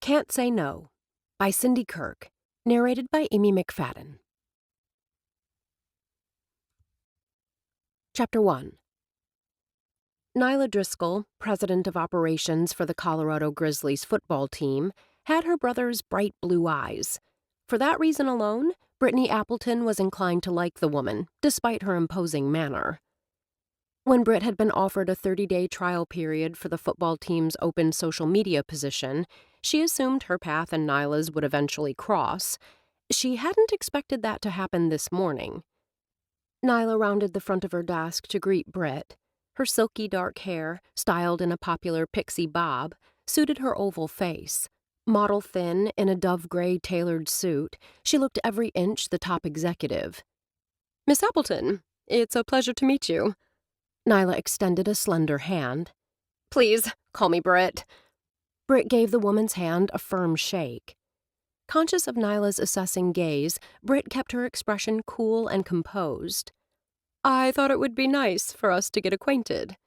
Can't Say No by Cindy Kirk, narrated by Amy McFadden. Chapter 1. Nyla Driscoll, president of operations for the Colorado Grizzlies football team, had her brother's bright blue eyes. For that reason alone, Brittany Appleton was inclined to like the woman, despite her imposing manner. When Britt had been offered a 30-day trial period for the football team's open social media position, she assumed her path and Nyla's would eventually cross. She hadn't expected that to happen this morning. Nyla rounded the front of her desk to greet Britt. Her silky dark hair, styled in a popular pixie bob, suited her oval face. Model thin, in a dove-gray tailored suit, she looked every inch the top executive. "Miss Appleton, it's a pleasure to meet you." Nyla extended a slender hand. "Please, call me Britt." Britt gave the woman's hand a firm shake. Conscious of Nyla's assessing gaze, Britt kept her expression cool and composed. "I thought it would be nice for us to get acquainted."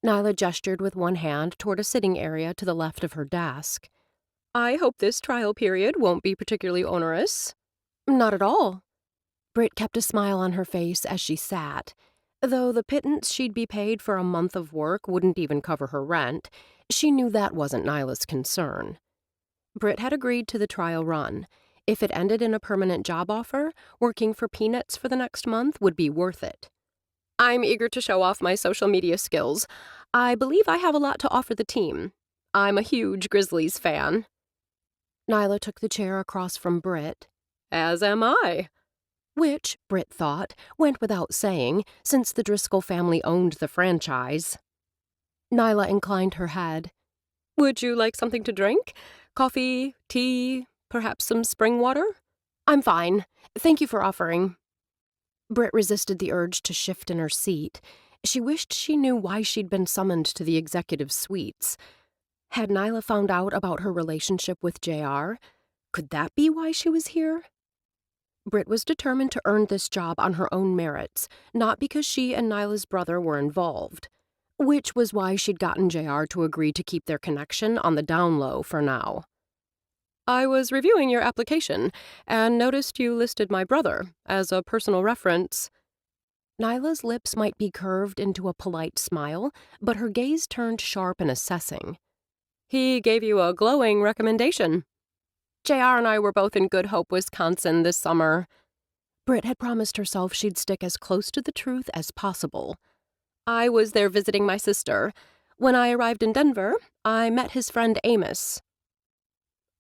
Nyla gestured with one hand toward a sitting area to the left of her desk. "I hope this trial period won't be particularly onerous." "Not at all." Britt kept a smile on her face as she sat. Though the pittance she'd be paid for a month of work wouldn't even cover her rent, she knew that wasn't Nyla's concern. Britt had agreed to the trial run. If it ended in a permanent job offer, working for peanuts for the next month would be worth it. "I'm eager to show off my social media skills. I believe I have a lot to offer the team. I'm a huge Grizzlies fan." Nyla took the chair across from Britt. "As am I." Which, Britt thought, went without saying, since the Driscoll family owned the franchise. Nyla inclined her head. "Would you like something to drink? Coffee, tea, perhaps some spring water?" "I'm fine. Thank you for offering." Britt resisted the urge to shift in her seat. She wished she knew why she'd been summoned to the executive suites. Had Nyla found out about her relationship with JR? Could that be why she was here? Britt was determined to earn this job on her own merits, not because she and Nyla's brother were involved. Which was why she'd gotten JR to agree to keep their connection on the down low for now. "I was reviewing your application and noticed you listed my brother as a personal reference." Nyla's lips might be curved into a polite smile, but her gaze turned sharp and assessing. "He gave you a glowing recommendation." "JR and I were both in Good Hope, Wisconsin this summer." Britt had promised herself she'd stick as close to the truth as possible. "I was there visiting my sister. When I arrived in Denver, I met his friend Amos."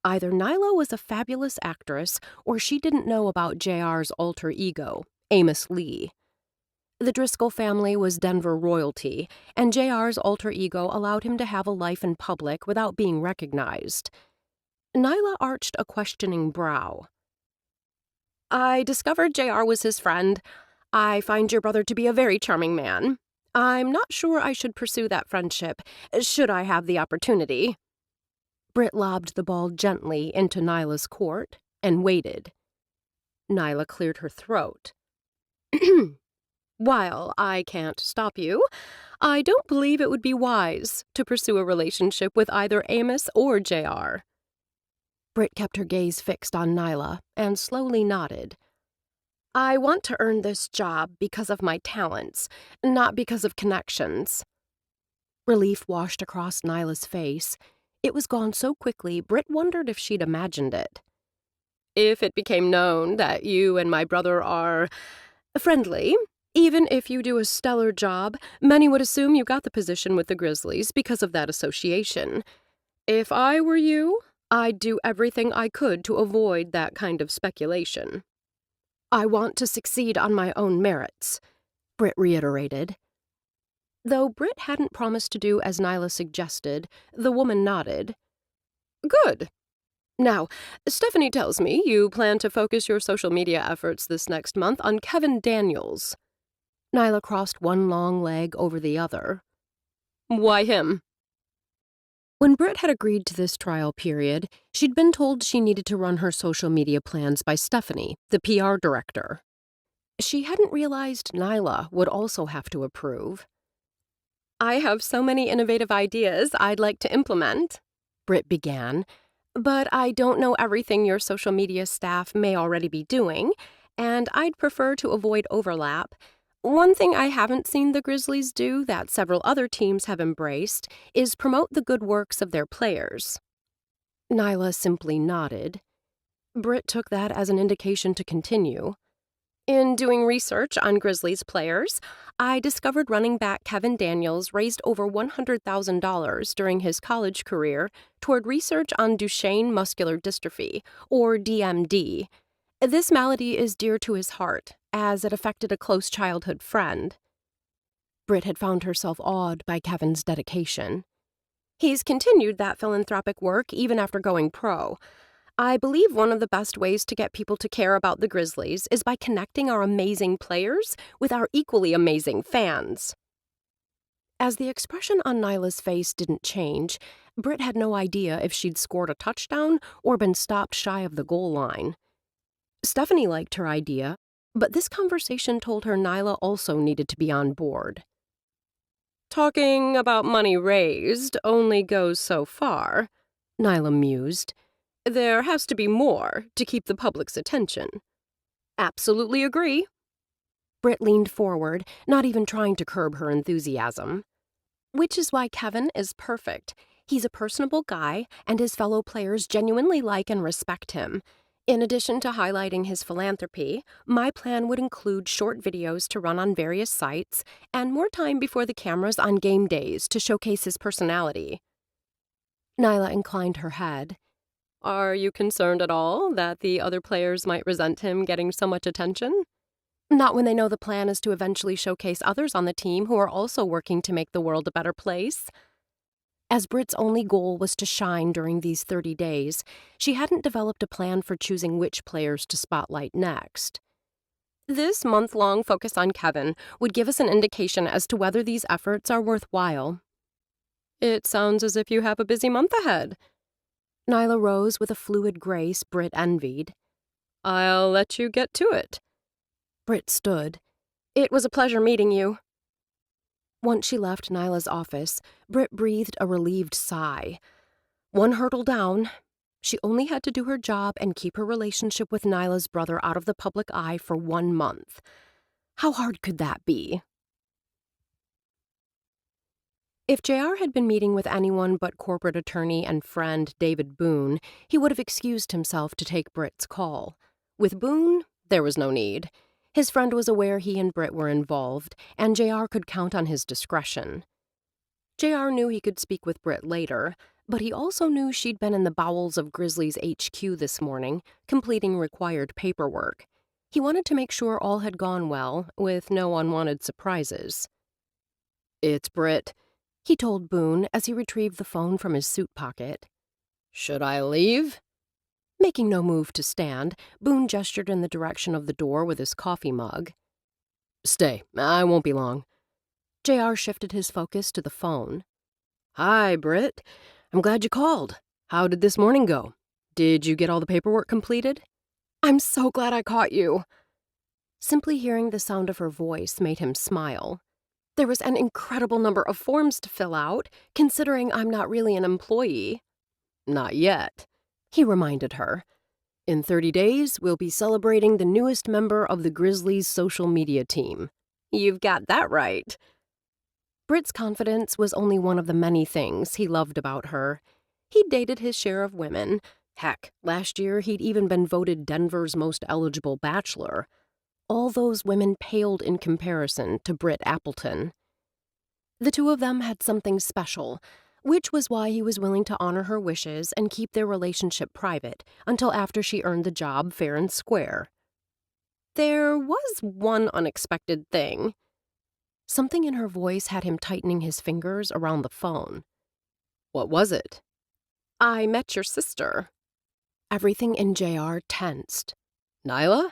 Either Nyla was a fabulous actress, or she didn't know about JR's alter ego, Amos Lee. The Driscoll family was Denver royalty, and JR's alter ego allowed him to have a life in public without being recognized. Nyla arched a questioning brow. "I discovered JR was his friend. I find your brother to be a very charming man. I'm not sure I should pursue that friendship, should I have the opportunity." Britt lobbed the ball gently into Nyla's court and waited. Nyla cleared her throat. "While I can't stop you, I don't believe it would be wise to pursue a relationship with either Amos or JR." Britt kept her gaze fixed on Nyla and slowly nodded. "I want to earn this job because of my talents, not because of connections." Relief washed across Nyla's face. It was gone so quickly, Britt wondered if she'd imagined it. "If it became known that you and my brother are friendly, even if you do a stellar job, many would assume you got the position with the Grizzlies because of that association. If I were you, I'd do everything I could to avoid that kind of speculation." "I want to succeed on my own merits," Britt reiterated. Though Britt hadn't promised to do as Nyla suggested, the woman nodded. "Good. Now, Stephanie tells me you plan to focus your social media efforts this next month on Kevin Daniels." Nyla crossed one long leg over the other. "Why him?" When Britt had agreed to this trial period, she'd been told she needed to run her social media plans by Stephanie, the PR director. She hadn't realized Nyla would also have to approve. "I have so many innovative ideas I'd like to implement," Britt began. But I don't know everything your social media staff may already be doing, and I'd prefer to avoid overlap. One thing I haven't seen the Grizzlies do that several other teams have embraced is promote the good works of their players. Nyla simply nodded. Britt took that as an indication to continue. In doing research on Grizzlies players, I discovered running back Kevin Daniels raised over $100,000 during his college career toward research on Duchenne muscular dystrophy, or DMD. This malady is dear to his heart, as it affected a close childhood friend. Britt had found herself awed by Kevin's dedication. He's continued that philanthropic work even after going pro. I believe one of the best ways to get people to care about the Grizzlies is by connecting our amazing players with our equally amazing fans. As the expression on Nyla's face didn't change, Britt had no idea if she'd scored a touchdown or been stopped shy of the goal line. Stephanie liked her idea, but this conversation told her Nyla also needed to be on board. Talking about money raised only goes so far, Nyla mused. There has to be more to keep the public's attention. Absolutely agree. Britt leaned forward, not even trying to curb her enthusiasm. Which is why Kevin is perfect. He's a personable guy, and his fellow players genuinely like and respect him. In addition to highlighting his philanthropy, my plan would include short videos to run on various sites and more time before the cameras on game days to showcase his personality. Nyla inclined her head. Are you concerned at all that the other players might resent him getting so much attention? Not when they know the plan is to eventually showcase others on the team who are also working to make the world a better place. As Britt's only goal was to shine during these 30 days, she hadn't developed a plan for choosing which players to spotlight next. This month-long focus on Kevin would give us an indication as to whether these efforts are worthwhile. It sounds as if you have a busy month ahead. Nyla rose with a fluid grace Britt envied. I'll let you get to it. Britt stood. It was a pleasure meeting you. Once she left Nyla's office, Britt breathed a relieved sigh. One hurdle down. She only had to do her job and keep her relationship with Nyla's brother out of the public eye for 1 month. How hard could that be? If JR had been meeting with anyone but corporate attorney and friend David Boone, he would have excused himself to take Britt's call. With Boone, there was no need. His friend was aware he and Britt were involved, and JR could count on his discretion. JR knew he could speak with Britt later, but he also knew she'd been in the bowels of Grizzly's HQ this morning, completing required paperwork. He wanted to make sure all had gone well, with no unwanted surprises. It's Britt, he told Boone as he retrieved the phone from his suit pocket. Should I leave? Making no move to stand, Boone gestured in the direction of the door with his coffee mug. Stay, I won't be long. JR shifted his focus to the phone. Hi, Britt. I'm glad you called. How did this morning go? Did you get all the paperwork completed? I'm so glad I caught you. Simply hearing the sound of her voice made him smile. There was an incredible number of forms to fill out, considering I'm not really an employee. Not yet, he reminded her. In 30 days, we'll be celebrating the newest member of the Grizzlies' social media team. You've got that right. Britt's confidence was only one of the many things he loved about her. He'd dated his share of women. Heck, last year he'd even been voted Denver's most eligible bachelor. All those women paled in comparison to Britt Appleton. The two of them had something special, which was why he was willing to honor her wishes and keep their relationship private until after she earned the job fair and square. There was one unexpected thing. Something in her voice had him tightening his fingers around the phone. What was it? I met your sister. Everything in JR tensed. Nyla?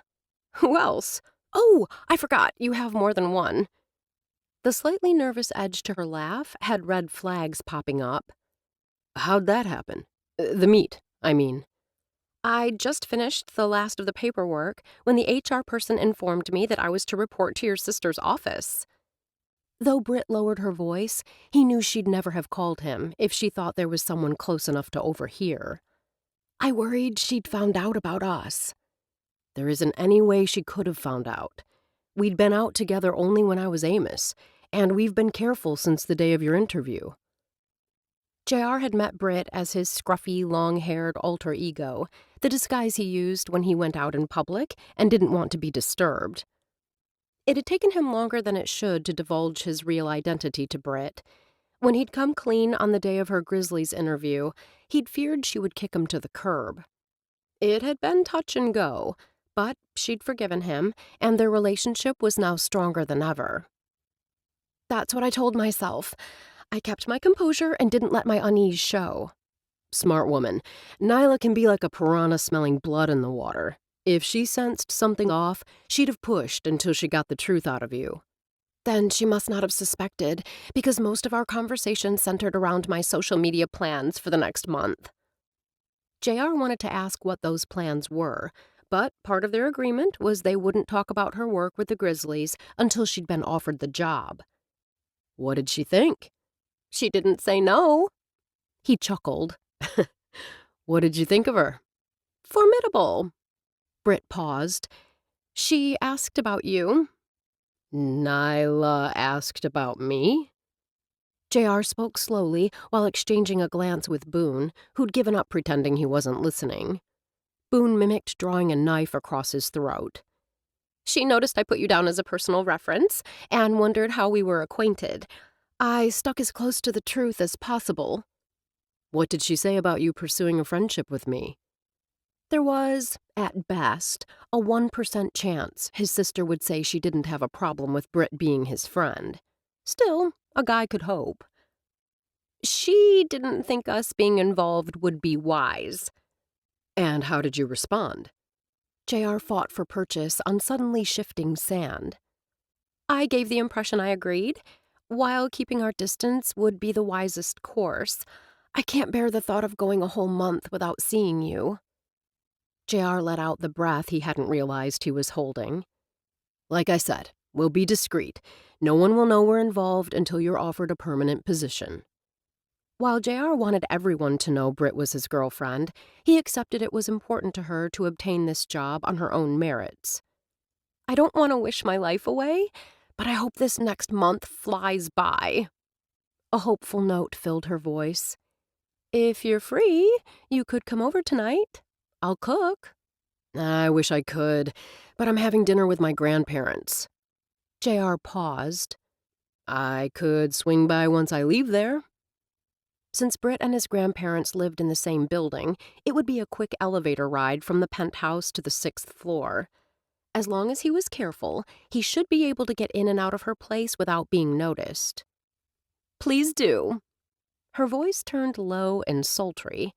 Who else? Oh, I forgot, you have more than one. The slightly nervous edge to her laugh had red flags popping up. How'd that happen? The meet, I mean. I just finished the last of the paperwork when the HR person informed me that I was to report to your sister's office. Though Britt lowered her voice, he knew she'd never have called him if she thought there was someone close enough to overhear. I worried she'd found out about us. There isn't any way she could have found out. We'd been out together only when I was Amos, and we've been careful since the day of your interview. JR had met Britt as his scruffy, long-haired alter ego, the disguise he used when he went out in public and didn't want to be disturbed. It had taken him longer than it should to divulge his real identity to Britt. When he'd come clean on the day of her Grizzlies interview, he'd feared she would kick him to the curb. It had been touch and go, but she'd forgiven him, and their relationship was now stronger than ever. That's what I told myself. I kept my composure and didn't let my unease show. Smart woman. Nyla can be like a piranha smelling blood in the water. If she sensed something off, she'd have pushed until she got the truth out of you. Then she must not have suspected, because most of our conversation centered around my social media plans for the next month. JR wanted to ask what those plans were, but part of their agreement was they wouldn't talk about her work with the Grizzlies until she'd been offered the job. What did she think? She didn't say no. He chuckled. What did you think of her? Formidable. Britt paused. She asked about you. Nyla asked about me? JR spoke slowly while exchanging a glance with Boone, who'd given up pretending he wasn't listening. Boone mimicked drawing a knife across his throat. She noticed I put you down as a personal reference and wondered how we were acquainted. I stuck as close to the truth as possible. What did she say about you pursuing a friendship with me? There was, at best, a 1% chance his sister would say she didn't have a problem with Britt being his friend. Still, a guy could hope. She didn't think us being involved would be wise. And how did you respond? JR fought for purchase on suddenly shifting sand. I gave the impression I agreed. While keeping our distance would be the wisest course, I can't bear the thought of going a whole month without seeing you. JR let out the breath he hadn't realized he was holding. Like I said, we'll be discreet. No one will know we're involved until you're offered a permanent position. While JR wanted everyone to know Britt was his girlfriend, he accepted it was important to her to obtain this job on her own merits. I don't want to wish my life away, but I hope this next month flies by. A hopeful note filled her voice. If you're free, you could come over tonight. I'll cook. I wish I could, but I'm having dinner with my grandparents. JR paused. I could swing by once I leave there. Since Britt and his grandparents lived in the same building, it would be a quick elevator ride from the penthouse to the 6th floor. As long as he was careful, he should be able to get in and out of her place without being noticed. Please do. Her voice turned low and sultry.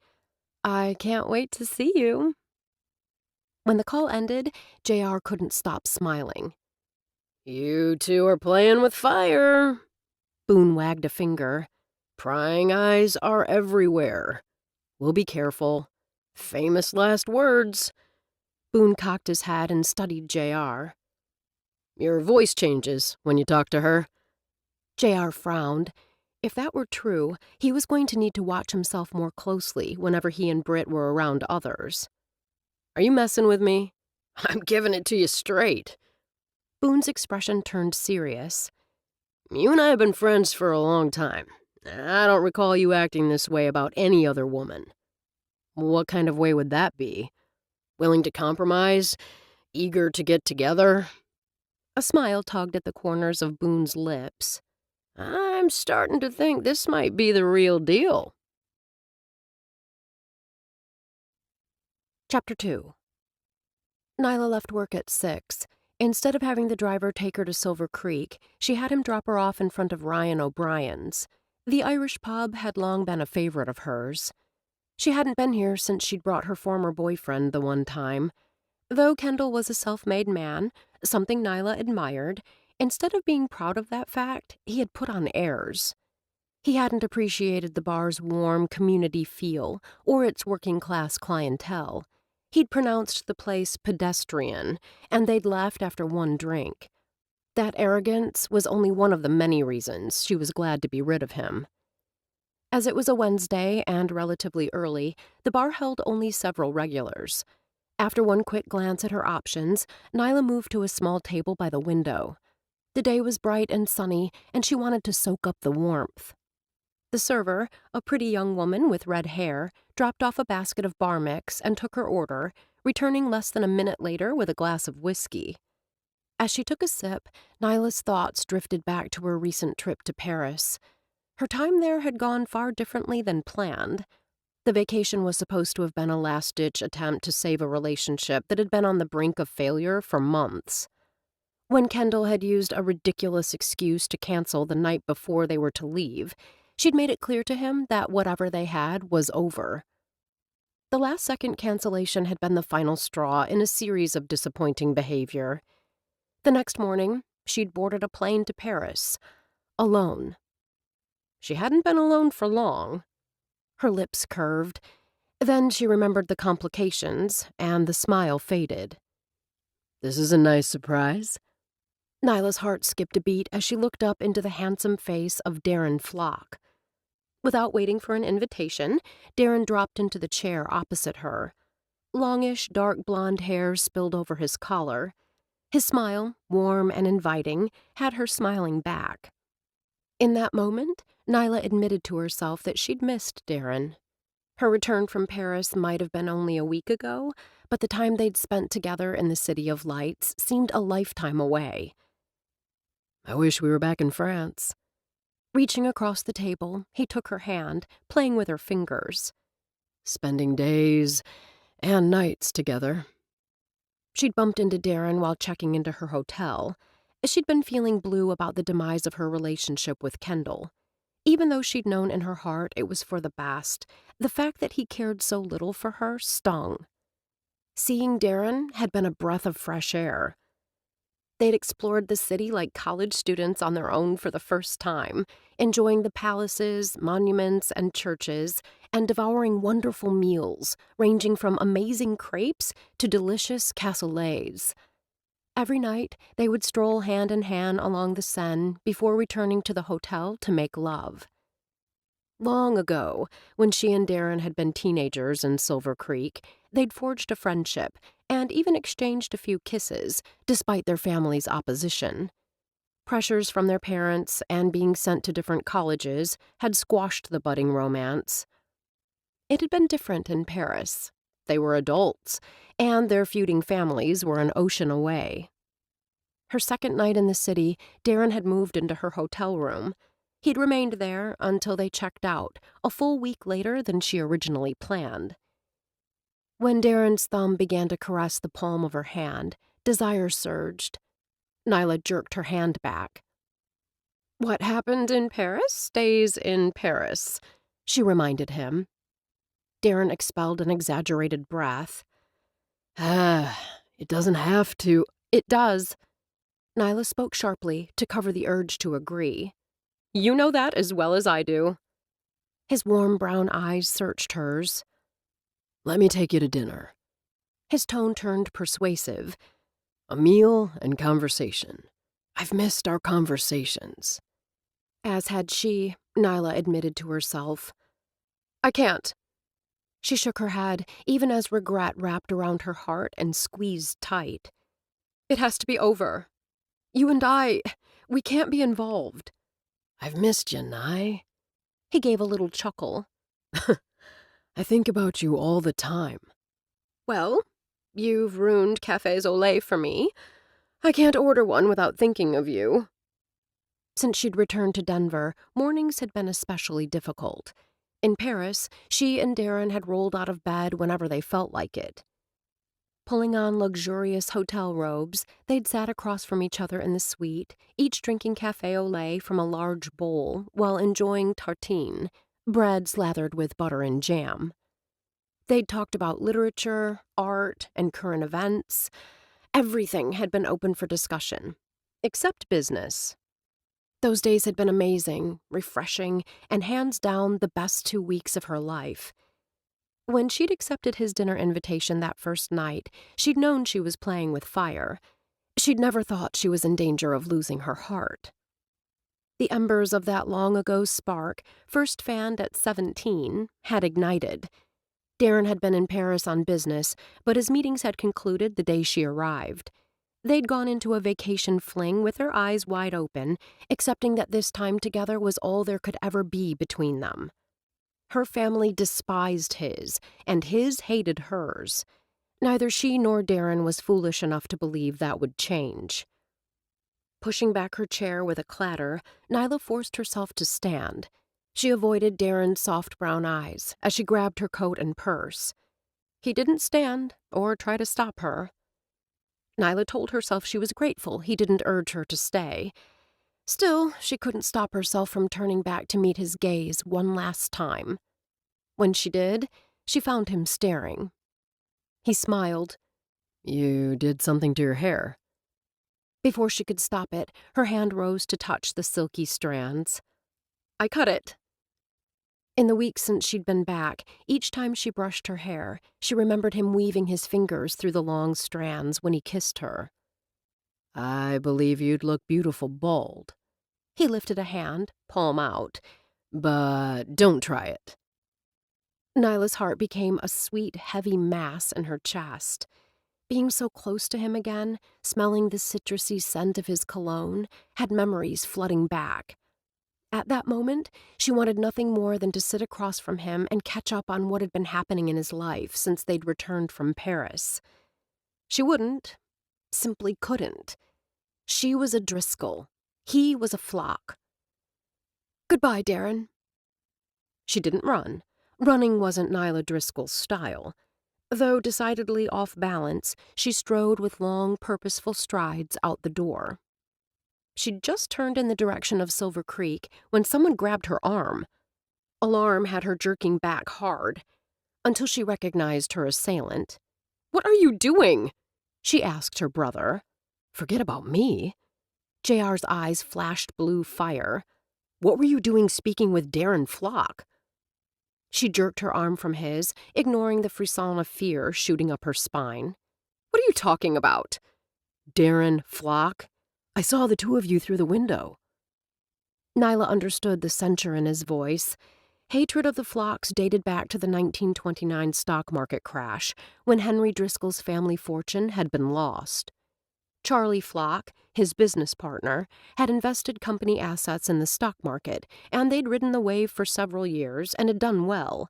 I can't wait to see you. When the call ended, JR couldn't stop smiling. You two are playing with fire. Boone wagged a finger. Prying eyes are everywhere. We'll be careful. Famous last words. Boone cocked his head and studied JR. Your voice changes when you talk to her. JR frowned. If that were true, he was going to need to watch himself more closely whenever he and Britt were around others. Are you messing with me? I'm giving it to you straight. Boone's expression turned serious. You and I have been friends for a long time. I don't recall you acting this way about any other woman. What kind of way would that be? Willing to compromise? Eager to get together? A smile tugged at the corners of Boone's lips. I'm starting to think this might be the real deal. Chapter 2. Nyla left work at 6. Instead of having the driver take her to Silver Creek, she had him drop her off in front of Ryan O'Brien's. The Irish pub had long been a favorite of hers. She hadn't been here since she'd brought her former boyfriend the one time. Though Kendall was a self-made man, something Nyla admired, instead of being proud of that fact, he had put on airs. He hadn't appreciated the bar's warm community feel or its working-class clientele. He'd pronounced the place pedestrian, and they'd left after one drink. That arrogance was only one of the many reasons she was glad to be rid of him. As it was a Wednesday and relatively early, the bar held only several regulars. After one quick glance at her options, Nyla moved to a small table by the window. The day was bright and sunny, and she wanted to soak up the warmth. The server, a pretty young woman with red hair, dropped off a basket of bar mix and took her order, returning less than a minute later with a glass of whiskey. As she took a sip, Nyla's thoughts drifted back to her recent trip to Paris. Her time there had gone far differently than planned. The vacation was supposed to have been a last-ditch attempt to save a relationship that had been on the brink of failure for months. When Kendall had used a ridiculous excuse to cancel the night before they were to leave, she'd made it clear to him that whatever they had was over. The last-second cancellation had been the final straw in a series of disappointing behavior. The next morning, she'd boarded a plane to Paris, alone. She hadn't been alone for long. Her lips curved. Then she remembered the complications, and the smile faded. "This is a nice surprise." Nyla's heart skipped a beat as she looked up into the handsome face of Darren Flock. Without waiting for an invitation, Darren dropped into the chair opposite her. Longish, dark blonde hair spilled over his collar. His smile, warm and inviting, had her smiling back. In that moment, Nyla admitted to herself that she'd missed Darren. Her return from Paris might have been only a week ago, but the time they'd spent together in the City of Lights seemed a lifetime away. "I wish we were back in France." Reaching across the table, he took her hand, playing with her fingers. "Spending days and nights together." She'd bumped into Darren while checking into her hotel. She'd been feeling blue about the demise of her relationship with Kendall. Even though she'd known in her heart it was for the best, the fact that he cared so little for her stung. Seeing Darren had been a breath of fresh air. They'd explored the city like college students on their own for the first time, enjoying the palaces, monuments, and churches, and devouring wonderful meals, ranging from amazing crepes to delicious cassoulets. Every night, they would stroll hand in hand along the Seine before returning to the hotel to make love. Long ago, when she and Darren had been teenagers in Silver Creek, they'd forged a friendship and even exchanged a few kisses, despite their family's opposition. Pressures from their parents and being sent to different colleges had squashed the budding romance. It had been different in Paris. They were adults, and their feuding families were an ocean away. Her second night in the city, Darren had moved into her hotel room. He'd remained there until they checked out, a full week later than she originally planned. When Darren's thumb began to caress the palm of her hand, desire surged. Nyla jerked her hand back. "What happened in Paris stays in Paris," she reminded him. Darren expelled an exaggerated breath. It doesn't have to." "It does." Nyla spoke sharply to cover the urge to agree. "You know that as well as I do." His warm brown eyes searched hers. "Let me take you to dinner." His tone turned persuasive. "A meal and conversation. I've missed our conversations." As had she, Nyla admitted to herself. "I can't." She shook her head, even as regret wrapped around her heart and squeezed tight. "It has to be over. You and we can't be involved." "I've missed you, Nye." He gave a little chuckle. "I think about you all the time." "Well, you've ruined cafes au lait for me. I can't order one without thinking of you." Since she'd returned to Denver, mornings had been especially difficult. In Paris, she and Darren had rolled out of bed whenever they felt like it. Pulling on luxurious hotel robes, they'd sat across from each other in the suite, each drinking café au lait from a large bowl while enjoying tartine, bread slathered with butter and jam. They'd talked about literature, art, and current events. Everything had been open for discussion, except business. Those days had been amazing, refreshing, and hands down the best 2 weeks of her life. When she'd accepted his dinner invitation that first night, she'd known she was playing with fire. She'd never thought she was in danger of losing her heart. The embers of that long-ago spark, first fanned at 17, had ignited. Darren had been in Paris on business, but his meetings had concluded the day she arrived. They'd gone into a vacation fling with their eyes wide open, accepting that this time together was all there could ever be between them. Her family despised his, and his hated hers. Neither she nor Darren was foolish enough to believe that would change. Pushing back her chair with a clatter, Nyla forced herself to stand. She avoided Darren's soft brown eyes as she grabbed her coat and purse. He didn't stand or try to stop her. Nyla told herself she was grateful he didn't urge her to stay. Still, she couldn't stop herself from turning back to meet his gaze one last time. When she did, she found him staring. He smiled. You did something to your hair. Before she could stop it, her hand rose to touch the silky strands. I cut it. In the weeks since she'd been back, each time she brushed her hair, she remembered him weaving his fingers through the long strands when he kissed her. I believe you'd look beautiful bald. He lifted a hand, palm out. But don't try it. Nyla's heart became a sweet, heavy mass in her chest. Being so close to him again, smelling the citrusy scent of his cologne, had memories flooding back. At that moment, she wanted nothing more than to sit across from him and catch up on what had been happening in his life since they'd returned from Paris. She wouldn't, simply couldn't. She was a Driscoll. He was a Flock. Goodbye, Darren. She didn't run. Running wasn't Nyla Driscoll's style. Though decidedly off balance, she strode with long, purposeful strides out the door. She'd just turned in the direction of Silver Creek when someone grabbed her arm. Alarm had her jerking back hard, until she recognized her assailant. "What are you doing?" she asked her brother. Forget about me. JR's eyes flashed blue fire. What were you doing speaking with Darren Flock? She jerked her arm from his, ignoring the frisson of fear shooting up her spine. What are you talking about? Darren Flock? I saw the two of you through the window. Nyla understood the censure in his voice. Hatred of the Flocks dated back to the 1929 stock market crash, when Henry Driscoll's family fortune had been lost. Charlie Flock, his business partner, had invested company assets in the stock market, and they'd ridden the wave for several years and had done well.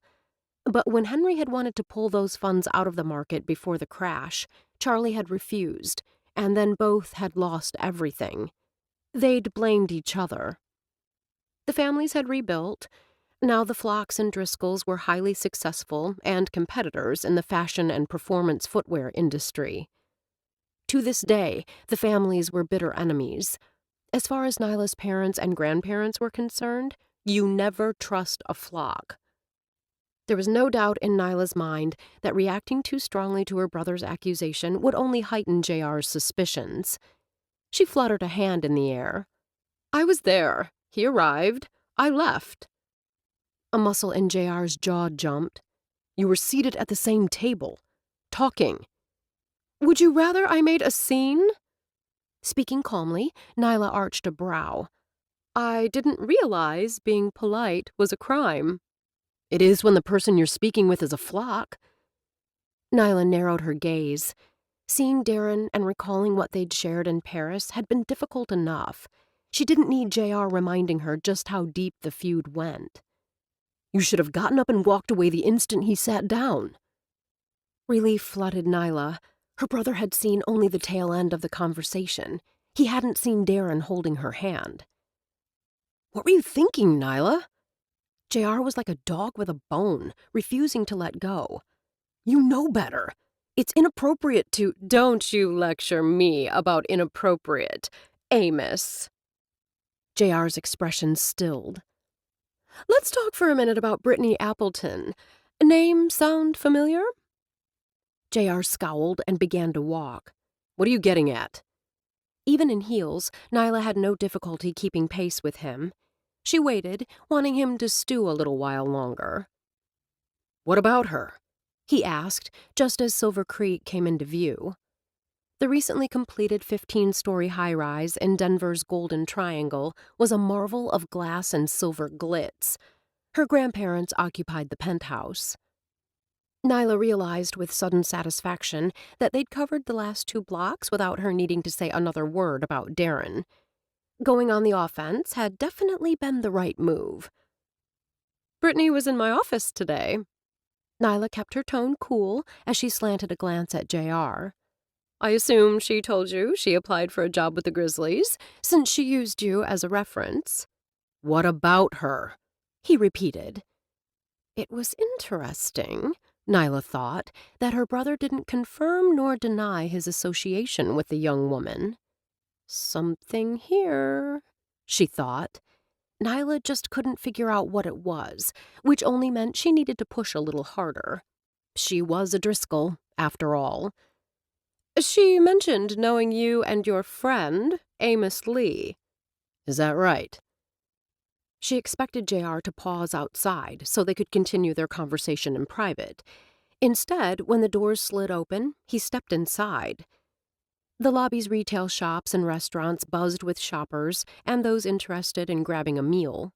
But when Henry had wanted to pull those funds out of the market before the crash, Charlie had refused, and then both had lost everything. They'd blamed each other. The families had rebuilt. Now the Flocks and Driscolls were highly successful and competitors in the fashion and performance footwear industry. To this day, the families were bitter enemies. As far as Nyla's parents and grandparents were concerned, you never trust a Flock. There was no doubt in Nyla's mind that reacting too strongly to her brother's accusation would only heighten JR's suspicions. She fluttered a hand in the air. I was there. He arrived. I left. A muscle in JR's jaw jumped. You were seated at the same table, talking. Would you rather I made a scene? Speaking calmly, Nyla arched a brow. I didn't realize being polite was a crime. It is when the person you're speaking with is a Flock. Nyla narrowed her gaze. Seeing Darren and recalling what they'd shared in Paris had been difficult enough. She didn't need JR reminding her just how deep the feud went. You should have gotten up and walked away the instant he sat down. Relief flooded Nyla. Her brother had seen only the tail end of the conversation. He hadn't seen Darren holding her hand. What were you thinking, Nyla? JR was like a dog with a bone, refusing to let go. You know better. It's inappropriate to— Don't you lecture me about inappropriate, Amos. JR's expression stilled. Let's talk for a minute about Brittany Appleton. Name sound familiar? JR scowled and began to walk. What are you getting at? Even in heels, Nyla had no difficulty keeping pace with him. She waited, wanting him to stew a little while longer. What about her? He asked, just as Silver Creek came into view. The recently completed 15-story high-rise in Denver's Golden Triangle was a marvel of glass and silver glitz. Her grandparents occupied the penthouse. Nyla realized with sudden satisfaction that they'd covered the last 2 blocks without her needing to say another word about Darren. Going on the offense had definitely been the right move. "Brittany was in my office today." Nyla kept her tone cool as she slanted a glance at JR. "I assume she told you she applied for a job with the Grizzlies, since she used you as a reference." "What about her?" he repeated. It was interesting, Nyla thought, that her brother didn't confirm nor deny his association with the young woman. Something here, she thought. Nyla just couldn't figure out what it was, which only meant she needed to push a little harder. She was a Driscoll, after all. "She mentioned knowing you and your friend, Amos Lee." "Is that right?" She expected JR to pause outside so they could continue their conversation in private. Instead, when the doors slid open, he stepped inside. The lobby's retail shops and restaurants buzzed with shoppers and those interested in grabbing a meal.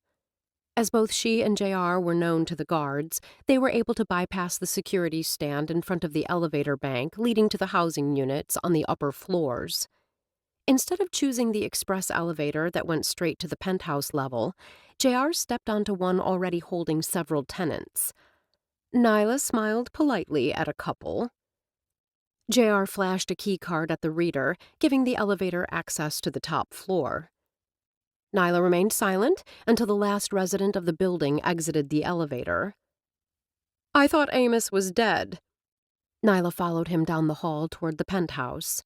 As both she and JR were known to the guards, they were able to bypass the security stand in front of the elevator bank leading to the housing units on the upper floors. Instead of choosing the express elevator that went straight to the penthouse level, JR stepped onto one already holding several tenants. Nyla smiled politely at a couple. JR flashed a key card at the reader, giving the elevator access to the top floor. Nyla remained silent until the last resident of the building exited the elevator. "I thought Amos was dead." Nyla followed him down the hall toward the penthouse.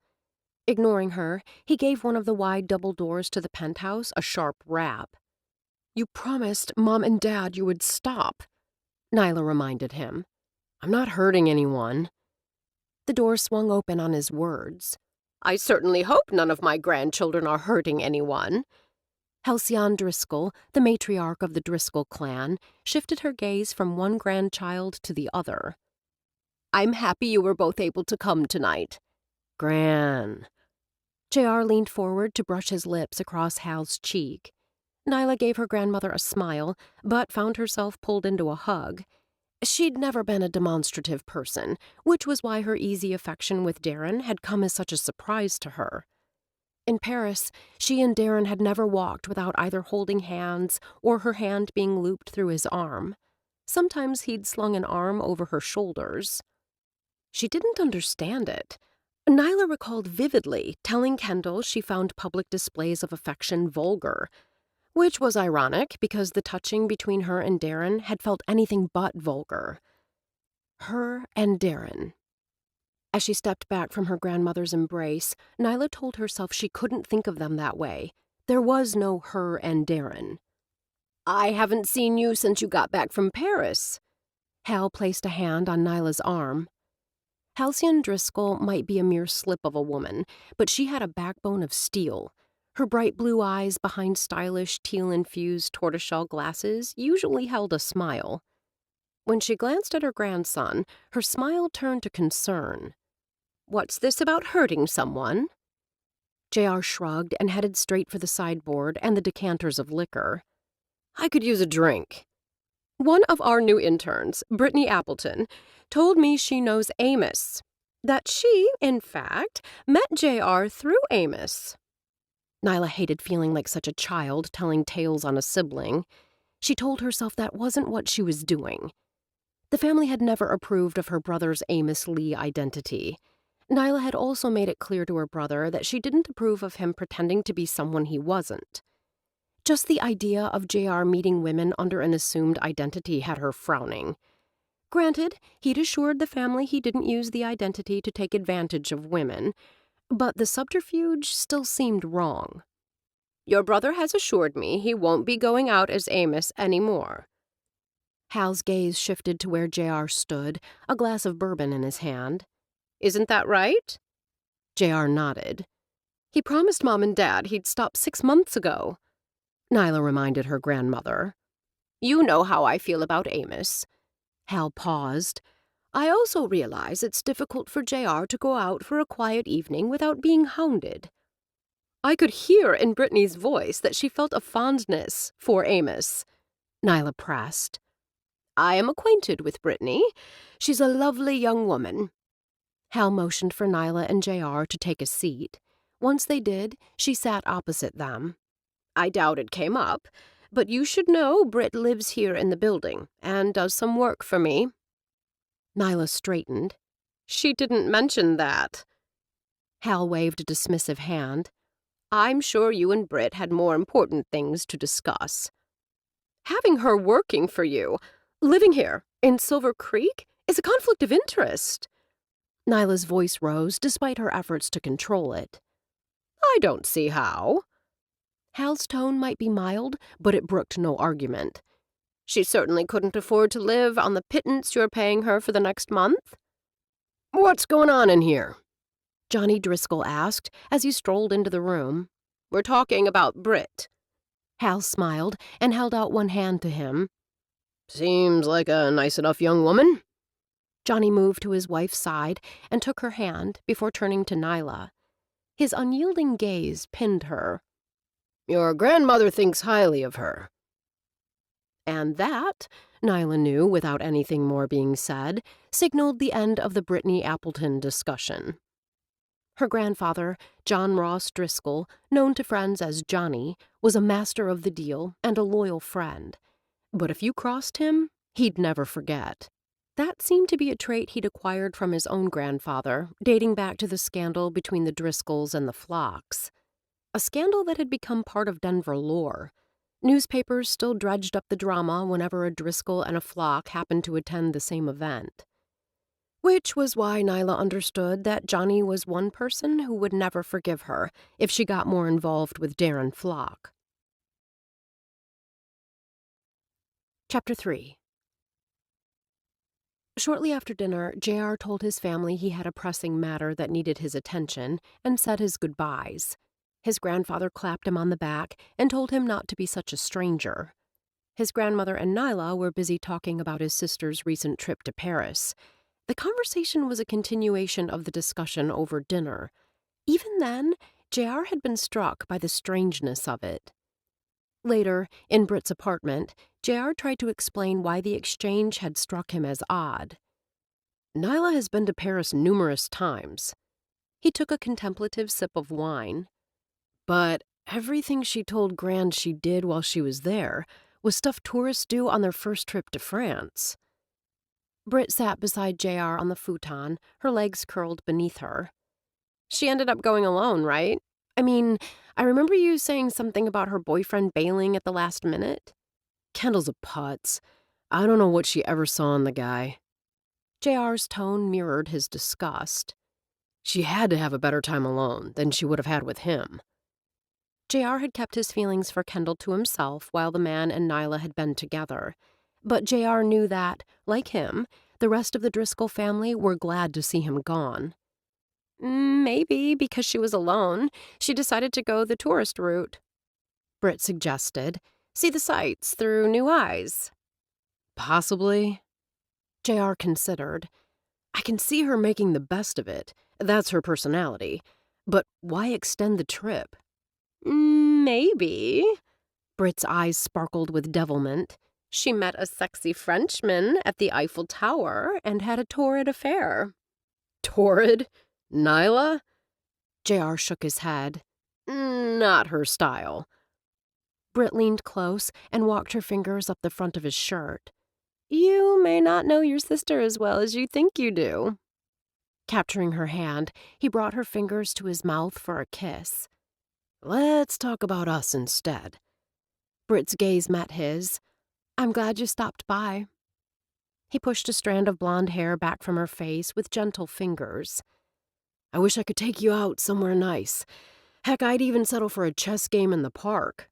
Ignoring her, he gave one of the wide double doors to the penthouse a sharp rap. "You promised Mom and Dad you would stop," Nyla reminded him. "I'm not hurting anyone." The door swung open on his words. "I certainly hope none of my grandchildren are hurting anyone." Halcyon Driscoll, the matriarch of the Driscoll clan, shifted her gaze from one grandchild to the other. "I'm happy you were both able to come tonight." "Gran." JR leaned forward to brush his lips across Hal's cheek. Nyla gave her grandmother a smile, but found herself pulled into a hug. She'd never been a demonstrative person, which was why her easy affection with Darren had come as such a surprise to her. In Paris, she and Darren had never walked without either holding hands or her hand being looped through his arm. Sometimes he'd slung an arm over her shoulders. She didn't understand it. Nyla recalled vividly telling Kendall she found public displays of affection vulgar, which was ironic because the touching between her and Darren had felt anything but vulgar. Her and Darren. As she stepped back from her grandmother's embrace, Nyla told herself she couldn't think of them that way. There was no her and Darren. "I haven't seen you since you got back from Paris." Hal placed a hand on Nyla's arm. Halcyon Driscoll might be a mere slip of a woman, but she had a backbone of steel. Her bright blue eyes behind stylish teal-infused tortoiseshell glasses usually held a smile. When she glanced at her grandson, her smile turned to concern. "What's this about hurting someone?" JR shrugged and headed straight for the sideboard and the decanters of liquor. "I could use a drink." "One of our new interns, Brittany Appleton, told me she knows Amos. That she, in fact, met JR through Amos." Nyla hated feeling like such a child telling tales on a sibling. She told herself that wasn't what she was doing. The family had never approved of her brother's Amos Lee identity. Nyla had also made it clear to her brother that she didn't approve of him pretending to be someone he wasn't. Just the idea of JR meeting women under an assumed identity had her frowning. Granted, he'd assured the family he didn't use the identity to take advantage of women, but the subterfuge still seemed wrong. "Your brother has assured me he won't be going out as Amos anymore." Hal's gaze shifted to where JR stood, a glass of bourbon in his hand. "Isn't that right?" JR nodded. "He promised Mom and Dad he'd stop 6 months ago," Nyla reminded her grandmother. "You know how I feel about Amos." Hal paused. I also realize it's difficult for JR to go out for a quiet evening without being hounded." I could hear in Brittany's voice that she felt a fondness for Amos. Nyla pressed. "I am acquainted with Brittany. She's a lovely young woman." Hal motioned for Nyla and JR to take a seat. Once they did, she sat opposite them. "I doubt it came up, but you should know Britt lives here in the building and does some work for me." Nyla straightened. "She didn't mention that." Hal waved a dismissive hand. "I'm sure you and Britt had more important things to discuss." "Having her working for you, living here, in Silver Creek, is a conflict of interest." Nyla's voice rose despite her efforts to control it. "I don't see how." Hal's tone might be mild, but it brooked no argument. "She certainly couldn't afford to live on the pittance you're paying her for the next month." "What's going on in here?" Johnny Driscoll asked as he strolled into the room. "We're talking about Britt." Hal smiled and held out one hand to him. "Seems like a nice enough young woman." Johnny moved to his wife's side and took her hand before turning to Nyla. His unyielding gaze pinned her. "Your grandmother thinks highly of her." And that, Nyla knew without anything more being said, signaled the end of the Brittany Appleton discussion. Her grandfather, John Ross Driscoll, known to friends as Johnny, was a master of the deal and a loyal friend. But if you crossed him, he'd never forget. That seemed to be a trait he'd acquired from his own grandfather, dating back to the scandal between the Driscolls and the Flocks. A scandal that had become part of Denver lore. Newspapers still dredged up the drama whenever a Driscoll and a Flock happened to attend the same event. Which was why Nyla understood that Johnny was one person who would never forgive her if she got more involved with Darren Flock. Chapter 3. Shortly after dinner, JR told his family he had a pressing matter that needed his attention and said his goodbyes. His grandfather clapped him on the back and told him not to be such a stranger. His grandmother and Nyla were busy talking about his sister's recent trip to Paris. The conversation was a continuation of the discussion over dinner. Even then, JR had been struck by the strangeness of it. Later, in Britt's apartment, JR tried to explain why the exchange had struck him as odd. "Nyla has been to Paris numerous times." He took a contemplative sip of wine. "But everything she told Gran she did while she was there was stuff tourists do on their first trip to France." Britt sat beside JR on the futon, her legs curled beneath her. "She ended up going alone, right? I mean, I remember you saying something about her boyfriend bailing at the last minute." "Kendall's a putz. I don't know what she ever saw in the guy." JR's tone mirrored his disgust. "She had to have a better time alone than she would have had with him." JR had kept his feelings for Kendall to himself while the man and Nyla had been together. But JR knew that, like him, the rest of the Driscoll family were glad to see him gone. "Maybe because she was alone, she decided to go the tourist route," Britt suggested. "See the sights through new eyes." "Possibly." JR considered. "I can see her making the best of it. That's her personality. But why extend the trip?" "Maybe." Britt's eyes sparkled with devilment. "She met a sexy Frenchman at the Eiffel Tower and had a torrid affair." "Torrid? Nyla?" JR shook his head. "Not her style." Britt leaned close and walked her fingers up the front of his shirt. "You may not know your sister as well as you think you do." Capturing her hand, he brought her fingers to his mouth for a kiss. "Let's talk about us instead." Britt's gaze met his. "I'm glad you stopped by." He pushed a strand of blonde hair back from her face with gentle fingers. "I wish I could take you out somewhere nice. Heck, I'd even settle for a chess game in the park."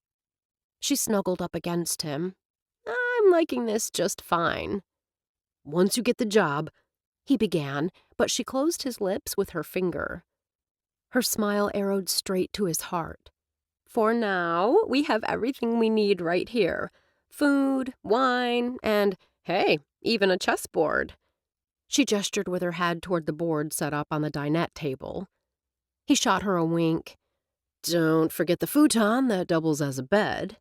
She snuggled up against him. "I'm liking this just fine." "Once you get the job," he began, but she closed his lips with her finger. Her smile arrowed straight to his heart. "For now, we have everything we need right here. Food, wine, and, hey, even a chessboard." She gestured with her head toward the board set up on the dinette table. He shot her a wink. "Don't forget the futon that doubles as a bed."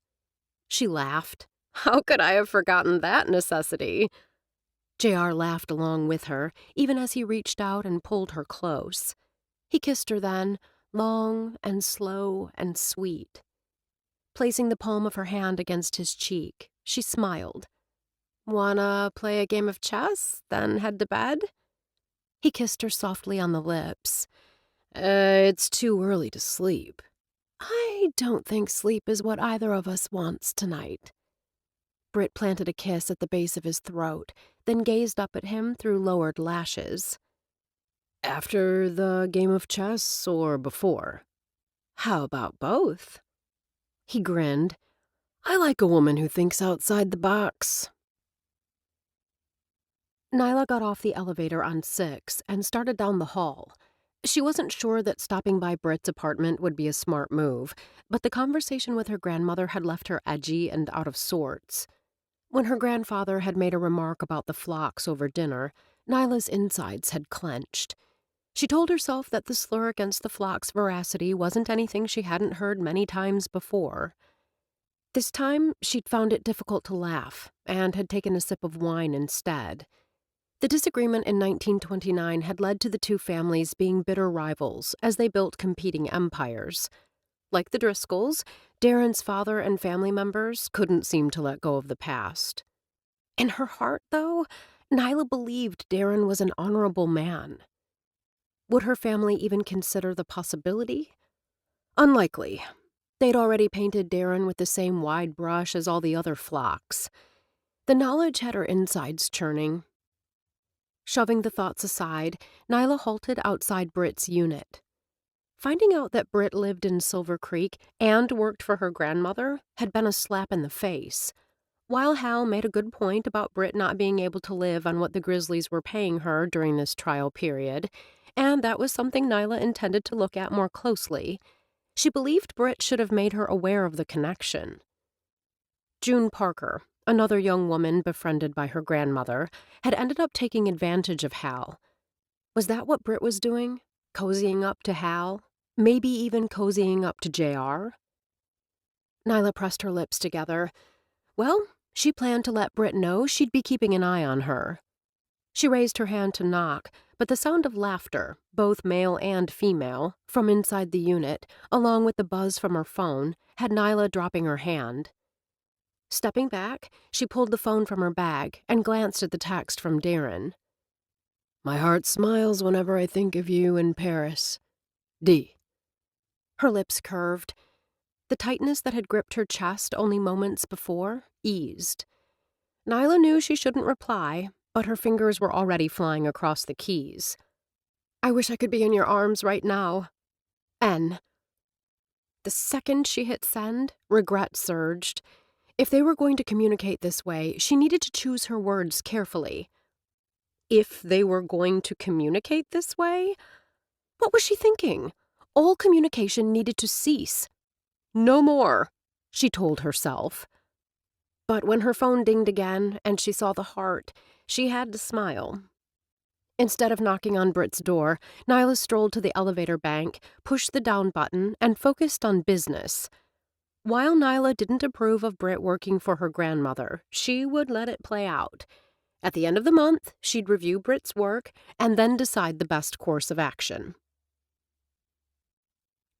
She laughed. "How could I have forgotten that necessity?" JR laughed along with her, even as he reached out and pulled her close. He kissed her then, long and slow and sweet. Placing the palm of her hand against his cheek, she smiled. "Wanna play a game of chess, then head to bed?" He kissed her softly on the lips. It's too early to sleep." "I don't think sleep is what either of us wants tonight." Britt planted a kiss at the base of his throat, then gazed up at him through lowered lashes. "After the game of chess or before?" "How about both?" He grinned. "I like a woman who thinks outside the box." Nyla got off the elevator on 6 and started down the hall. She wasn't sure that stopping by Britt's apartment would be a smart move, but the conversation with her grandmother had left her edgy and out of sorts. When her grandfather had made a remark about the flocks over dinner, Nyla's insides had clenched. She told herself that the slur against the flock's veracity wasn't anything she hadn't heard many times before. This time, she'd found it difficult to laugh and had taken a sip of wine instead. The disagreement in 1929 had led to the two families being bitter rivals as they built competing empires. Like the Driscolls, Darren's father and family members couldn't seem to let go of the past. In her heart, though, Nyla believed Darren was an honorable man. Would her family even consider the possibility? Unlikely. They'd already painted Darren with the same wide brush as all the other flocks. The knowledge had her insides churning. Shoving the thoughts aside, Nyla halted outside Britt's unit. Finding out that Britt lived in Silver Creek and worked for her grandmother had been a slap in the face. While Hal made a good point about Britt not being able to live on what the Grizzlies were paying her during this trial period, and that was something Nyla intended to look at more closely, she believed Britt should have made her aware of the connection. June Parker, another young woman befriended by her grandmother, had ended up taking advantage of Hal. Was that what Britt was doing? Cozying up to Hal? Maybe even cozying up to JR? Nyla pressed her lips together. Well, she planned to let Britt know she'd be keeping an eye on her. She raised her hand to knock, but the sound of laughter, both male and female, from inside the unit, along with the buzz from her phone, had Nyla dropping her hand. Stepping back, she pulled the phone from her bag and glanced at the text from Darren. "My heart smiles whenever I think of you in Paris. D." Her lips curved. The tightness that had gripped her chest only moments before eased. Nyla knew she shouldn't reply, but her fingers were already flying across the keys. "I wish I could be in your arms right now. N." The second she hit send, regret surged. If they were going to communicate this way, she needed to choose her words carefully. If they were going to communicate this way? What was she thinking? All communication needed to cease. No more, she told herself. But when her phone dinged again and she saw the heart, she had to smile. Instead of knocking on Britt's door, Nyla strolled to the elevator bank, pushed the down button, and focused on business. While Nyla didn't approve of Britt working for her grandmother, she would let it play out. At the end of the month, she'd review Britt's work and then decide the best course of action.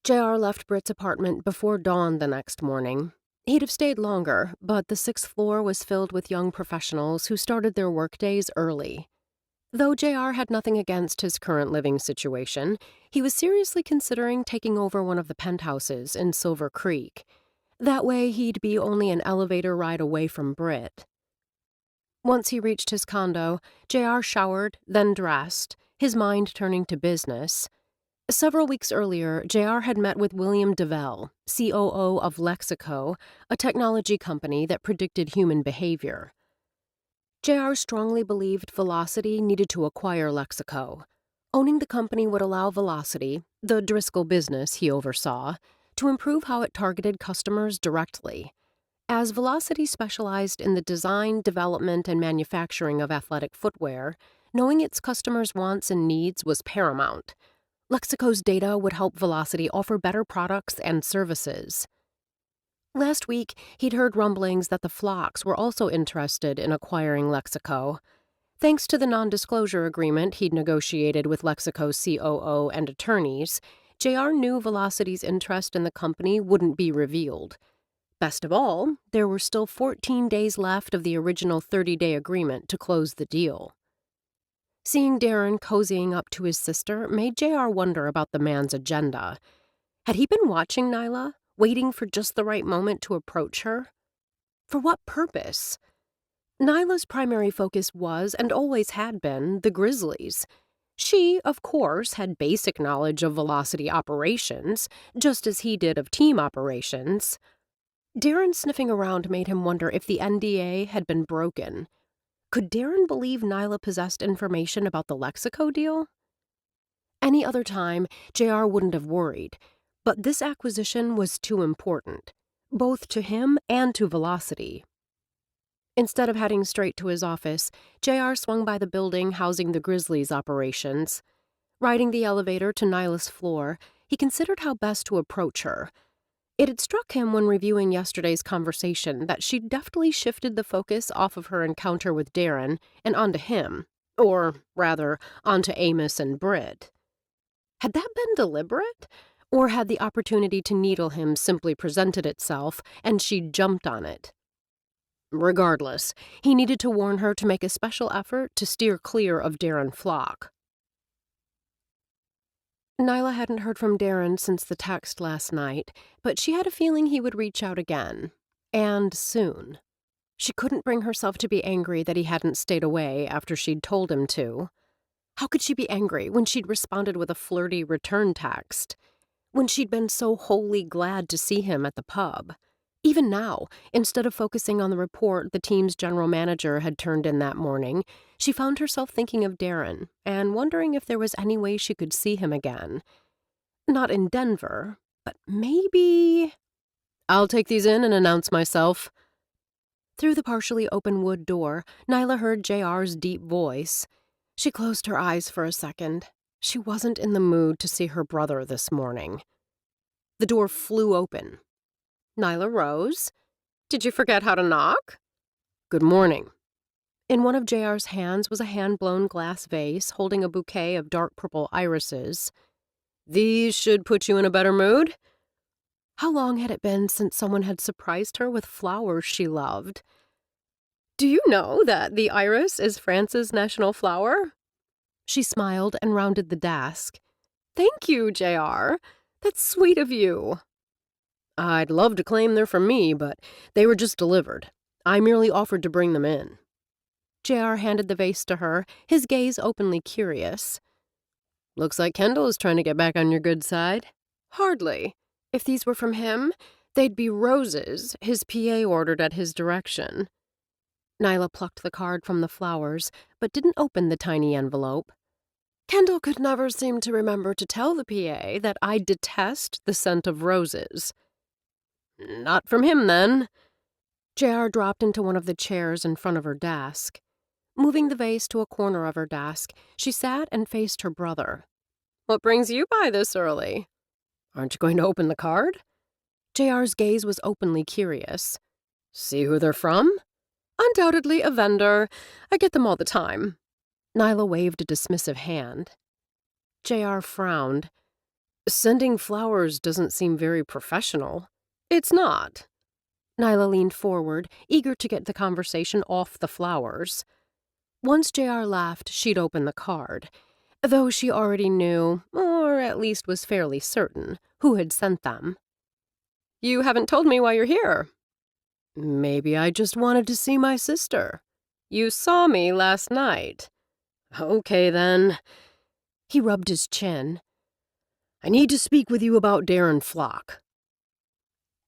JR left Britt's apartment before dawn the next morning. He'd have stayed longer, but the 6th floor was filled with young professionals who started their workdays early. Though JR had nothing against his current living situation, he was seriously considering taking over one of the penthouses in Silver Creek. That way he'd be only an elevator ride away from Britt. Once he reached his condo, JR showered, then dressed, his mind turning to business. Several weeks earlier, JR had met with William DeVell, COO of Lexico, a technology company that predicted human behavior. JR strongly believed Velocity needed to acquire Lexico. Owning the company would allow Velocity, the Driscoll business he oversaw, to improve how it targeted customers directly. As Velocity specialized in the design, development, and manufacturing of athletic footwear, knowing its customers' wants and needs was paramount. Lexico's data would help Velocity offer better products and services. Last week, he'd heard rumblings that the Flocks were also interested in acquiring Lexico. Thanks to the non-disclosure agreement he'd negotiated with Lexico's COO and attorneys, JR knew Velocity's interest in the company wouldn't be revealed. Best of all, there were still 14 days left of the original 30-day agreement to close the deal. Seeing Darren cozying up to his sister made JR wonder about the man's agenda. Had he been watching Nyla, waiting for just the right moment to approach her? For what purpose? Nyla's primary focus was, and always had been, the Grizzlies. She, of course, had basic knowledge of Velocity operations, just as he did of team operations. Darren sniffing around made him wonder if the NDA had been broken. Could Darren believe Nyla possessed information about the Lexico deal? Any other time, JR wouldn't have worried, but this acquisition was too important, both to him and to Velocity. Instead of heading straight to his office, JR swung by the building housing the Grizzlies' operations. Riding the elevator to Nyla's floor, he considered how best to approach her. It had struck him when reviewing yesterday's conversation that she'd deftly shifted the focus off of her encounter with Darren and onto him, or, rather, onto Amos and Britt. Had that been deliberate? Or had the opportunity to needle him simply presented itself, and she'd jumped on it? Regardless, he needed to warn her to make a special effort to steer clear of Darren Flock. Nyla hadn't heard from Darren since the text last night, but she had a feeling he would reach out again. And soon. She couldn't bring herself to be angry that he hadn't stayed away after she'd told him to. How could she be angry when she'd responded with a flirty return text? When she'd been so wholly glad to see him at the pub? Even now, instead of focusing on the report the team's general manager had turned in that morning, she found herself thinking of Darren and wondering if there was any way she could see him again. Not in Denver, but maybe... "I'll take these in and announce myself." Through the partially open wood door, Nyla heard JR's deep voice. She closed her eyes for a second. She wasn't in the mood to see her brother this morning. The door flew open. Nyla rose. "Did you forget how to knock?" "Good morning." In one of JR's hands was a hand-blown glass vase holding a bouquet of dark purple irises. "These should put you in a better mood." How long had it been since someone had surprised her with flowers she loved? "Do you know that the iris is France's national flower?" She smiled and rounded the desk. "Thank you, JR. That's sweet of you." "I'd love to claim they're from me, but they were just delivered. I merely offered to bring them in." JR handed the vase to her, his gaze openly curious. "Looks like Kendall is trying to get back on your good side." "Hardly. If these were from him, they'd be roses his PA ordered at his direction." Nyla plucked the card from the flowers, but didn't open the tiny envelope. "Kendall could never seem to remember to tell the PA that I detest the scent of roses." "Not from him, then." JR dropped into one of the chairs in front of her desk. Moving the vase to a corner of her desk, she sat and faced her brother. "What brings you by this early?" "Aren't you going to open the card?" JR's gaze was openly curious. "See who they're from?" "Undoubtedly a vendor. I get them all the time." Nyla waved a dismissive hand. JR frowned. "Sending flowers doesn't seem very professional." "It's not." Nyla leaned forward, eager to get the conversation off the flowers. Once JR laughed, she'd open the card, though she already knew, or at least was fairly certain, who had sent them. "You haven't told me why you're here." "Maybe I just wanted to see my sister." "You saw me last night." "Okay, then." He rubbed his chin. "I need to speak with you about Darren Flock."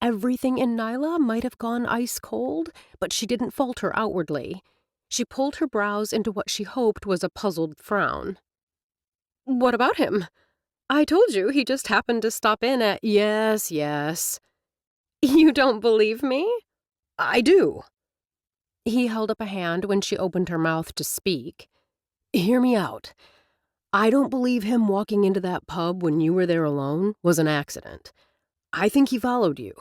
Everything in Nyla might have gone ice cold, but she didn't falter outwardly. She pulled her brows into what she hoped was a puzzled frown. "What about him? I told you he just happened to stop in at—" Yes. "You don't believe me?" "I do." He held up a hand when she opened her mouth to speak. Hear me out. I don't believe him walking into that pub when you were there alone was an accident. I think he followed you.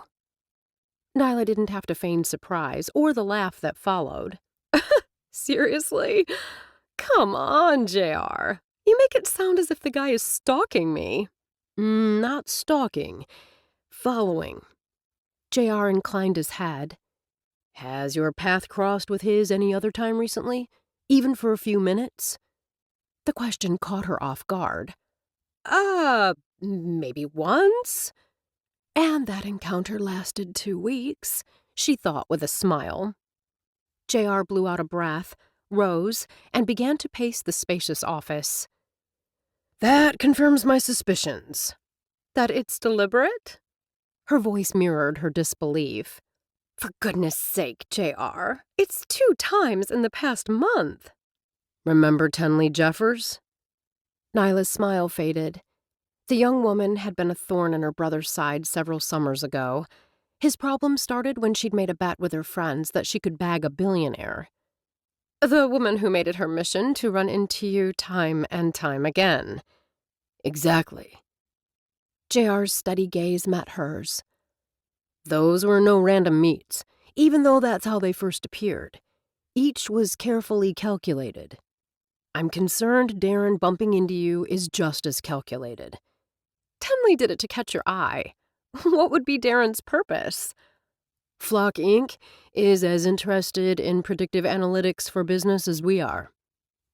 Nyla didn't have to feign surprise or the laugh that followed. Seriously? Come on, JR. You make it sound as if the guy is stalking me. Not stalking. Following. JR inclined his head. Has your path crossed with his any other time recently? Even for a few minutes? The question caught her off guard. Maybe once? And that encounter lasted 2 weeks, she thought with a smile. JR blew out a breath, rose, and began to pace the spacious office. That confirms my suspicions. That it's deliberate? Her voice mirrored her disbelief. For goodness sake, JR, it's 2 times in the past month. Remember Tenley Jeffers? Nyla's smile faded. The young woman had been a thorn in her brother's side several summers ago. His problem started when she'd made a bet with her friends that she could bag a billionaire. The woman who made it her mission to run into you time and time again. Exactly. JR's steady gaze met hers. Those were no random meets, even though that's how they first appeared. Each was carefully calculated. I'm concerned Darren bumping into you is just as calculated. Tenley did it to catch your eye. What would be Darren's purpose? Flock Inc. is as interested in predictive analytics for business as we are.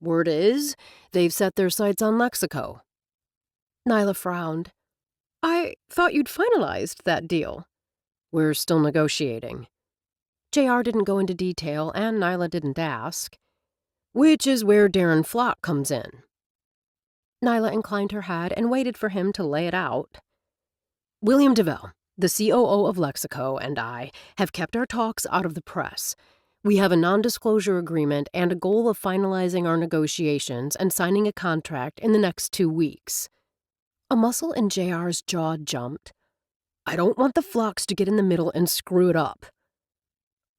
Word is, they've set their sights on Lexico. Nyla frowned. I thought you'd finalized that deal. We're still negotiating. JR didn't go into detail, and Nyla didn't ask. Which is where Darren Flock comes in. Nyla inclined her head and waited for him to lay it out. William DeVell, the COO of Lexico, and I have kept our talks out of the press. We have a non-disclosure agreement and a goal of finalizing our negotiations and signing a contract in the next 2 weeks. A muscle in JR's jaw jumped. I don't want the Flocks to get in the middle and screw it up.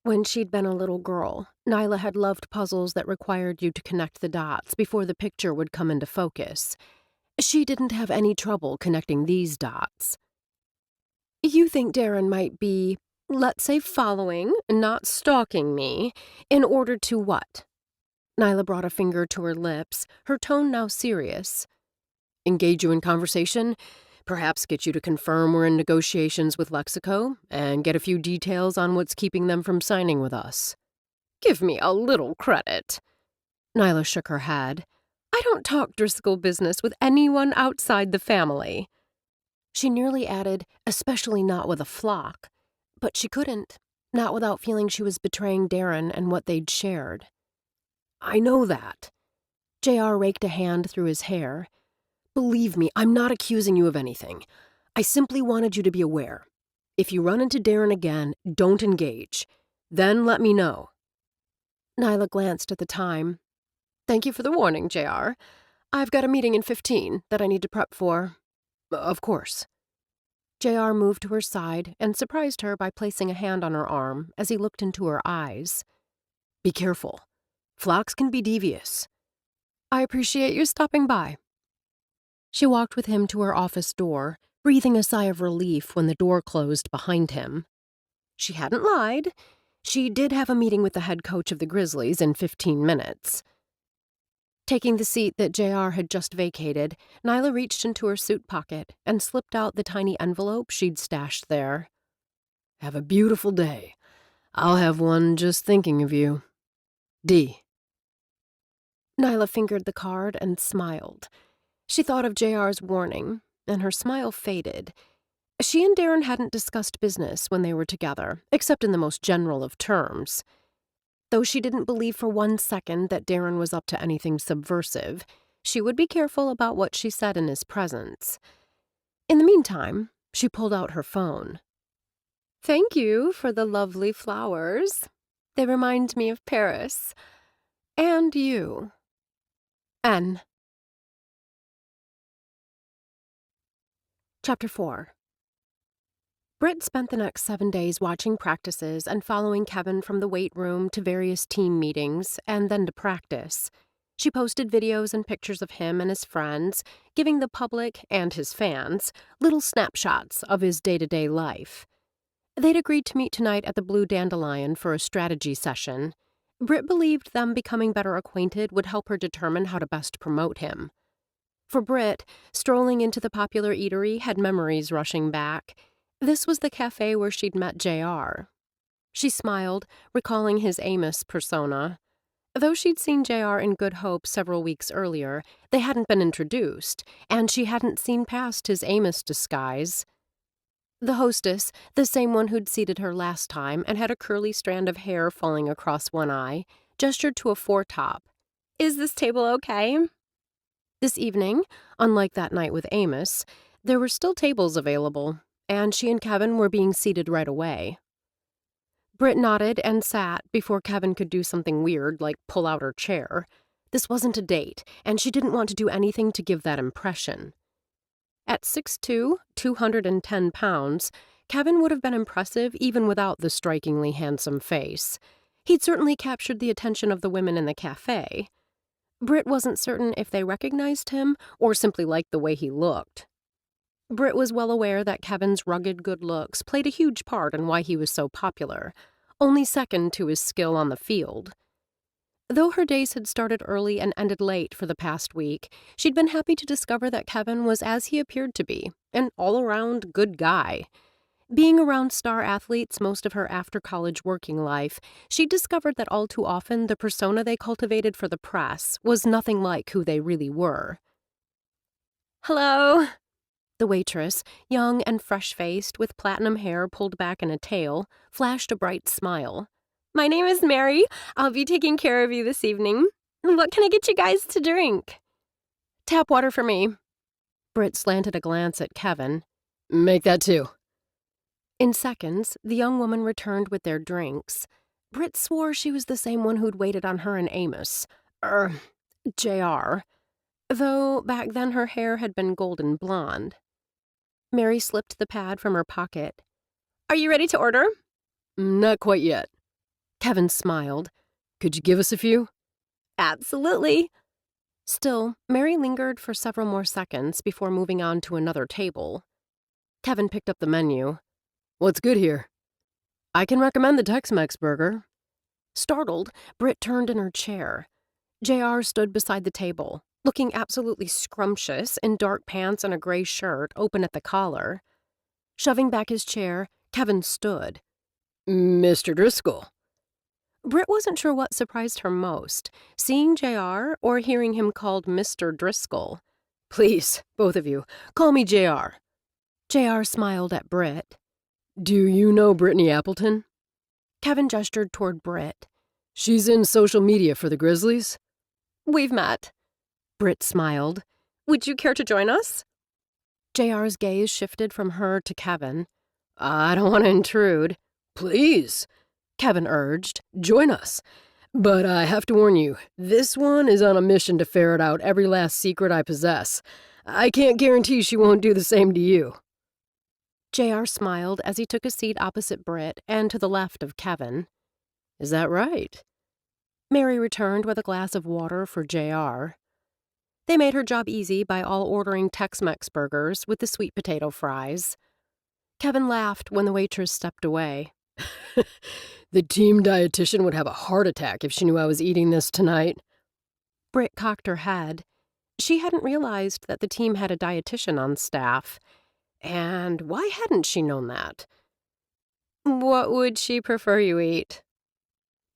When she'd been a little girl, Nyla had loved puzzles that required you to connect the dots before the picture would come into focus. She didn't have any trouble connecting these dots. You think Darren might be, let's say, following, not stalking me, in order to what? Nyla brought a finger to her lips, her tone now serious. Engage you in conversation? Perhaps get you to confirm we're in negotiations with Lexico, and get a few details on what's keeping them from signing with us. Give me a little credit. Nyla shook her head. I don't talk Driscoll business with anyone outside the family. She nearly added, especially not with a Flock. But she couldn't, not without feeling she was betraying Darren and what they'd shared. I know that. JR raked a hand through his hair. Believe me, I'm not accusing you of anything. I simply wanted you to be aware. If you run into Darren again, don't engage. Then let me know. Nyla glanced at the time. Thank you for the warning, JR. I've got a meeting in 15 that I need to prep for. Of course. JR moved to her side and surprised her by placing a hand on her arm as he looked into her eyes. Be careful. Flocks can be devious. I appreciate you stopping by. She walked with him to her office door, breathing a sigh of relief when the door closed behind him. She hadn't lied. She did have a meeting with the head coach of the Grizzlies in 15 minutes. Taking the seat that JR had just vacated, Nyla reached into her suit pocket and slipped out the tiny envelope she'd stashed there. Have a beautiful day. I'll have one just thinking of you. D. Nyla fingered the card and smiled. She thought of JR's warning, and her smile faded. She and Darren hadn't discussed business when they were together, except in the most general of terms. Though she didn't believe for 1 second that Darren was up to anything subversive, she would be careful about what she said in his presence. In the meantime, she pulled out her phone. Thank you for the lovely flowers. They remind me of Paris. And you. N. Chapter 4. Britt spent the next 7 days watching practices and following Kevin from the weight room to various team meetings and then to practice. She posted videos and pictures of him and his friends, giving the public and his fans little snapshots of his day-to-day life. They'd agreed to meet tonight at the Blue Dandelion for a strategy session. Britt believed them becoming better acquainted would help her determine how to best promote him. For Britt, strolling into the popular eatery had memories rushing back. This was the cafe where she'd met JR. She smiled, recalling his Amos persona. Though she'd seen JR in Good Hope several weeks earlier, they hadn't been introduced, and she hadn't seen past his Amos disguise. The hostess, the same one who'd seated her last time and had a curly strand of hair falling across one eye, gestured to a foretop. "Is this table okay?" This evening, unlike that night with Amos, there were still tables available, and she and Kevin were being seated right away. Britt nodded and sat before Kevin could do something weird like pull out her chair. This wasn't a date, and she didn't want to do anything to give that impression. At 6'2", 210 pounds, Kevin would have been impressive even without the strikingly handsome face. He'd certainly captured the attention of the women in the cafe. Britt wasn't certain if they recognized him or simply liked the way he looked. Britt was well aware that Kevin's rugged good looks played a huge part in why he was so popular, only second to his skill on the field. Though her days had started early and ended late for the past week, she'd been happy to discover that Kevin was as he appeared to be, an all-around good guy. Being around star athletes most of her after-college working life, she discovered that all too often the persona they cultivated for the press was nothing like who they really were. "Hello." The waitress, young and fresh-faced, with platinum hair pulled back in a tail, flashed a bright smile. "My name is Mary. I'll be taking care of you this evening. What can I get you guys to drink?" "Tap water for me." Britt slanted a glance at Kevin. "Make that too." In seconds, the young woman returned with their drinks. Britt swore she was the same one who'd waited on her and Amos. JR. Though back then her hair had been golden blonde. Mary slipped the pad from her pocket. "Are you ready to order?" "Not quite yet." Kevin smiled. "Could you give us a few?" "Absolutely." Still, Mary lingered for several more seconds before moving on to another table. Kevin picked up the menu. "What's good here?" "I can recommend the Tex-Mex burger." Startled, Britt turned in her chair. JR stood beside the table, looking absolutely scrumptious in dark pants and a gray shirt open at the collar. Shoving back his chair, Kevin stood. "Mr. Driscoll." Britt wasn't sure what surprised her most, seeing JR or hearing him called Mr. Driscoll. "Please, both of you, call me JR. JR smiled at Britt. "Do you know Brittany Appleton?" Kevin gestured toward Britt. "She's in social media for the Grizzlies." "We've met." Britt smiled. "Would you care to join us?" JR's gaze shifted from her to Kevin. "I don't want to intrude." "Please," Kevin urged, "join us. But I have to warn you, this one is on a mission to ferret out every last secret I possess. I can't guarantee she won't do the same to you." JR smiled as he took a seat opposite Britt and to the left of Kevin. "Is that right?" Mary returned with a glass of water for JR. They made her job easy by all ordering Tex-Mex burgers with the sweet potato fries. Kevin laughed when the waitress stepped away. "The team dietitian would have a heart attack if she knew I was eating this tonight." Britt cocked her head. She hadn't realized that the team had a dietitian on staff. And why hadn't she known that? "What would she prefer you eat?"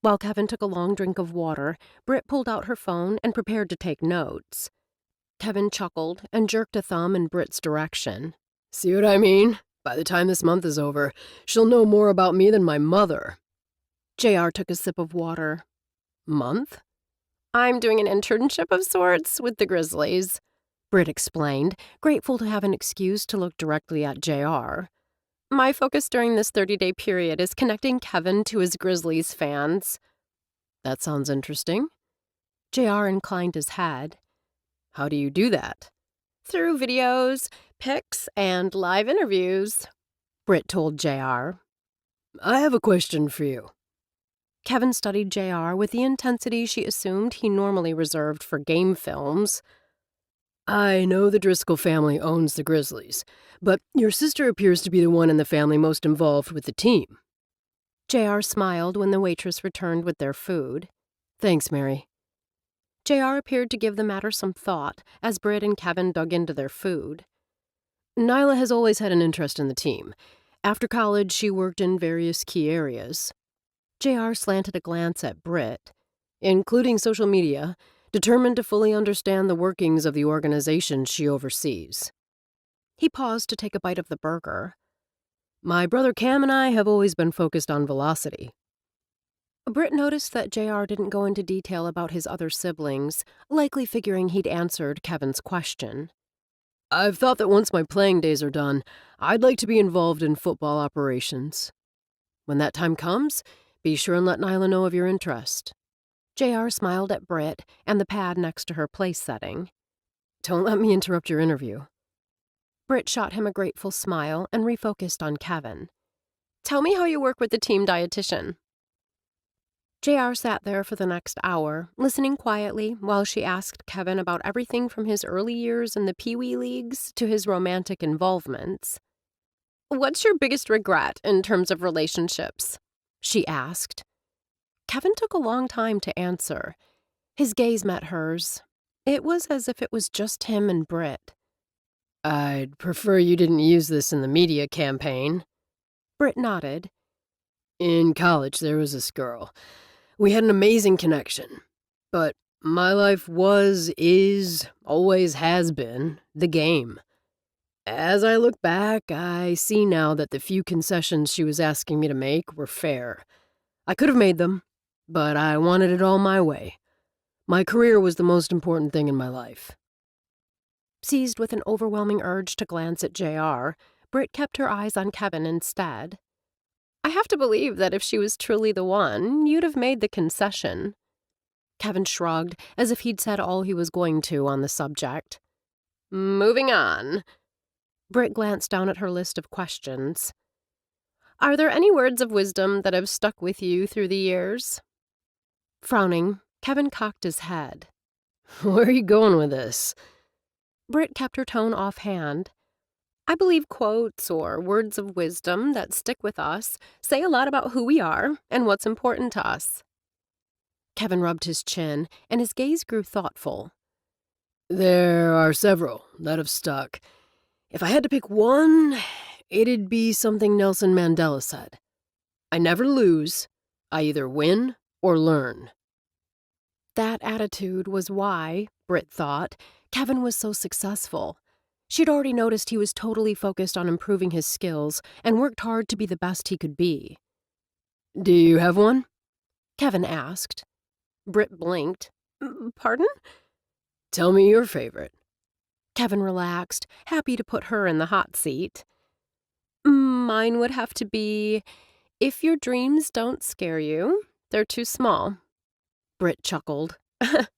While Kevin took a long drink of water, Britt pulled out her phone and prepared to take notes. Kevin chuckled and jerked a thumb in Britt's direction. "See what I mean? By the time this month is over, she'll know more about me than my mother." JR took a sip of water. "Month?" "I'm doing an internship of sorts with the Grizzlies," Britt explained, grateful to have an excuse to look directly at JR. "My focus during this 30-day period is connecting Kevin to his Grizzlies fans." "That sounds interesting." JR inclined his head. "How do you do that?" "Through videos, pics, and live interviews," Britt told JR. "I have a question for you." Kevin studied JR with the intensity she assumed he normally reserved for game films. I know the Driscoll family owns the Grizzlies, but your sister appears to be the one in the family most involved with the team. JR smiled when the waitress returned with their food. Thanks, Mary. JR appeared to give the matter some thought as Britt and Kevin dug into their food. Nyla has always had an interest in the team. After college, she worked in various key areas. JR slanted a glance at Britt. Including social media, determined to fully understand the workings of the organization she oversees. He paused to take a bite of the burger. My brother Cam and I have always been focused on velocity. Britt noticed that JR didn't go into detail about his other siblings, likely figuring he'd answered Kevin's question. I've thought that once my playing days are done, I'd like to be involved in football operations. When that time comes, be sure and let Nyla know of your interest. JR smiled at Britt and the pad next to her place setting. Don't let me interrupt your interview. Britt shot him a grateful smile and refocused on Kevin. Tell me how you work with the team dietitian. JR sat there for the next hour, listening quietly while she asked Kevin about everything from his early years in the Pee Wee Leagues to his romantic involvements. What's your biggest regret in terms of relationships? She asked. Kevin took a long time to answer. His gaze met hers. It was as if it was just him and Britt. I'd prefer you didn't use this in the media campaign. Britt nodded. In college, there was this girl. We had an amazing connection. But my life is, always has been, the game. As I look back, I see now that the few concessions she was asking me to make were fair. I could have made them, but I wanted it all my way. My career was the most important thing in my life. Seized with an overwhelming urge to glance at JR, Britt kept her eyes on Kevin instead. I have to believe that if she was truly the one, you'd have made the concession. Kevin shrugged, as if he'd said all he was going to on the subject. Moving on. Britt glanced down at her list of questions. Are there any words of wisdom that have stuck with you through the years? Frowning, Kevin cocked his head. Where are you going with this? Britt kept her tone offhand. I believe quotes or words of wisdom that stick with us say a lot about who we are and what's important to us. Kevin rubbed his chin, and his gaze grew thoughtful. There are several that have stuck. If I had to pick one, it'd be something Nelson Mandela said. I never lose. I either win or learn. That attitude was why, Britt thought, Kevin was so successful. She'd already noticed he was totally focused on improving his skills and worked hard to be the best he could be. Do you have one? Kevin asked. Britt blinked. Pardon? Tell me your favorite. Kevin relaxed, happy to put her in the hot seat. Mine would have to be, if your dreams don't scare you, they're too small. Britt chuckled.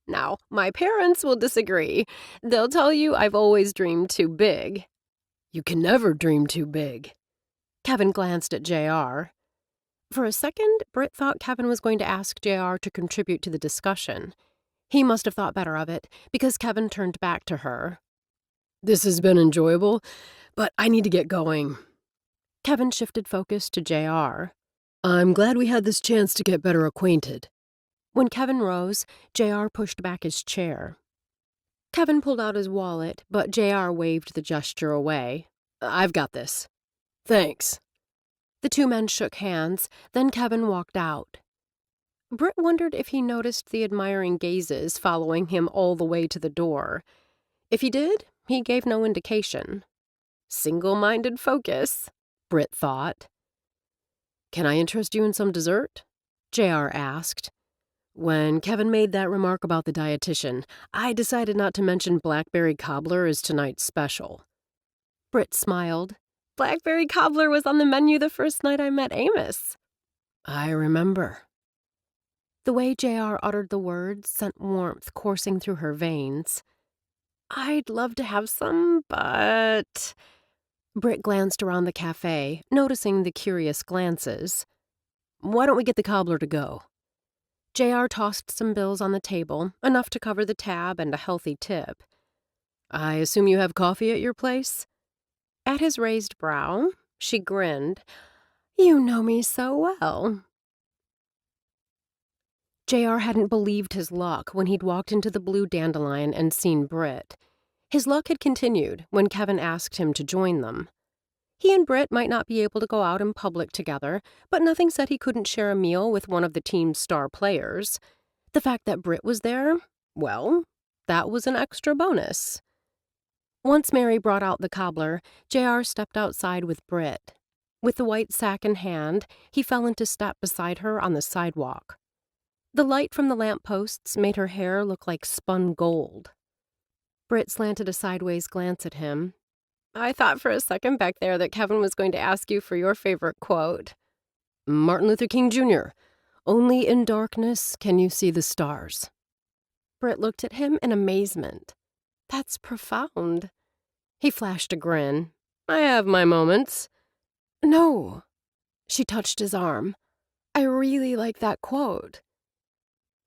Now, my parents will disagree. They'll tell you I've always dreamed too big. You can never dream too big. Kevin glanced at JR. For a second, Britt thought Kevin was going to ask JR to contribute to the discussion. He must have thought better of it, because Kevin turned back to her. This has been enjoyable, but I need to get going. Kevin shifted focus to JR. I'm glad we had this chance to get better acquainted. When Kevin rose, JR pushed back his chair. Kevin pulled out his wallet, but JR waved the gesture away. I've got this. Thanks. The two men shook hands, then Kevin walked out. Britt wondered if he noticed the admiring gazes following him all the way to the door. If he did, he gave no indication. Single-minded focus, Britt thought. Can I interest you in some dessert? JR asked. When Kevin made that remark about the dietitian, I decided not to mention blackberry cobbler as tonight's special. Britt smiled. Blackberry cobbler was on the menu the first night I met Amos. I remember. The way JR uttered the words sent warmth coursing through her veins. I'd love to have some, but... Britt glanced around the cafe, noticing the curious glances. Why don't we get the cobbler to go? JR tossed some bills on the table, enough to cover the tab and a healthy tip. I assume you have coffee at your place? At his raised brow, she grinned. You know me so well. JR hadn't believed his luck when he'd walked into the Blue Dandelion and seen Britt. His luck had continued when Kevin asked him to join them. He and Britt might not be able to go out in public together, but nothing said he couldn't share a meal with one of the team's star players. The fact that Britt was there, well, that was an extra bonus. Once Mary brought out the cobbler, JR stepped outside with Britt. With the white sack in hand, he fell into step beside her on the sidewalk. The light from the lampposts made her hair look like spun gold. Britt slanted a sideways glance at him. I thought for a second back there that Kevin was going to ask you for your favorite quote. Martin Luther King Jr. Only in darkness can you see the stars. Britt looked at him in amazement. That's profound. He flashed a grin. I have my moments. No. She touched his arm. I really like that quote.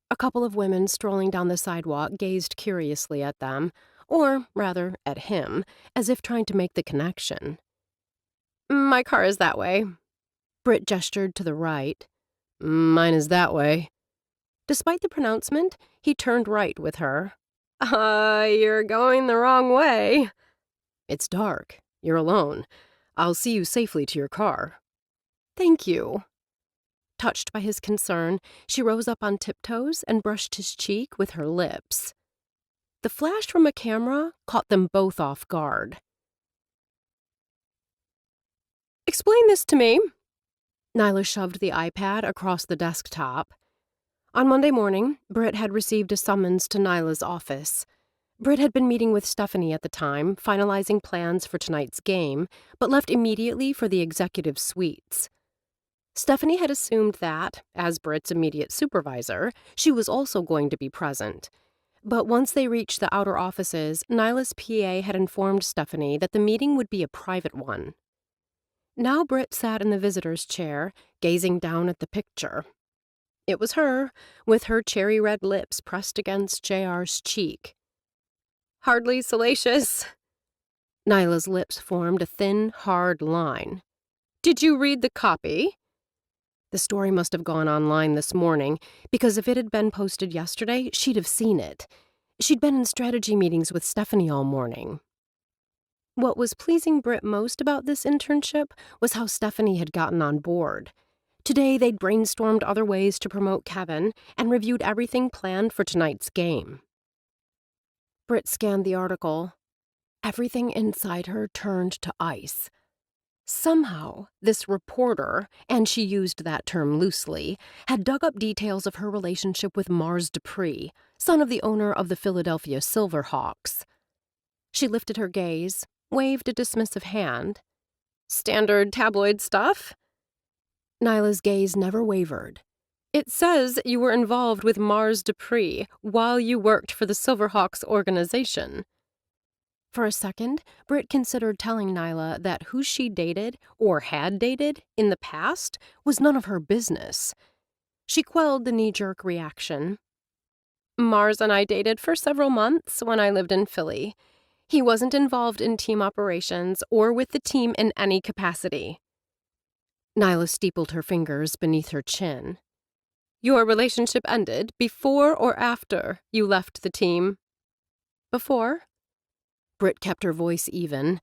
A couple of women strolling down the sidewalk gazed curiously at them, or rather at him, as if trying to make the connection. My car is that way. Britt gestured to the right. Mine is that way. Despite the pronouncement, he turned right with her. You're going the wrong way. It's dark. You're alone. I'll see you safely to your car. Thank you. Touched by his concern, she rose up on tiptoes and brushed his cheek with her lips. The flash from a camera caught them both off guard. Explain this to me. Nyla shoved the iPad across the desktop. On Monday morning, Britt had received a summons to Nyla's office. Britt had been meeting with Stephanie at the time, finalizing plans for tonight's game, but left immediately for the executive suites. Stephanie had assumed that, as Britt's immediate supervisor, she was also going to be present. But once they reached the outer offices, Nyla's PA had informed Stephanie that the meeting would be a private one. Now Britt sat in the visitor's chair, gazing down at the picture. It was her, with her cherry-red lips pressed against JR's cheek. Hardly salacious. Nyla's lips formed a thin, hard line. Did you read the copy? The story must have gone online this morning, because if it had been posted yesterday, she'd have seen it. She'd been in strategy meetings with Stephanie all morning. What was pleasing Britt most about this internship was how Stephanie had gotten on board. Today they'd brainstormed other ways to promote Kevin and reviewed everything planned for tonight's game. Britt scanned the article. Everything inside her turned to ice. Somehow, this reporter, and she used that term loosely, had dug up details of her relationship with Mars Dupree, son of the owner of the Philadelphia Silverhawks. She lifted her gaze, waved a dismissive hand. Standard tabloid stuff? Nyla's gaze never wavered. It says you were involved with Mars Dupree while you worked for the Silverhawks organization. For a second, Britt considered telling Nyla that who she dated, or had dated, in the past was none of her business. She quelled the knee-jerk reaction. Mars and I dated for several months when I lived in Philly. He wasn't involved in team operations or with the team in any capacity. Nyla steepled her fingers beneath her chin. Your relationship ended before or after you left the team? Before? Britt kept her voice even.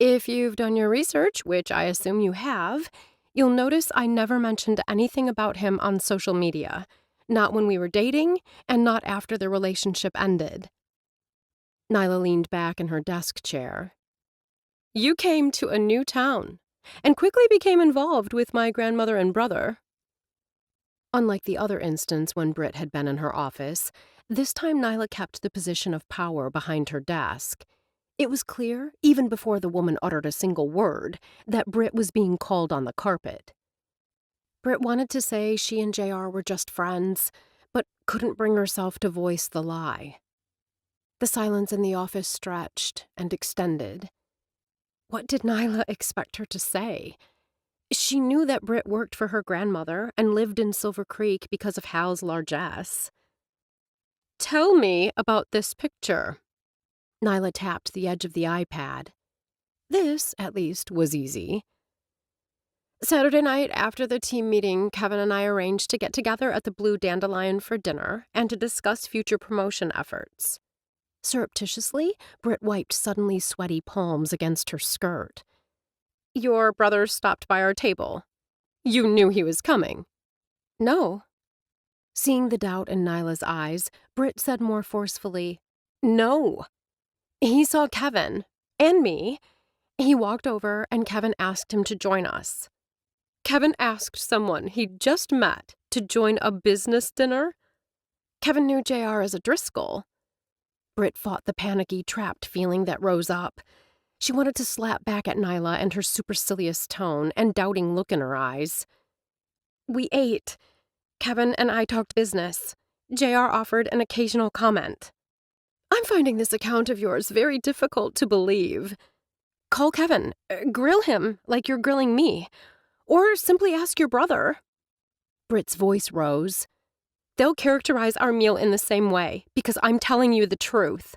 If you've done your research, which I assume you have, you'll notice I never mentioned anything about him on social media. Not when we were dating, and not after the relationship ended. Nyla leaned back in her desk chair. You came to a new town, and quickly became involved with my grandmother and brother. Unlike the other instance when Britt had been in her office, this time Nyla kept the position of power behind her desk. It was clear, even before the woman uttered a single word, that Britt was being called on the carpet. Britt wanted to say she and JR were just friends, but couldn't bring herself to voice the lie. The silence in the office stretched and extended. What did Nyla expect her to say? She knew that Britt worked for her grandmother and lived in Silver Creek because of Hal's largesse. "Tell me about this picture." Nyla tapped the edge of the iPad. This, at least, was easy. "Saturday night after the team meeting, Kevin and I arranged to get together at the Blue Dandelion for dinner and to discuss future promotion efforts." Surreptitiously, Britt wiped suddenly sweaty palms against her skirt. "Your brother stopped by our table. You knew he was coming." "No." Seeing the doubt in Nyla's eyes, Britt said more forcefully, "No. He saw Kevin. And me. He walked over and Kevin asked him to join us." Kevin asked someone he'd just met to join a business dinner? Kevin knew JR as a Driscoll. Britt fought the panicky, trapped feeling that rose up. She wanted to slap back at Nyla and her supercilious tone and doubting look in her eyes. "We ate. Kevin and I talked business. JR offered an occasional comment." "I'm finding this account of yours very difficult to believe. Call Kevin. Grill him like you're grilling me. Or simply ask your brother." Britt's voice rose. "They'll characterize our meal in the same way, because I'm telling you the truth."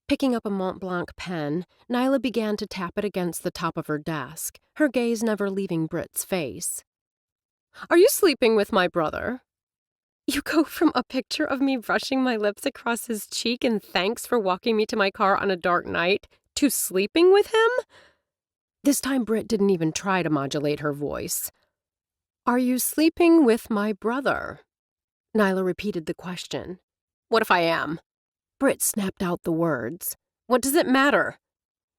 Picking up a Mont Blanc pen, Nyla began to tap it against the top of her desk, her gaze never leaving Britt's face. "Are you sleeping with my brother?" You go from a picture of me brushing my lips across his cheek in thanks for walking me to my car on a dark night to sleeping with him? This time Britt didn't even try to modulate her voice. "Are you sleeping with my brother?" Nyla repeated the question. "What if I am?" Britt snapped out the words. "What does it matter?"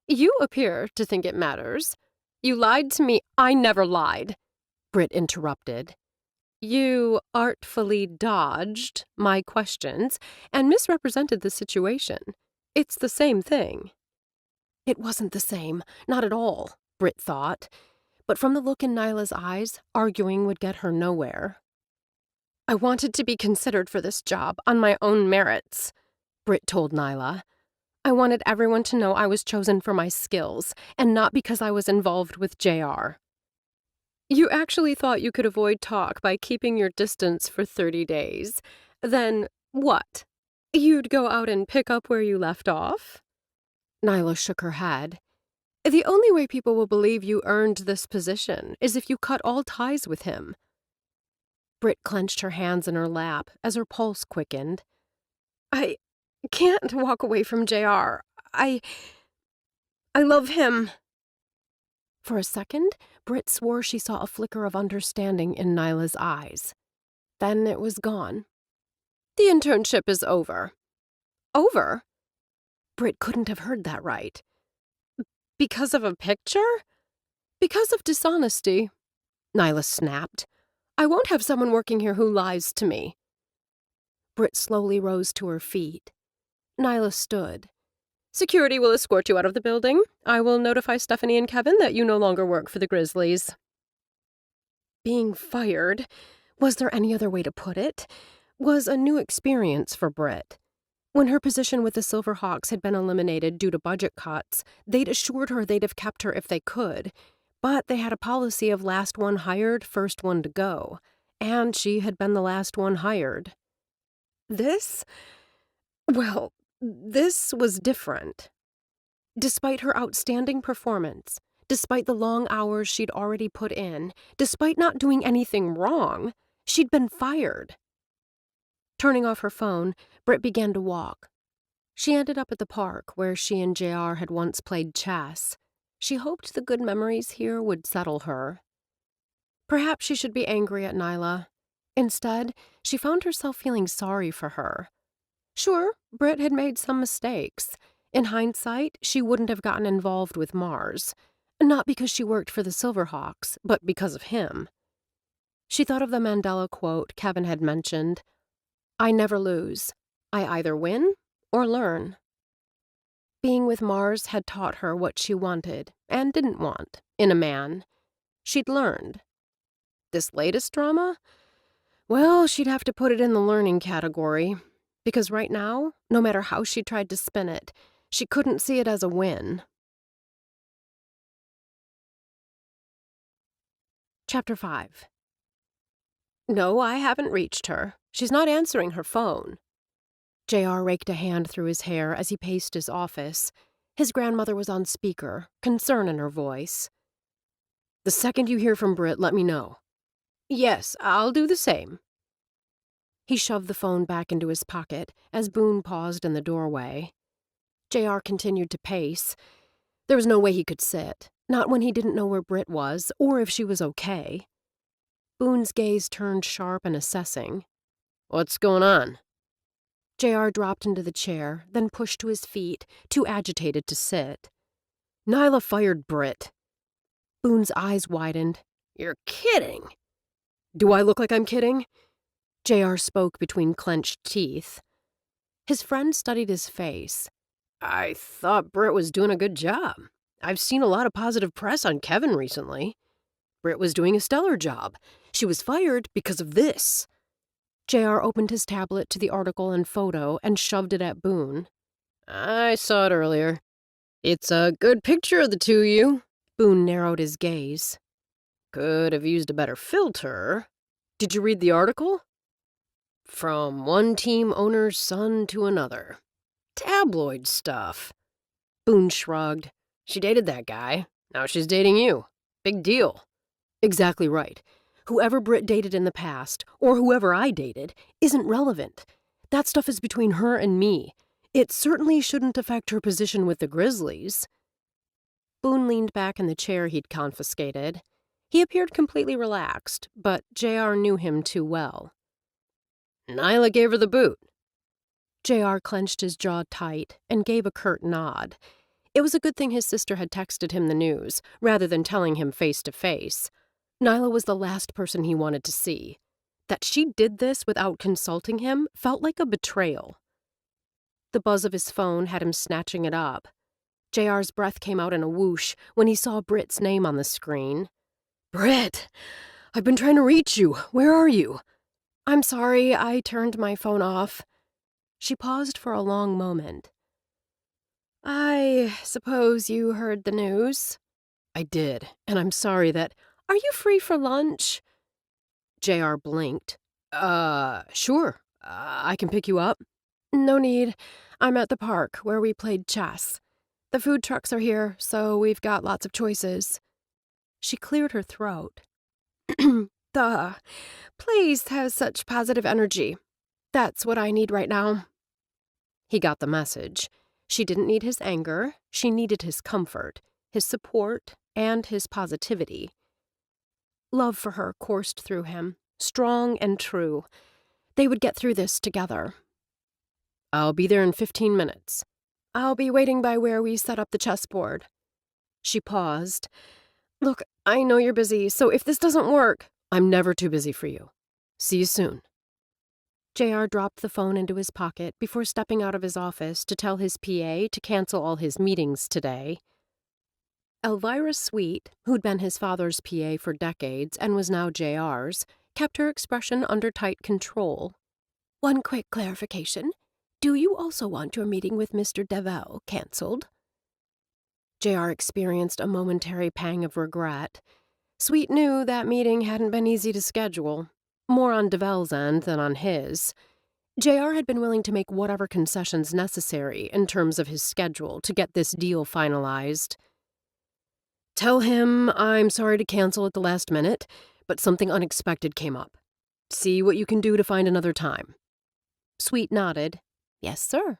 "You appear to think it matters. You lied to me." "I never lied," Britt interrupted. "You artfully dodged my questions and misrepresented the situation. It's the same thing." It wasn't the same, not at all, Britt thought. But from the look in Nyla's eyes, arguing would get her nowhere. "I wanted to be considered for this job on my own merits," Britt told Nyla. "I wanted everyone to know I was chosen for my skills, and not because I was involved with JR." "You actually thought you could avoid talk by keeping your distance for 30 days. Then what? You'd go out and pick up where you left off?" Nyla shook her head. "The only way people will believe you earned this position is if you cut all ties with him." Britt clenched her hands in her lap as her pulse quickened. "I can't walk away from JR. I love him." For a second, Britt swore she saw a flicker of understanding in Nyla's eyes. Then it was gone. "The internship is over." "Over?" Britt couldn't have heard that right. "Because of a picture?" "Because of dishonesty," Nyla snapped. "I won't have someone working here who lies to me." Britt slowly rose to her feet. Nyla stood. "Security will escort you out of the building. I will notify Stephanie and Kevin that you no longer work for the Grizzlies." Being fired, was there any other way to put it, was a new experience for Britt. When her position with the Silverhawks had been eliminated due to budget cuts, they'd assured her they'd have kept her if they could, but they had a policy of last one hired, first one to go, and she had been the last one hired. This was different. Despite her outstanding performance, despite the long hours she'd already put in, despite not doing anything wrong, she'd been fired. Turning off her phone, Britt began to walk. She ended up at the park where she and JR had once played chess. She hoped the good memories here would settle her. Perhaps she should be angry at Nyla. Instead, she found herself feeling sorry for her. Sure, Britt had made some mistakes. In hindsight, she wouldn't have gotten involved with Mars. Not because she worked for the Silverhawks, but because of him. She thought of the Mandela quote Kevin had mentioned, "I never lose. I either win or learn." Being with Mars had taught her what she wanted and didn't want in a man. She'd learned. This latest drama? Well, she'd have to put it in the learning category, because right now, no matter how she tried to spin it, she couldn't see it as a win. Chapter 5. No, I haven't reached her. She's not answering her phone. JR raked a hand through his hair as he paced his office. His grandmother was on speaker, concern in her voice. The second you hear from Britt, let me know. Yes, I'll do the same. He shoved the phone back into his pocket as Boone paused in the doorway. JR continued to pace. There was no way he could sit, not when he didn't know where Britt was or if she was okay. Boone's gaze turned sharp and assessing. What's going on? JR dropped into the chair, then pushed to his feet, too agitated to sit. Nyla fired Britt. Boone's eyes widened. You're kidding. Do I look like I'm kidding? JR spoke between clenched teeth. His friend studied his face. I thought Britt was doing a good job. I've seen a lot of positive press on Kevin recently. Britt was doing a stellar job. She was fired because of this. JR opened his tablet to the article and photo and shoved it at Boone. I saw it earlier. It's a good picture of the two of you. Boone narrowed his gaze. Could have used a better filter. Did you read the article? From one team owner's son to another. Tabloid stuff. Boone shrugged. She dated that guy. Now she's dating you. Big deal. Exactly right. Whoever Britt dated in the past, or whoever I dated, isn't relevant. That stuff is between her and me. It certainly shouldn't affect her position with the Grizzlies. Boone leaned back in the chair he'd confiscated. He appeared completely relaxed, but JR knew him too well. Nyla gave her the boot. JR clenched his jaw tight and gave a curt nod. It was a good thing his sister had texted him the news, rather than telling him face to face. Nyla was the last person he wanted to see. That she did this without consulting him felt like a betrayal. The buzz of his phone had him snatching it up. JR's breath came out in a whoosh when he saw Britt's name on the screen. Britt! I've been trying to reach you. Where are you? I'm sorry, I turned my phone off. She paused for a long moment. I suppose you heard the news? I did, and I'm sorry that... Are you free for lunch? JR blinked. Sure. I can pick you up. No need. I'm at the park where we played chess. The food trucks are here, so we've got lots of choices. She cleared her throat. The place has such positive energy. That's what I need right now. He got the message. She didn't need his anger. She needed his comfort, his support, and his positivity. Love for her coursed through him, strong and true. They would get through this together. I'll be there in 15 minutes. I'll be waiting by where we set up the chessboard. She paused. Look, I know you're busy, so if this doesn't work... I'm never too busy for you. See you soon. JR dropped the phone into his pocket before stepping out of his office to tell his PA to cancel all his meetings today. Elvira Sweet, who'd been his father's PA for decades and was now JR's, kept her expression under tight control. One quick clarification. Do you also want your meeting with Mr. Devell canceled? JR experienced a momentary pang of regret. Sweet knew that meeting hadn't been easy to schedule, more on Devell's end than on his. JR had been willing to make whatever concessions necessary in terms of his schedule to get this deal finalized. Tell him I'm sorry to cancel at the last minute, but something unexpected came up. See what you can do to find another time. Sweet nodded. Yes, sir.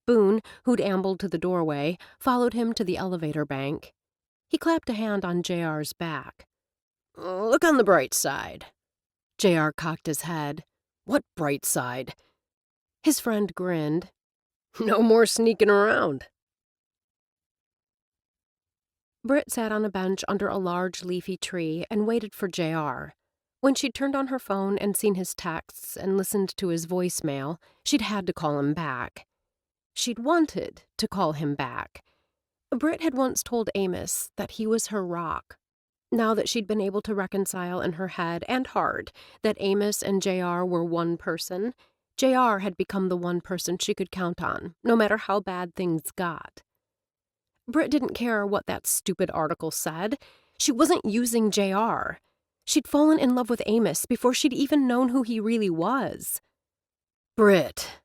Boone, who'd ambled to the doorway, followed him to the elevator bank. He clapped a hand on JR's back. Look on the bright side. JR cocked his head. What bright side? His friend grinned. No more sneaking around. Britt sat on a bench under a large leafy tree and waited for JR. When she'd turned on her phone and seen his texts and listened to his voicemail, she'd had to call him back. She'd wanted to call him back. Britt had once told Amos that he was her rock. Now that she'd been able to reconcile in her head and heart that Amos and JR were one person, JR had become the one person she could count on, no matter how bad things got. Britt didn't care what that stupid article said. She wasn't using JR. She'd fallen in love with Amos before she'd even known who he really was. Britt.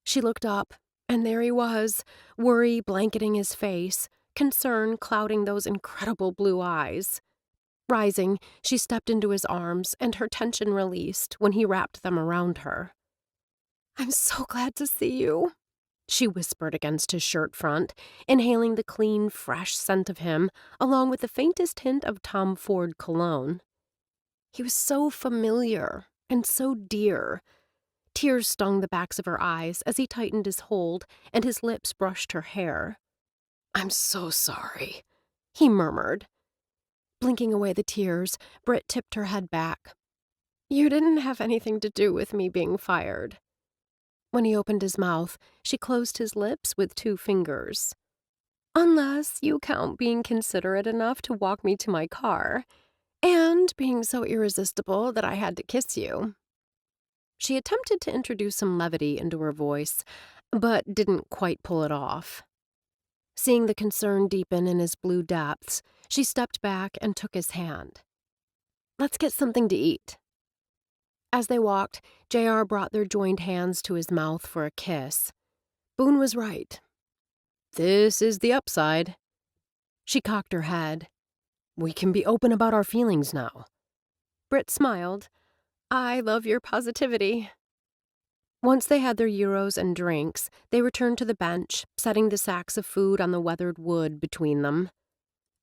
She looked up, and there he was, worry blanketing his face, concern clouding those incredible blue eyes. Rising, she stepped into his arms, and her tension released when he wrapped them around her. "I'm so glad to see you," she whispered against his shirt front, inhaling the clean, fresh scent of him, along with the faintest hint of Tom Ford cologne. He was so familiar and so dear. Tears stung the backs of her eyes as he tightened his hold and his lips brushed her hair. "I'm so sorry," he murmured. Blinking away the tears, Britt tipped her head back. "You didn't have anything to do with me being fired." When he opened his mouth, she closed his lips with 2 fingers. "Unless you count being considerate enough to walk me to my car, and being so irresistible that I had to kiss you." She attempted to introduce some levity into her voice, but didn't quite pull it off. Seeing the concern deepen in his blue depths, she stepped back and took his hand. "Let's get something to eat." As they walked, JR brought their joined hands to his mouth for a kiss. Boone was right. "This is the upside." She cocked her head. "We can be open about our feelings now." Britt smiled. "I love your positivity." Once they had their gyros and drinks, they returned to the bench, setting the sacks of food on the weathered wood between them.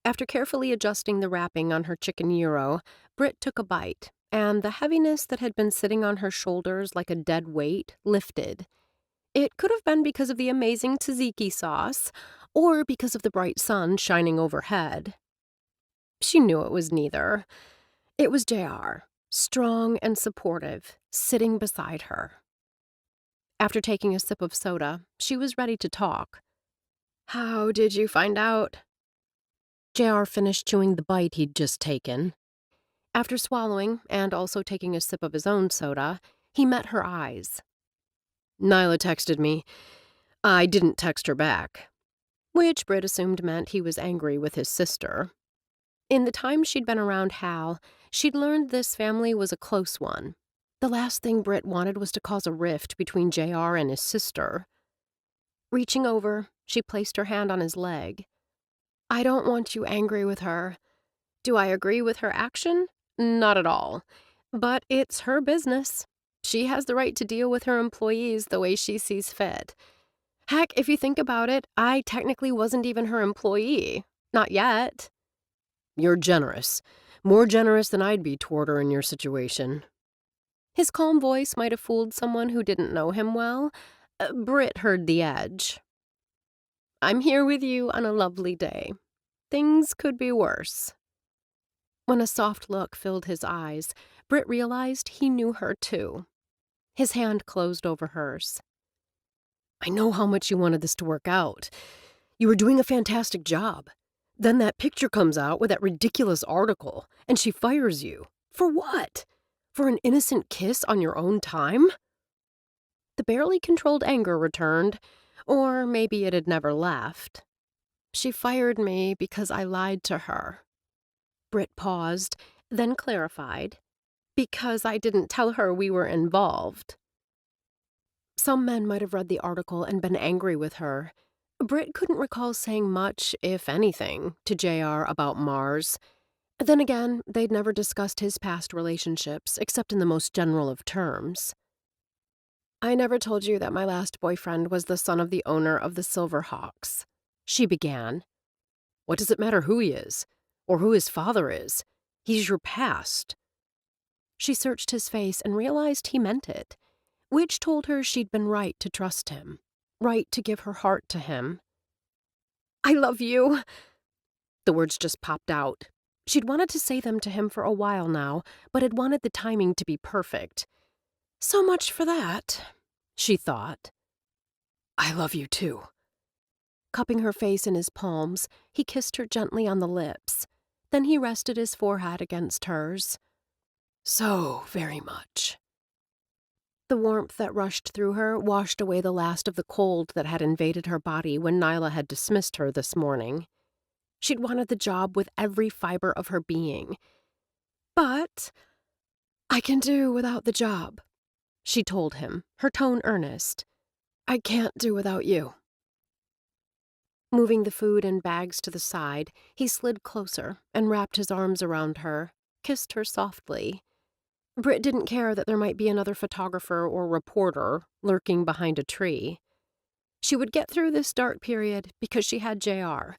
After carefully adjusting the wrapping on her chicken gyro, Britt took a bite, and the heaviness that had been sitting on her shoulders like a dead weight lifted. It could have been because of the amazing tzatziki sauce, or because of the bright sun shining overhead. She knew it was neither. It was JR, strong and supportive, sitting beside her. After taking a sip of soda, she was ready to talk. "How did you find out?" JR finished chewing the bite he'd just taken. After swallowing, and also taking a sip of his own soda, he met her eyes. "Nyla texted me. I didn't text her back." Which Britt assumed meant he was angry with his sister. In the time she'd been around Hal, she'd learned this family was a close one. The last thing Britt wanted was to cause a rift between JR and his sister. Reaching over, she placed her hand on his leg. "I don't want you angry with her. Do I agree with her action? Not at all. But it's her business. She has the right to deal with her employees the way she sees fit. Heck, if you think about it, I technically wasn't even her employee. Not yet." "You're generous. More generous than I'd be toward her in your situation." His calm voice might have fooled someone who didn't know him well. Britt heard the edge. "I'm here with you on a lovely day. Things could be worse." When a soft look filled his eyes, Britt realized he knew her too. His hand closed over hers. "I know how much you wanted this to work out. You were doing a fantastic job. Then that picture comes out with that ridiculous article, and she fires you. For what? For an innocent kiss on your own time?" The barely controlled anger returned, or maybe it had never left. "She fired me because I lied to her." Britt paused, then clarified. "Because I didn't tell her we were involved." Some men might have read the article and been angry with her. Britt couldn't recall saying much, if anything, to JR about Mars. Then again, they'd never discussed his past relationships, except in the most general of terms. "I never told you that my last boyfriend was the son of the owner of the Silverhawks," she began. "What does it matter who he is? Or who his father is? He's your past." She searched his face and realized he meant it, which told her she'd been right to trust him, right to give her heart to him. "I love you." The words just popped out. She'd wanted to say them to him for a while now, but had wanted the timing to be perfect. So much for that, she thought. "I love you too." Cupping her face in his palms, he kissed her gently on the lips. Then he rested his forehead against hers. "So very much." The warmth that rushed through her washed away the last of the cold that had invaded her body when Nyla had dismissed her this morning. She'd wanted the job with every fiber of her being. "But I can do without the job," she told him, her tone earnest. "I can't do without you." Moving the food and bags to the side, he slid closer and wrapped his arms around her, kissed her softly. Britt didn't care that there might be another photographer or reporter lurking behind a tree. She would get through this dark period because she had JR.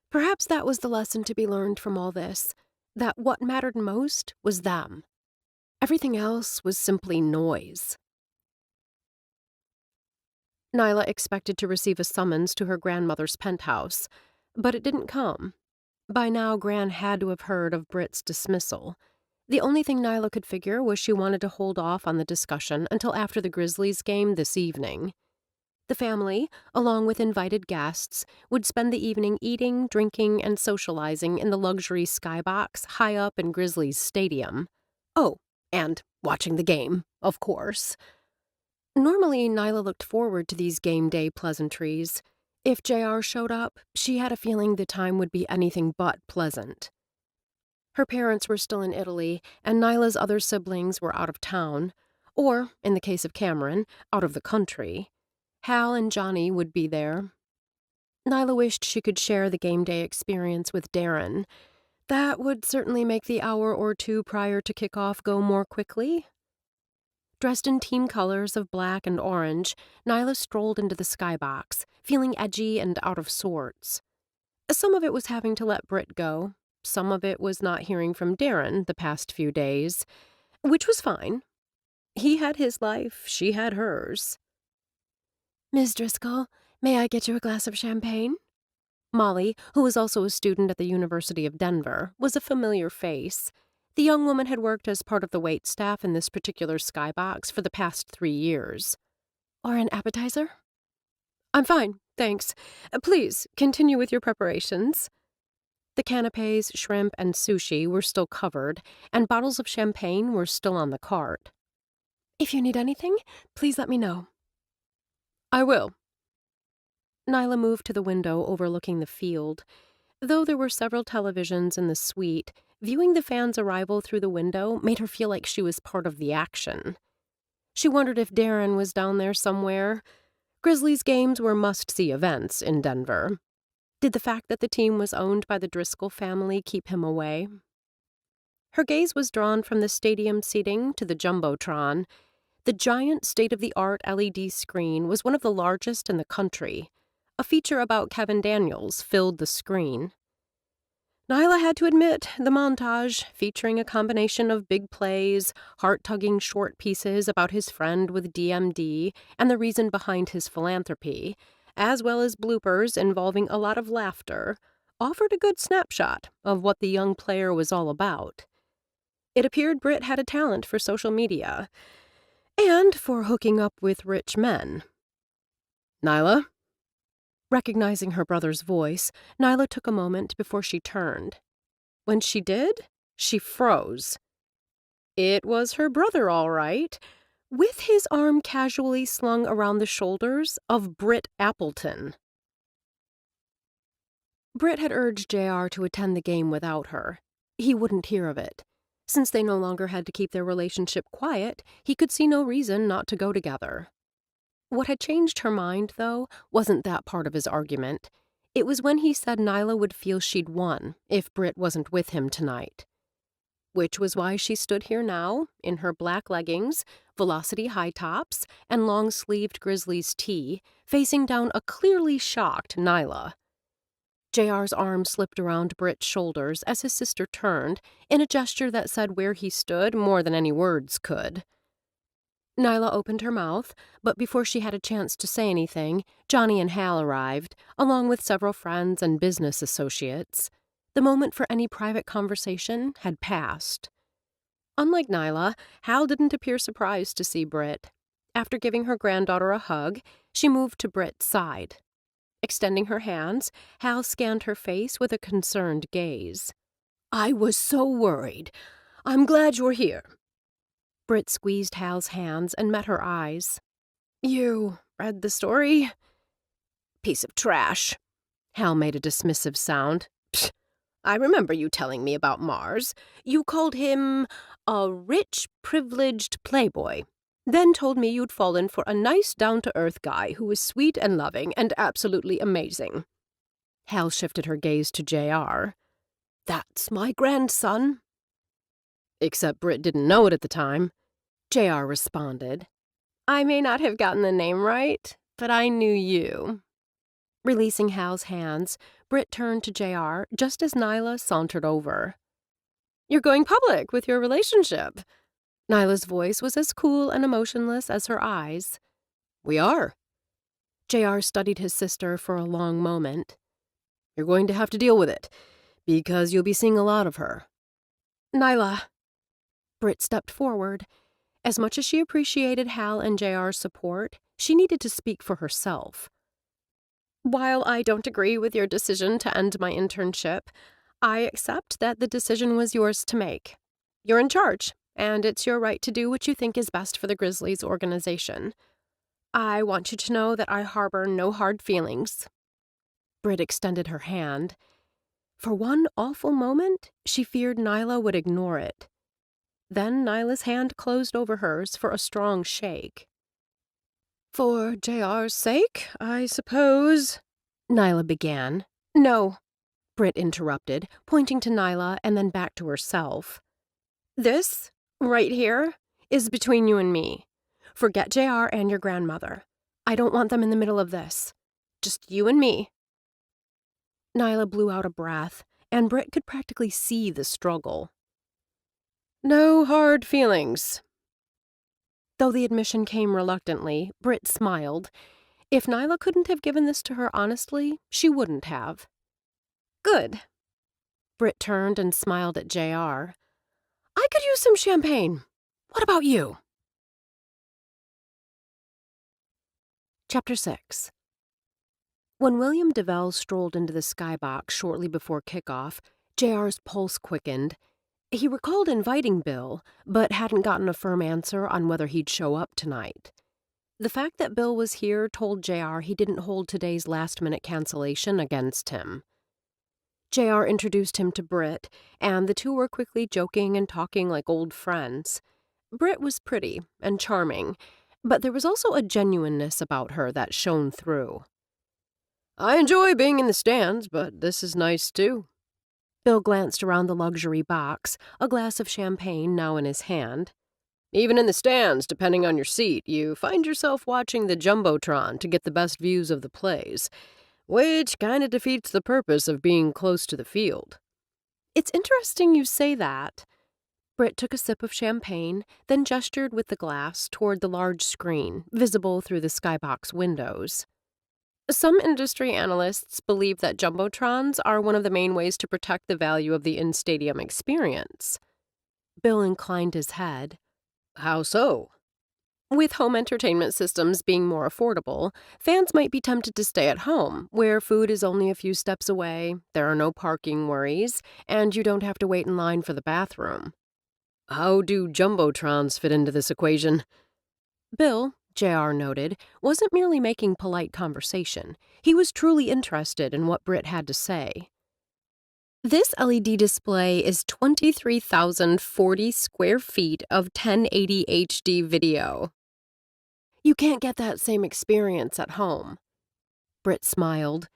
Perhaps that was the lesson to be learned from all this, that what mattered most was them. Everything else was simply noise. Nyla expected to receive a summons to her grandmother's penthouse, but it didn't come. By now, Gran had to have heard of Britt's dismissal. The only thing Nyla could figure was she wanted to hold off on the discussion until after the Grizzlies game this evening. The family, along with invited guests, would spend the evening eating, drinking, and socializing in the luxury skybox high up in Grizzlies Stadium. Oh, and watching the game, of course. Normally, Nyla looked forward to these game day pleasantries. If JR showed up, she had a feeling the time would be anything but pleasant. Her parents were still in Italy, and Nyla's other siblings were out of town, or, in the case of Cameron, out of the country. Hal and Johnny would be there. Nyla wished she could share the game day experience with Darren. That would certainly make the hour or two prior to kickoff go more quickly. Dressed in team colors of black and orange, Nyla strolled into the skybox, feeling edgy and out of sorts. Some of it was having to let Britt go. Some of it was not hearing from Darren the past few days, which was fine. He had his life, she had hers. "Miss Driscoll, may I get you a glass of champagne?" Molly, who was also a student at the University of Denver, was a familiar face. The young woman had worked as part of the wait staff in this particular skybox for the past 3 years. "Or an appetizer?" "I'm fine, thanks. Please, continue with your preparations." The canapes, shrimp, and sushi were still covered, and bottles of champagne were still on the cart. "If you need anything, please let me know." "I will." Nyla moved to the window overlooking the field. Though there were several televisions in the suite, viewing the fans' arrival through the window made her feel like she was part of the action. She wondered if Darren was down there somewhere. Grizzlies games were must-see events in Denver. Did the fact that the team was owned by the Driscoll family keep him away? Her gaze was drawn from the stadium seating to the Jumbotron. The giant state-of-the-art LED screen was one of the largest in the country. A feature about Kevin Daniels filled the screen. Nyla had to admit the montage, featuring a combination of big plays, heart-tugging short pieces about his friend with DMD and the reason behind his philanthropy, as well as bloopers involving a lot of laughter, offered a good snapshot of what the young player was all about. It appeared Britt had a talent for social media, and for hooking up with rich men. "Nyla?" Recognizing her brother's voice, Nyla took a moment before she turned. When she did, she froze. It was her brother, all right, with his arm casually slung around the shoulders of Britt Appleton. Britt had urged JR to attend the game without her. He wouldn't hear of it. Since they no longer had to keep their relationship quiet, he could see no reason not to go together. What had changed her mind, though, wasn't that part of his argument. It was when he said Nyla would feel she'd won if Britt wasn't with him tonight. Which was why she stood here now, in her black leggings, velocity high tops, and long-sleeved Grizzlies tee, facing down a clearly shocked Nyla. JR's arm slipped around Britt's shoulders as his sister turned, in a gesture that said where he stood more than any words could. Nyla opened her mouth, but before she had a chance to say anything, Johnny and Hal arrived, along with several friends and business associates. The moment for any private conversation had passed. Unlike Nyla, Hal didn't appear surprised to see Britt. After giving her granddaughter a hug, she moved to Britt's side. Extending her hands, Hal scanned her face with a concerned gaze. "I was so worried. I'm glad you're here." Britt squeezed Hal's hands and met her eyes. "You read the story?" "Piece of trash." Hal made a dismissive sound. Psh, I remember you telling me about Mars. You called him a rich, privileged playboy. Then told me you'd fallen for a nice, down-to-earth guy who was sweet and loving and absolutely amazing. Hal shifted her gaze to JR. That's my grandson. Except Britt didn't know it at the time. JR responded. I may not have gotten the name right, but I knew you. Releasing Hal's hands, Britt turned to JR just as Nyla sauntered over. You're going public with your relationship. Nyla's voice was as cool and emotionless as her eyes. We are. JR studied his sister for a long moment. You're going to have to deal with it, because you'll be seeing a lot of her. Nyla. Britt stepped forward. As much as she appreciated Hal and JR's support, she needed to speak for herself. While I don't agree with your decision to end my internship, I accept that the decision was yours to make. You're in charge, and it's your right to do what you think is best for the Grizzlies organization. I want you to know that I harbor no hard feelings. Britt extended her hand. For one awful moment, she feared Nyla would ignore it. Then Nyla's hand closed over hers for a strong shake. For JR's sake, I suppose, Nyla began. No, Britt interrupted, pointing to Nyla and then back to herself. This, right here, is between you and me. Forget JR and your grandmother. I don't want them in the middle of this. Just you and me. Nyla blew out a breath, and Britt could practically see the struggle. No hard feelings. Though the admission came reluctantly, Britt smiled. If Nyla couldn't have given this to her honestly, she wouldn't have. Good. Britt turned and smiled at JR. I could use some champagne. What about you? Chapter 6. When William DeVell strolled into the skybox shortly before kickoff, JR's pulse quickened. He recalled inviting Bill, but hadn't gotten a firm answer on whether he'd show up tonight. The fact that Bill was here told JR he didn't hold today's last-minute cancellation against him. JR introduced him to Britt, and the two were quickly joking and talking like old friends. Britt was pretty and charming, but there was also a genuineness about her that shone through. I enjoy being in the stands, but this is nice too. Bill glanced around the luxury box, a glass of champagne now in his hand. Even in the stands, depending on your seat, you find yourself watching the Jumbotron to get the best views of the plays, which kind of defeats the purpose of being close to the field. It's interesting you say that. Britt took a sip of champagne, then gestured with the glass toward the large screen, visible through the skybox windows. Some industry analysts believe that Jumbotrons are one of the main ways to protect the value of the in-stadium experience. Bill inclined his head. How so? With home entertainment systems being more affordable, fans might be tempted to stay at home, where food is only a few steps away, there are no parking worries, and you don't have to wait in line for the bathroom. How do Jumbotrons fit into this equation? Bill, JR noted, wasn't merely making polite conversation. He was truly interested in what Britt had to say. This LED display is 23,040 square feet of 1080 HD video. You can't get that same experience at home. Britt smiled.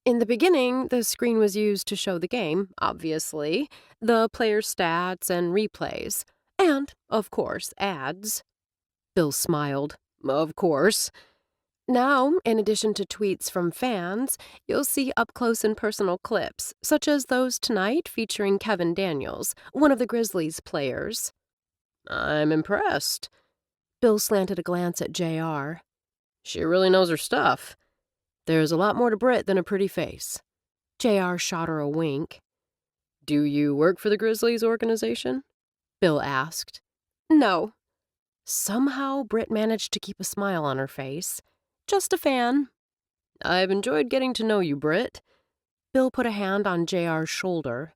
In the beginning, the screen was used to show the game, obviously, the players' stats and replays, and, of course, ads. Bill smiled. Of course. Now, in addition to tweets from fans, you'll see up-close and personal clips, such as those tonight featuring Kevin Daniels, one of the Grizzlies players. I'm impressed. Bill slanted a glance at JR. She really knows her stuff. There's a lot more to Britt than a pretty face. JR shot her a wink. Do you work for the Grizzlies organization? Bill asked. No. Somehow, Britt managed to keep a smile on her face. Just a fan. I've enjoyed getting to know you, Britt. Bill put a hand on JR's shoulder.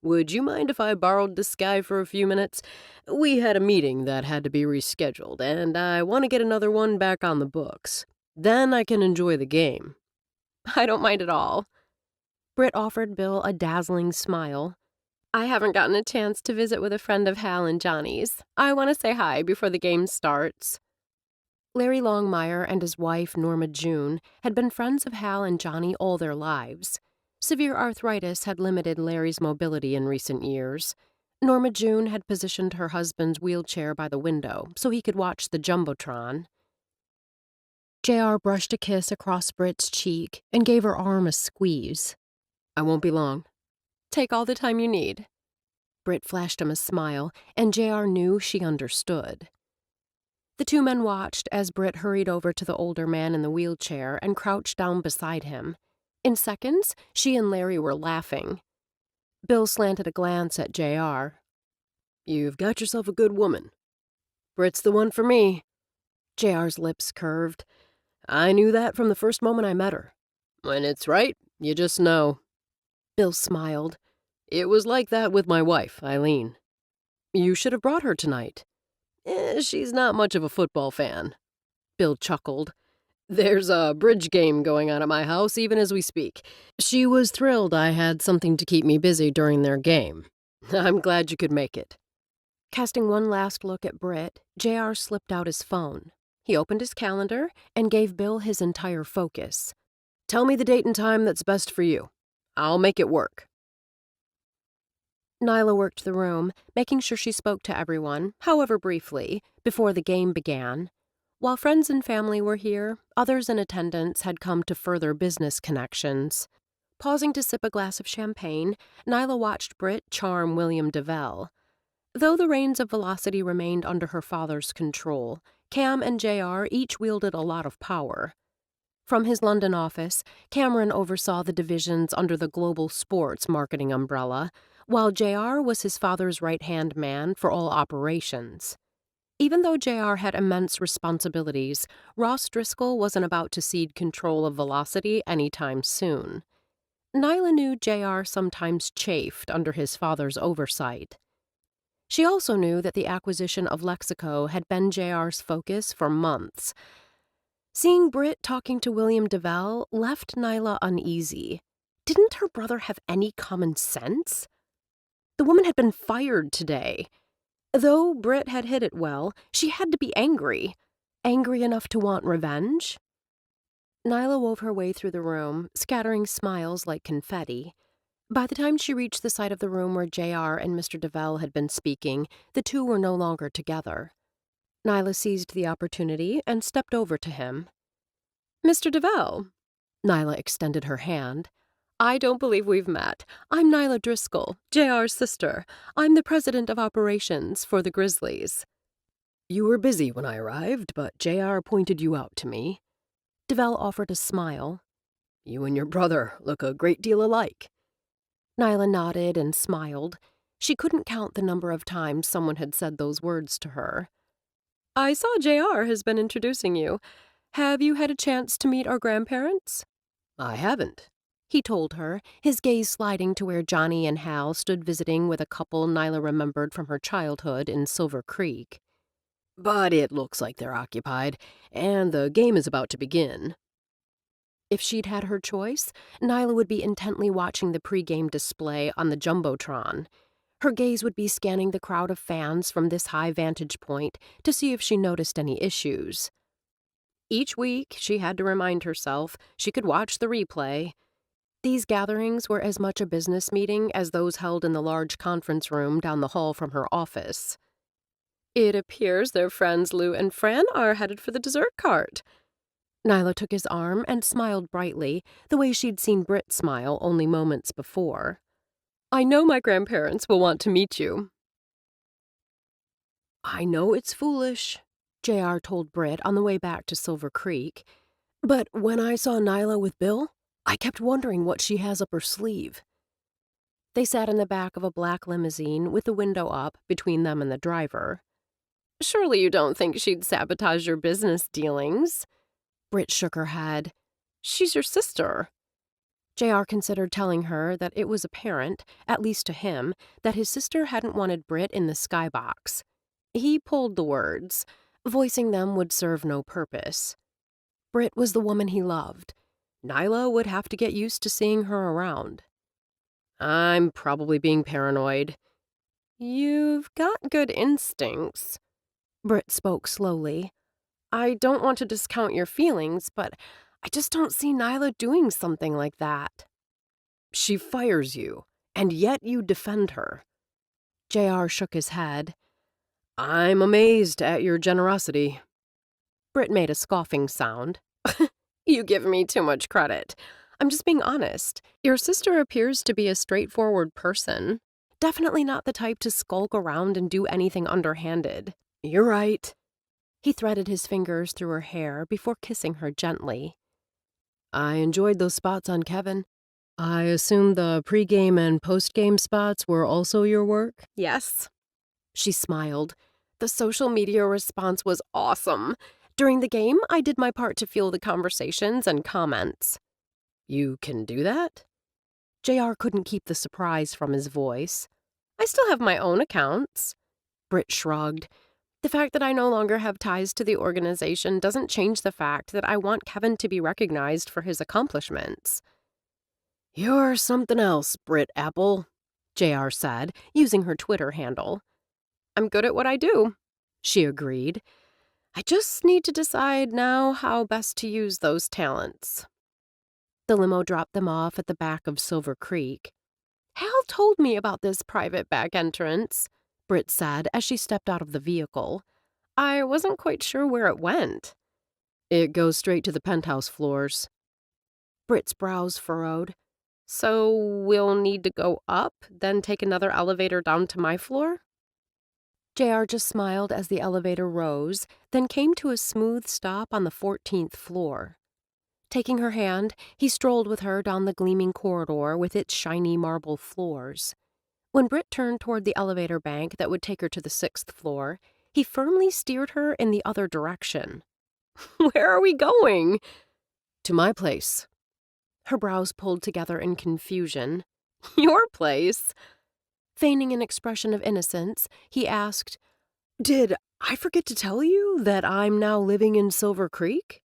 Would you mind if I borrowed this guy for a few minutes? We had a meeting that had to be rescheduled, and I want to get another one back on the books. Then I can enjoy the game. I don't mind at all. Britt offered Bill a dazzling smile. I haven't gotten a chance to visit with a friend of Hal and Johnny's. I want to say hi before the game starts. Larry Longmire and his wife, Norma June, had been friends of Hal and Johnny all their lives. Severe arthritis had limited Larry's mobility in recent years. Norma June had positioned her husband's wheelchair by the window so he could watch the Jumbotron. JR brushed a kiss across Britt's cheek and gave her arm a squeeze. I won't be long. Take all the time you need. Britt flashed him a smile, and JR knew she understood. The two men watched as Britt hurried over to the older man in the wheelchair and crouched down beside him. In seconds, she and Larry were laughing. Bill slanted a glance at JR. You've got yourself a good woman. Britt's the one for me. JR's lips curved. I knew that from the first moment I met her. When it's right, you just know. Bill smiled. It was like that with my wife, Eileen. You should have brought her tonight. She's not much of a football fan. Bill chuckled. There's a bridge game going on at my house even as we speak. She was thrilled I had something to keep me busy during their game. I'm glad you could make it. Casting one last look at Britt, JR slipped out his phone. He opened his calendar and gave Bill his entire focus. Tell me the date and time that's best for you. I'll make it work. Nyla worked the room, making sure she spoke to everyone, however briefly, before the game began. While friends and family were here, others in attendance had come to further business connections. Pausing to sip a glass of champagne, Nyla watched Britt charm William DeVell. Though the reins of Velocity remained under her father's control, Cam and JR each wielded a lot of power. From his London office, Cameron oversaw the divisions under the Global Sports marketing umbrella, while JR was his father's right-hand man for all operations. Even though JR had immense responsibilities, Ross Driscoll wasn't about to cede control of Velocity anytime soon. Nyla knew JR sometimes chafed under his father's oversight. She also knew that the acquisition of Lexico had been JR's focus for months. Seeing Britt talking to William DeVell left Nyla uneasy. Didn't her brother have any common sense? The woman had been fired today. Though Britt had hid it well, she had to be angry. Angry enough to want revenge? Nyla wove her way through the room, scattering smiles like confetti. By the time she reached the side of the room where JR and Mr. DeVell had been speaking, the two were no longer together. Nyla seized the opportunity and stepped over to him. Mr. DeVell. Nyla extended her hand. I don't believe we've met. I'm Nyla Driscoll, JR's sister. I'm the president of operations for the Grizzlies. You were busy when I arrived, but JR pointed you out to me. DeVell offered a smile. You and your brother look a great deal alike. Nyla nodded and smiled. She couldn't count the number of times someone had said those words to her. I saw JR has been introducing you. Have you had a chance to meet our grandparents? I haven't, he told her, his gaze sliding to where Johnny and Hal stood visiting with a couple Nyla remembered from her childhood in Silver Creek. But it looks like they're occupied, and the game is about to begin. If she'd had her choice, Nyla would be intently watching the pregame display on the Jumbotron. Her gaze would be scanning the crowd of fans from this high vantage point to see if she noticed any issues. Each week, she had to remind herself she could watch the replay. These gatherings were as much a business meeting as those held in the large conference room down the hall from her office. It appears their friends Lou and Fran are headed for the dessert cart. Nyla took his arm and smiled brightly, the way she'd seen Britt smile only moments before. I know my grandparents will want to meet you. I know it's foolish, JR told Britt on the way back to Silver Creek. But when I saw Nyla with Bill, I kept wondering what she has up her sleeve. They sat in the back of a black limousine with the window up between them and the driver. Surely you don't think she'd sabotage your business dealings? Britt shook her head. She's your sister. JR considered telling her that it was apparent, at least to him, that his sister hadn't wanted Britt in the skybox. He pulled the words. Voicing them would serve no purpose. Britt was the woman he loved. Nyla would have to get used to seeing her around. I'm probably being paranoid. You've got good instincts. Britt spoke slowly. I don't want to discount your feelings, but I just don't see Nyla doing something like that. She fires you, and yet you defend her. JR shook his head. I'm amazed at your generosity. Britt made a scoffing sound. You give me too much credit. I'm just being honest. Your sister appears to be a straightforward person. Definitely not the type to skulk around and do anything underhanded. You're right. He threaded his fingers through her hair before kissing her gently. I enjoyed those spots on Kevin. I assume the pregame and postgame spots were also your work? Yes. She smiled. The social media response was awesome. During the game, I did my part to fuel the conversations and comments. You can do that? JR couldn't keep the surprise from his voice. I still have my own accounts. Britt shrugged. The fact that I no longer have ties to the organization doesn't change the fact that I want Kevin to be recognized for his accomplishments. You're something else, Britt Apple, JR said, using her Twitter handle. I'm good at what I do, she agreed. I just need to decide now how best to use those talents. The limo dropped them off at the back of Silver Creek. Hal told me about this private back entrance, Britt said as she stepped out of the vehicle. I wasn't quite sure where it went. It goes straight to the penthouse floors. Britt's brows furrowed. So we'll need to go up, then take another elevator down to my floor? JR just smiled as the elevator rose, then came to a smooth stop on the 14th floor. Taking her hand, he strolled with her down the gleaming corridor with its shiny marble floors. When Britt turned toward the elevator bank that would take her to the 6th floor, he firmly steered her in the other direction. Where are we going? To my place. Her brows pulled together in confusion. Your place? Feigning an expression of innocence, he asked, Did I forget to tell you that I'm now living in Silver Creek?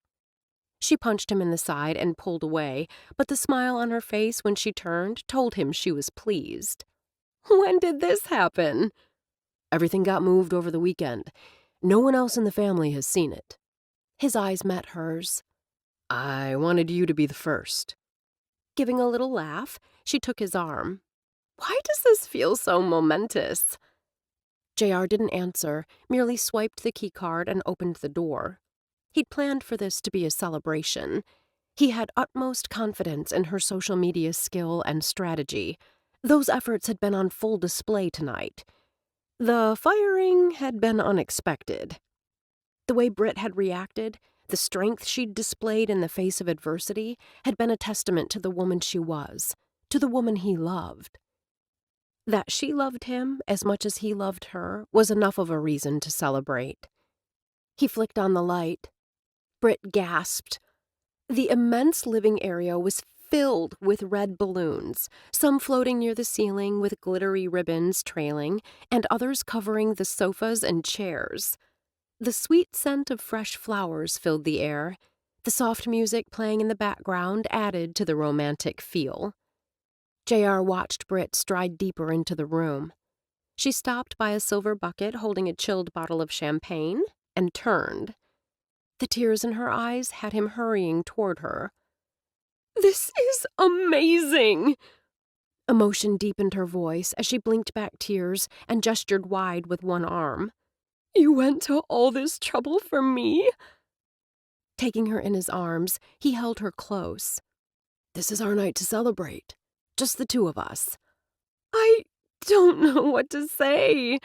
She punched him in the side and pulled away, but the smile on her face when she turned told him she was pleased. When did this happen? Everything got moved over the weekend. No one else in the family has seen it. His eyes met hers. I wanted you to be the first. Giving a little laugh, she took his arm. Why does this feel so momentous? JR didn't answer, merely swiped the keycard and opened the door. He'd planned for this to be a celebration. He had utmost confidence in her social media skill and strategy. Those efforts had been on full display tonight. The firing had been unexpected. The way Britt had reacted, the strength she'd displayed in the face of adversity, had been a testament to the woman she was, to the woman he loved. That she loved him as much as he loved her was enough of a reason to celebrate. He flicked on the light. Britt gasped. The immense living area was filled with red balloons, some floating near the ceiling with glittery ribbons trailing, and others covering the sofas and chairs. The sweet scent of fresh flowers filled the air. The soft music playing in the background added to the romantic feel. JR watched Britt stride deeper into the room. She stopped by a silver bucket holding a chilled bottle of champagne and turned. The tears in her eyes had him hurrying toward her. This is amazing! Emotion deepened her voice as she blinked back tears and gestured wide with one arm. You went to all this trouble for me? Taking her in his arms, he held her close. This is our night to celebrate. Just the two of us. I don't know what to say,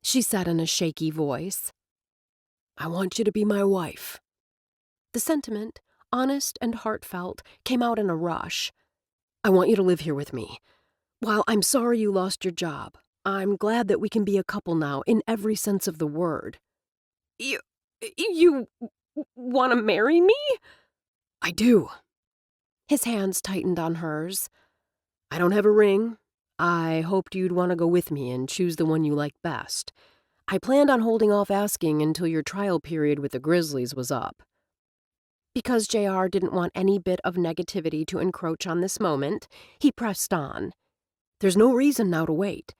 she said in a shaky voice. I want you to be my wife. The sentiment, honest and heartfelt, came out in a rush. I want you to live here with me. While I'm sorry you lost your job, I'm glad that we can be a couple now in every sense of the word. You want to marry me? I do. His hands tightened on hers. I don't have a ring. I hoped you'd want to go with me and choose the one you like best. I planned on holding off asking until your trial period with the Grizzlies was up. Because JR didn't want any bit of negativity to encroach on this moment, he pressed on. There's no reason now to wait.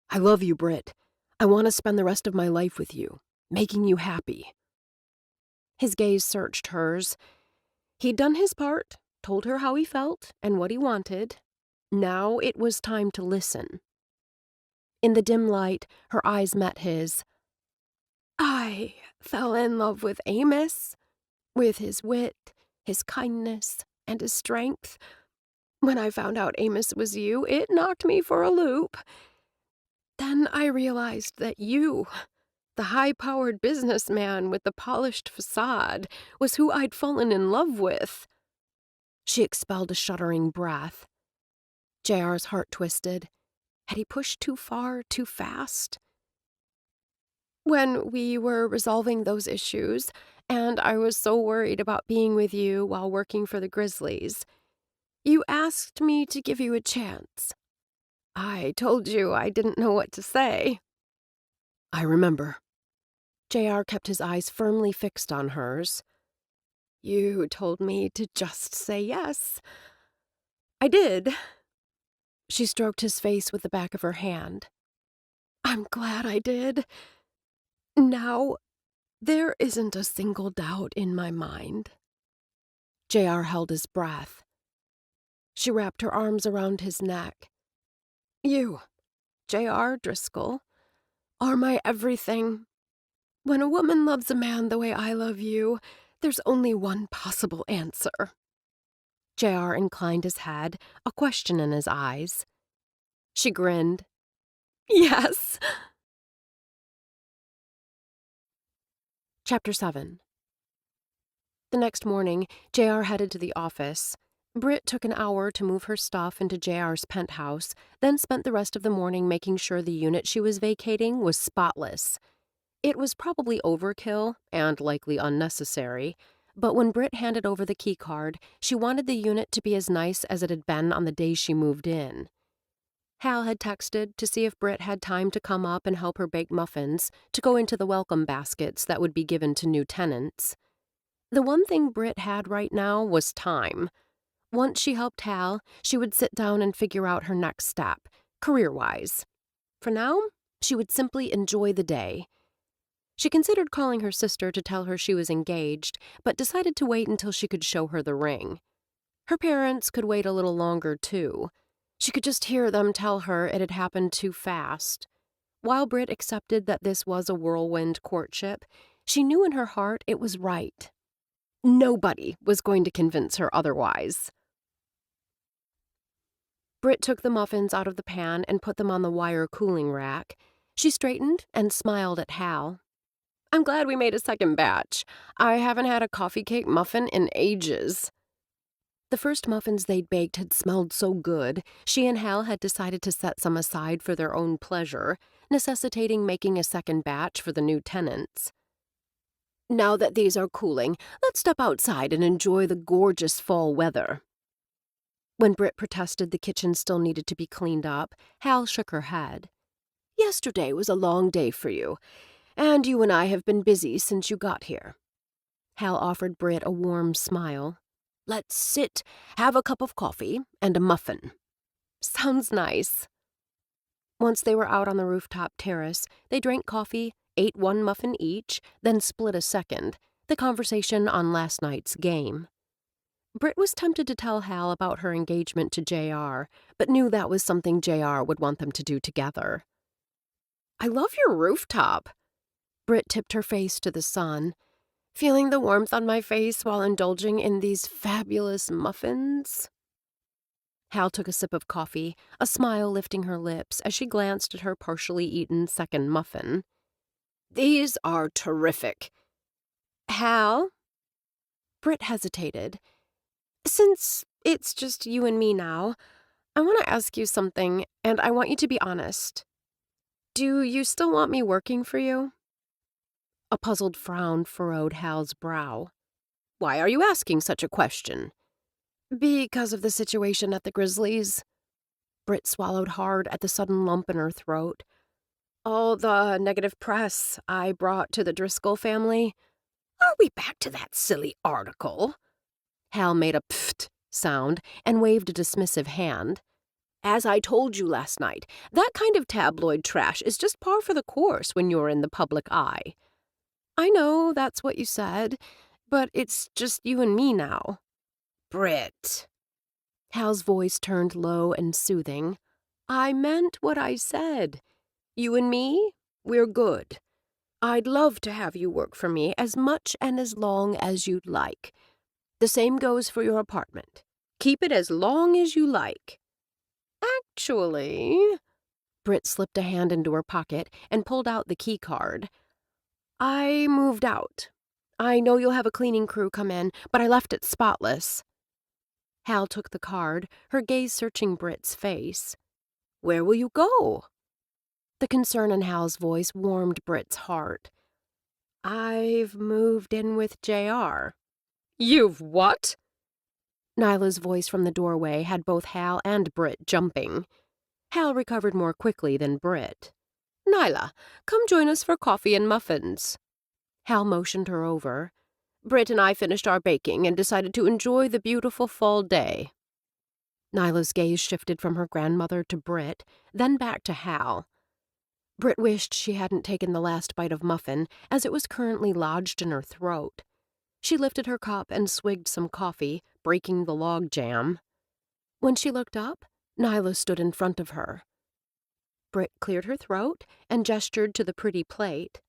I love you, Britt. I want to spend the rest of my life with you, making you happy." His gaze searched hers. He'd done his part, told her how he felt and what he wanted. Now it was time to listen. In the dim light, her eyes met his. "I fell in love with Amos, with his wit, his kindness, and his strength. When I found out Amos was you, it knocked me for a loop. Then I realized that you, the high-powered businessman with the polished facade, was who I'd fallen in love with." She expelled a shuddering breath. JR's heart twisted. Had he pushed too far, too fast? "When we were resolving those issues, and I was so worried about being with you while working for the Grizzlies, you asked me to give you a chance. I told you I didn't know what to say." "I remember." JR kept his eyes firmly fixed on hers. "You told me to just say yes. I did." She stroked his face with the back of her hand. "I'm glad I did. Now, there isn't a single doubt in my mind." JR held his breath. She wrapped her arms around his neck. "You, JR Driscoll, are my everything. When a woman loves a man the way I love you, there's only one possible answer." JR inclined his head, a question in his eyes. She grinned. "Yes." Chapter 7. The next morning, JR headed to the office. Britt took an hour to move her stuff into JR's penthouse, then spent the rest of the morning making sure the unit she was vacating was spotless. It was probably overkill and likely unnecessary, but when Britt handed over the keycard, she wanted the unit to be as nice as it had been on the day she moved in. Hal had texted to see if Britt had time to come up and help her bake muffins to go into the welcome baskets that would be given to new tenants. The one thing Britt had right now was time. Once she helped Hal, she would sit down and figure out her next step, career-wise. For now, she would simply enjoy the day. She considered calling her sister to tell her she was engaged, but decided to wait until she could show her the ring. Her parents could wait a little longer, too. She could just hear them tell her it had happened too fast. While Britt accepted that this was a whirlwind courtship, she knew in her heart it was right. Nobody was going to convince her otherwise. Britt took the muffins out of the pan and put them on the wire cooling rack. She straightened and smiled at Hal. "I'm glad we made a second batch. I haven't had a coffee cake muffin in ages." The first muffins they'd baked had smelled so good, she and Hal had decided to set some aside for their own pleasure, necessitating making a second batch for the new tenants. "Now that these are cooling, let's step outside and enjoy the gorgeous fall weather." When Britt protested the kitchen still needed to be cleaned up, Hal shook her head. "Yesterday was a long day for you, and you and I have been busy since you got here." Hal offered Britt a warm smile. "Let's sit, have a cup of coffee, and a muffin." "Sounds nice." Once they were out on the rooftop terrace, they drank coffee, ate one muffin each, then split a second, the conversation on last night's game. Britt was tempted to tell Hal about her engagement to JR, but knew that was something JR would want them to do together. "I love your rooftop." Britt tipped her face to the sun. "Feeling the warmth on my face while indulging in these fabulous muffins?" Hal took a sip of coffee, a smile lifting her lips as she glanced at her partially eaten second muffin. "These are terrific." "Hal?" Britt hesitated. "Since it's just you and me now, I want to ask you something, and I want you to be honest. Do you still want me working for you?" A puzzled frown furrowed Hal's brow. "Why are you asking such a question?" "Because of the situation at the Grizzlies." Britt swallowed hard at the sudden lump in her throat. "All the negative press I brought to the Driscoll family." "Are we back to that silly article?" Hal made a pfft sound and waved a dismissive hand. As I told you last night, that kind of tabloid trash is just par for the course when you're in the public eye. I know that's what you said, but it's just you and me now. Britt. Hal's voice turned low and soothing. I meant what I said. You and me, we're good. I'd love to have you work for me as much and as long as you'd like. The same goes for your apartment. Keep it as long as you like. Actually, Britt slipped a hand into her pocket and pulled out the key card. I moved out. I know you'll have a cleaning crew come in, but I left it spotless. Hal took the card, her gaze searching Britt's face. Where will you go? The concern in Hal's voice warmed Britt's heart. I've moved in with JR. You've what? Nyla's voice from the doorway had both Hal and Britt jumping. Hal recovered more quickly than Britt. Nyla, come join us for coffee and muffins. Hal motioned her over. Britt and I finished our baking and decided to enjoy the beautiful fall day. Nyla's gaze shifted from her grandmother to Britt, then back to Hal. Britt wished she hadn't taken the last bite of muffin, as it was currently lodged in her throat. She lifted her cup and swigged some coffee, breaking the log jam. When she looked up, Nyla stood in front of her. Britt cleared her throat and gestured to the pretty plate.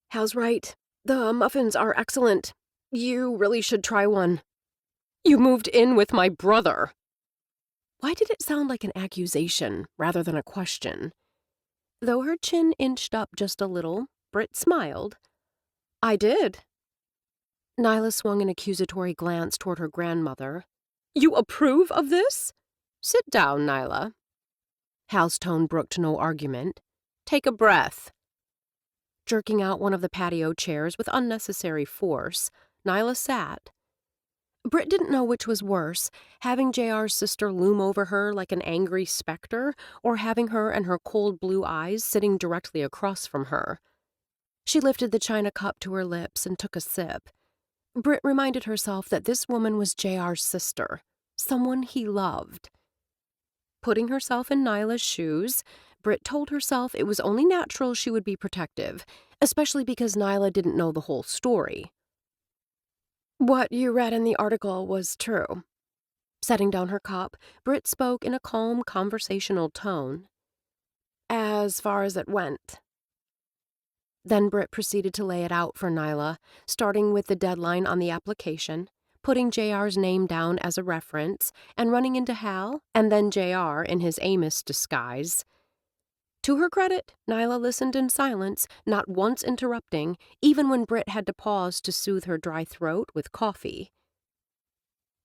Hal's right. The muffins are excellent. You really should try one. You moved in with my brother. Why did it sound like an accusation rather than a question? Though her chin inched up just a little, Britt smiled. I did. Nyla swung an accusatory glance toward her grandmother. You approve of this? Sit down, Nyla. Hal's tone brooked no argument. Take a breath. Jerking out one of the patio chairs with unnecessary force, Nyla sat. Britt didn't know which was worse, having JR's sister loom over her like an angry specter, or having her and her cold blue eyes sitting directly across from her. She lifted the china cup to her lips and took a sip. Britt reminded herself that this woman was JR's sister, someone he loved. Putting herself in Nyla's shoes, Britt told herself it was only natural she would be protective, especially because Nyla didn't know the whole story. What you read in the article was true. Setting down her cup, Britt spoke in a calm, conversational tone. As far as it went. Then Britt proceeded to lay it out for Nyla, starting with the deadline on the application, putting JR's name down as a reference, and running into Hal, and then JR in his Amos disguise. To her credit, Nyla listened in silence, not once interrupting, even when Britt had to pause to soothe her dry throat with coffee.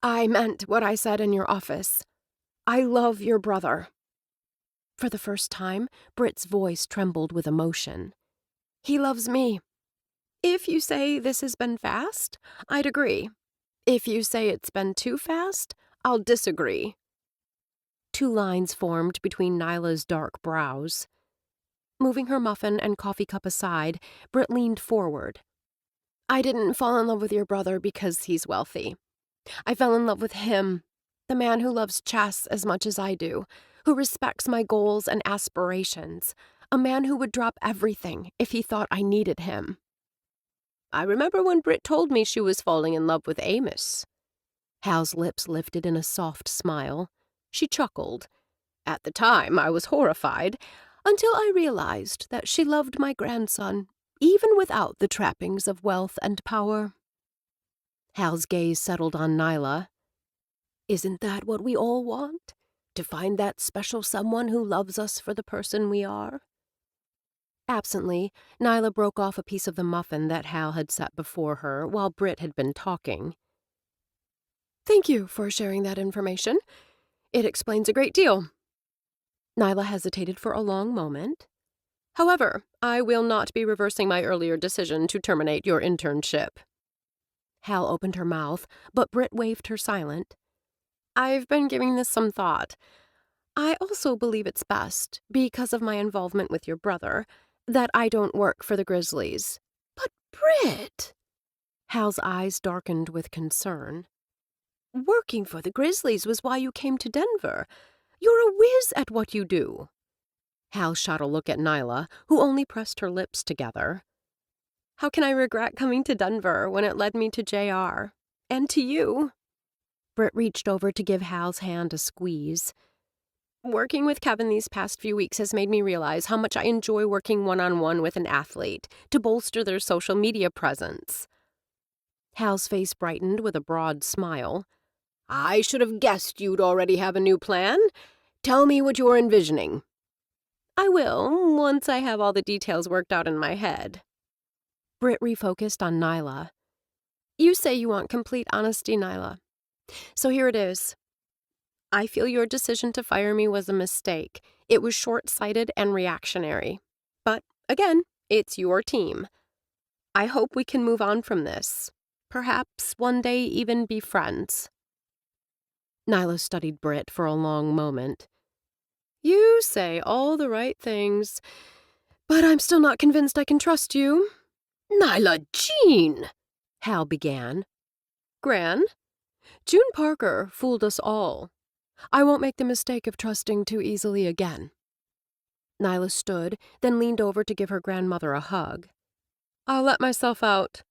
I meant what I said in your office. I love your brother. For the first time, Britt's voice trembled with emotion. He loves me. If you say this has been fast, I'd agree. If you say it's been too fast, I'll disagree. Two lines formed between Nyla's dark brows. Moving her muffin and coffee cup aside, Britt leaned forward. I didn't fall in love with your brother because he's wealthy. I fell in love with him, the man who loves chess as much as I do, who respects my goals and aspirations, a man who would drop everything if he thought I needed him. I remember when Britt told me she was falling in love with Amos. Hal's lips lifted in a soft smile. She chuckled. At the time, I was horrified, until I realized that she loved my grandson, even without the trappings of wealth and power. Hal's gaze settled on Nyla. Isn't that what we all want? To find that special someone who loves us for the person we are? Absently, Nyla broke off a piece of the muffin that Hal had set before her while Britt had been talking. Thank you for sharing that information. It explains a great deal. Nyla hesitated for a long moment. However, I will not be reversing my earlier decision to terminate your internship. Hal opened her mouth, but Britt waved her silent. I've been giving this some thought. I also believe it's best, because of my involvement with your brother, that I don't work for the Grizzlies. But Britt! Hal's eyes darkened with concern. Working for the Grizzlies was why you came to Denver. You're a whiz at what you do." Hal shot a look at Nyla, who only pressed her lips together. "How can I regret coming to Denver when it led me to JR? And to you?" Britt reached over to give Hal's hand a squeeze. "Working with Kevin these past few weeks has made me realize how much I enjoy working one-on-one with an athlete to bolster their social media presence." Hal's face brightened with a broad smile. "I should have guessed you'd already have a new plan. Tell me what you're envisioning." "I will, once I have all the details worked out in my head." Britt refocused on Nyla. "You say you want complete honesty, Nyla. So here it is. I feel your decision to fire me was a mistake. It was short-sighted and reactionary. But, again, it's your team. I hope we can move on from this. Perhaps one day even be friends." Nyla studied Britt for a long moment. "You say all the right things, but I'm still not convinced I can trust you." "Nyla Jean!" Hal began. "Gran, June Parker fooled us all. I won't make the mistake of trusting too easily again." Nyla stood, then leaned over to give her grandmother a hug. "I'll let myself out."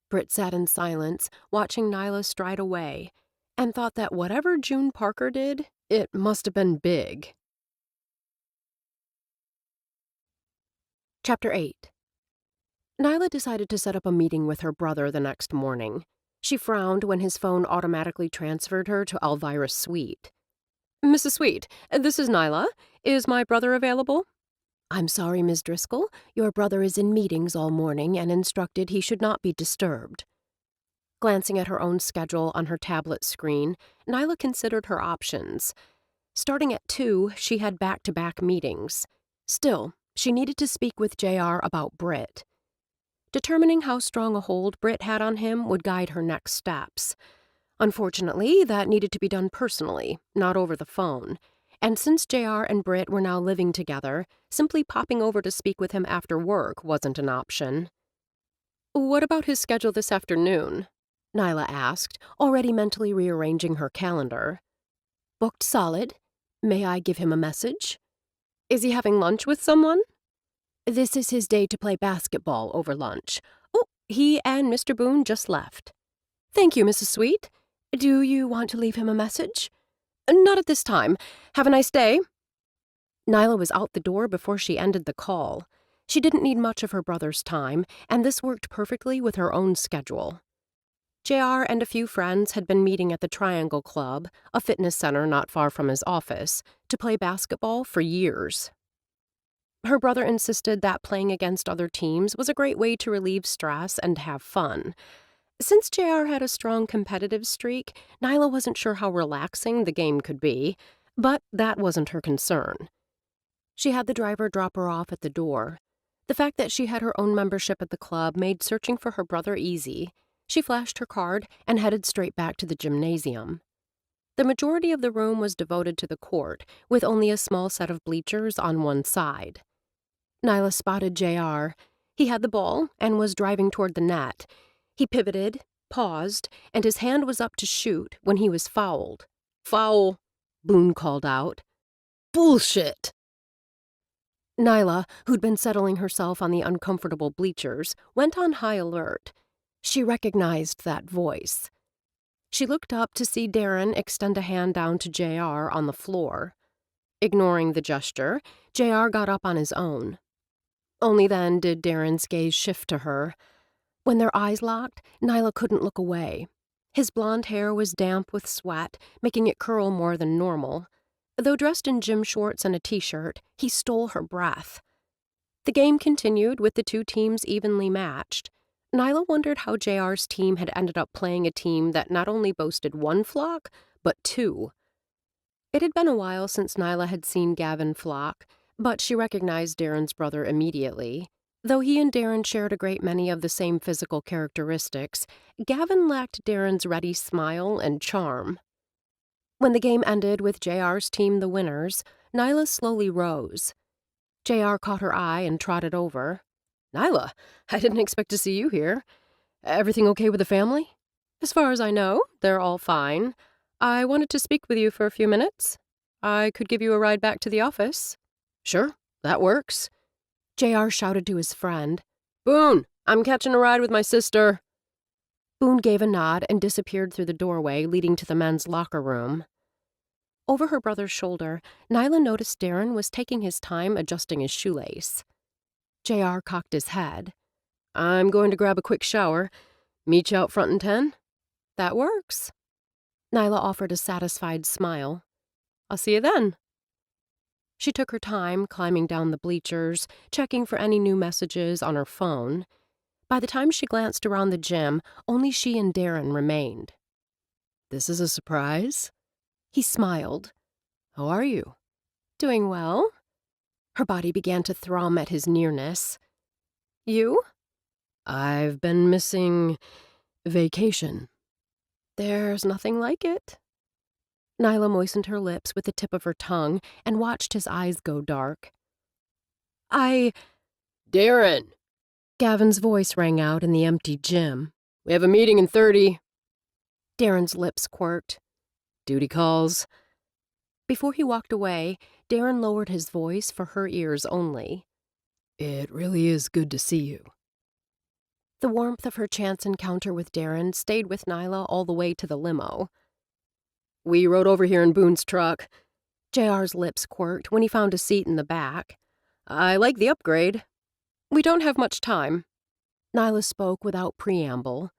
Britt sat in silence, watching Nyla stride away, and thought that whatever June Parker did, it must have been big. Chapter 8. Nyla decided to set up a meeting with her brother the next morning. She frowned when his phone automatically transferred her to Elvira Sweet. "Mrs. Sweet, this is Nyla. Is my brother available?" "I'm sorry, Ms. Driscoll. Your brother is in meetings all morning and instructed he should not be disturbed." Glancing at her own schedule on her tablet screen, Nyla considered her options. Starting at 2, she had back-to-back meetings. Still, she needed to speak with JR about Britt. Determining how strong a hold Britt had on him would guide her next steps. Unfortunately, that needed to be done personally, not over the phone. And since JR and Britt were now living together, simply popping over to speak with him after work wasn't an option. "What about his schedule this afternoon?" Nyla asked, already mentally rearranging her calendar. "Booked solid. May I give him a message?" "Is he having lunch with someone?" "This is his day to play basketball over lunch." "Oh, he and Mr. Boone just left." "Thank you, Mrs. Sweet. Do you want to leave him a message?" "Not at this time. Have a nice day." Nyla was out the door before she ended the call. She didn't need much of her brother's time, and this worked perfectly with her own schedule. JR and a few friends had been meeting at the Triangle Club, a fitness center not far from his office, to play basketball for years. Her brother insisted that playing against other teams was a great way to relieve stress and have fun. Since JR had a strong competitive streak, Nyla wasn't sure how relaxing the game could be, but that wasn't her concern. She had the driver drop her off at the door. The fact that she had her own membership at the club made searching for her brother easy. She flashed her card and headed straight back to the gymnasium. The majority of the room was devoted to the court, with only a small set of bleachers on one side. Nyla spotted JR. He had the ball and was driving toward the net. He pivoted, paused, and his hand was up to shoot when he was fouled. "Foul," Boone called out. "Bullshit." Nyla, who'd been settling herself on the uncomfortable bleachers, went on high alert. She recognized that voice. She looked up to see Darren extend a hand down to JR on the floor. Ignoring the gesture, JR got up on his own. Only then did Darren's gaze shift to her. When their eyes locked, Nyla couldn't look away. His blonde hair was damp with sweat, making it curl more than normal. Though dressed in gym shorts and a t-shirt, he stole her breath. The game continued with the two teams evenly matched. Nyla wondered how JR's team had ended up playing a team that not only boasted one flock, but two. It had been a while since Nyla had seen Gavin flock, but she recognized Darren's brother immediately. Though he and Darren shared a great many of the same physical characteristics, Gavin lacked Darren's ready smile and charm. When the game ended with JR's team the winners, Nyla slowly rose. JR caught her eye and trotted over. "Nyla, I didn't expect to see you here. Everything okay with the family?" "As far as I know, they're all fine. I wanted to speak with you for a few minutes." I could give you a ride back to the office. Sure, that works. JR shouted to his friend. Boone, I'm catching a ride with my sister. Boone gave a nod and disappeared through the doorway leading to the men's locker room. Over her brother's shoulder, Nyla noticed Darren was taking his time adjusting his shoelace. JR cocked his head. I'm going to grab a quick shower. Meet you out front in 10? That works. Nyla offered a satisfied smile. I'll see you then. She took her time climbing down the bleachers, checking for any new messages on her phone. By the time she glanced around the gym, only she and Darren remained. This is a surprise? He smiled. How are you? Doing well. Her body began to thrum at his nearness. You? I've been missing vacation. There's nothing like it. Nyla moistened her lips with the tip of her tongue and watched his eyes go dark. Darren! Gavin's voice rang out in the empty gym. We have a meeting in 30. Darren's lips quirked. Duty calls. Before he walked away, Darren lowered his voice for her ears only. It really is good to see you. The warmth of her chance encounter with Darren stayed with Nyla all the way to the limo. We rode over here in Boone's truck. JR's lips quirked when he found a seat in the back. I like the upgrade. We don't have much time. Nyla spoke without preamble.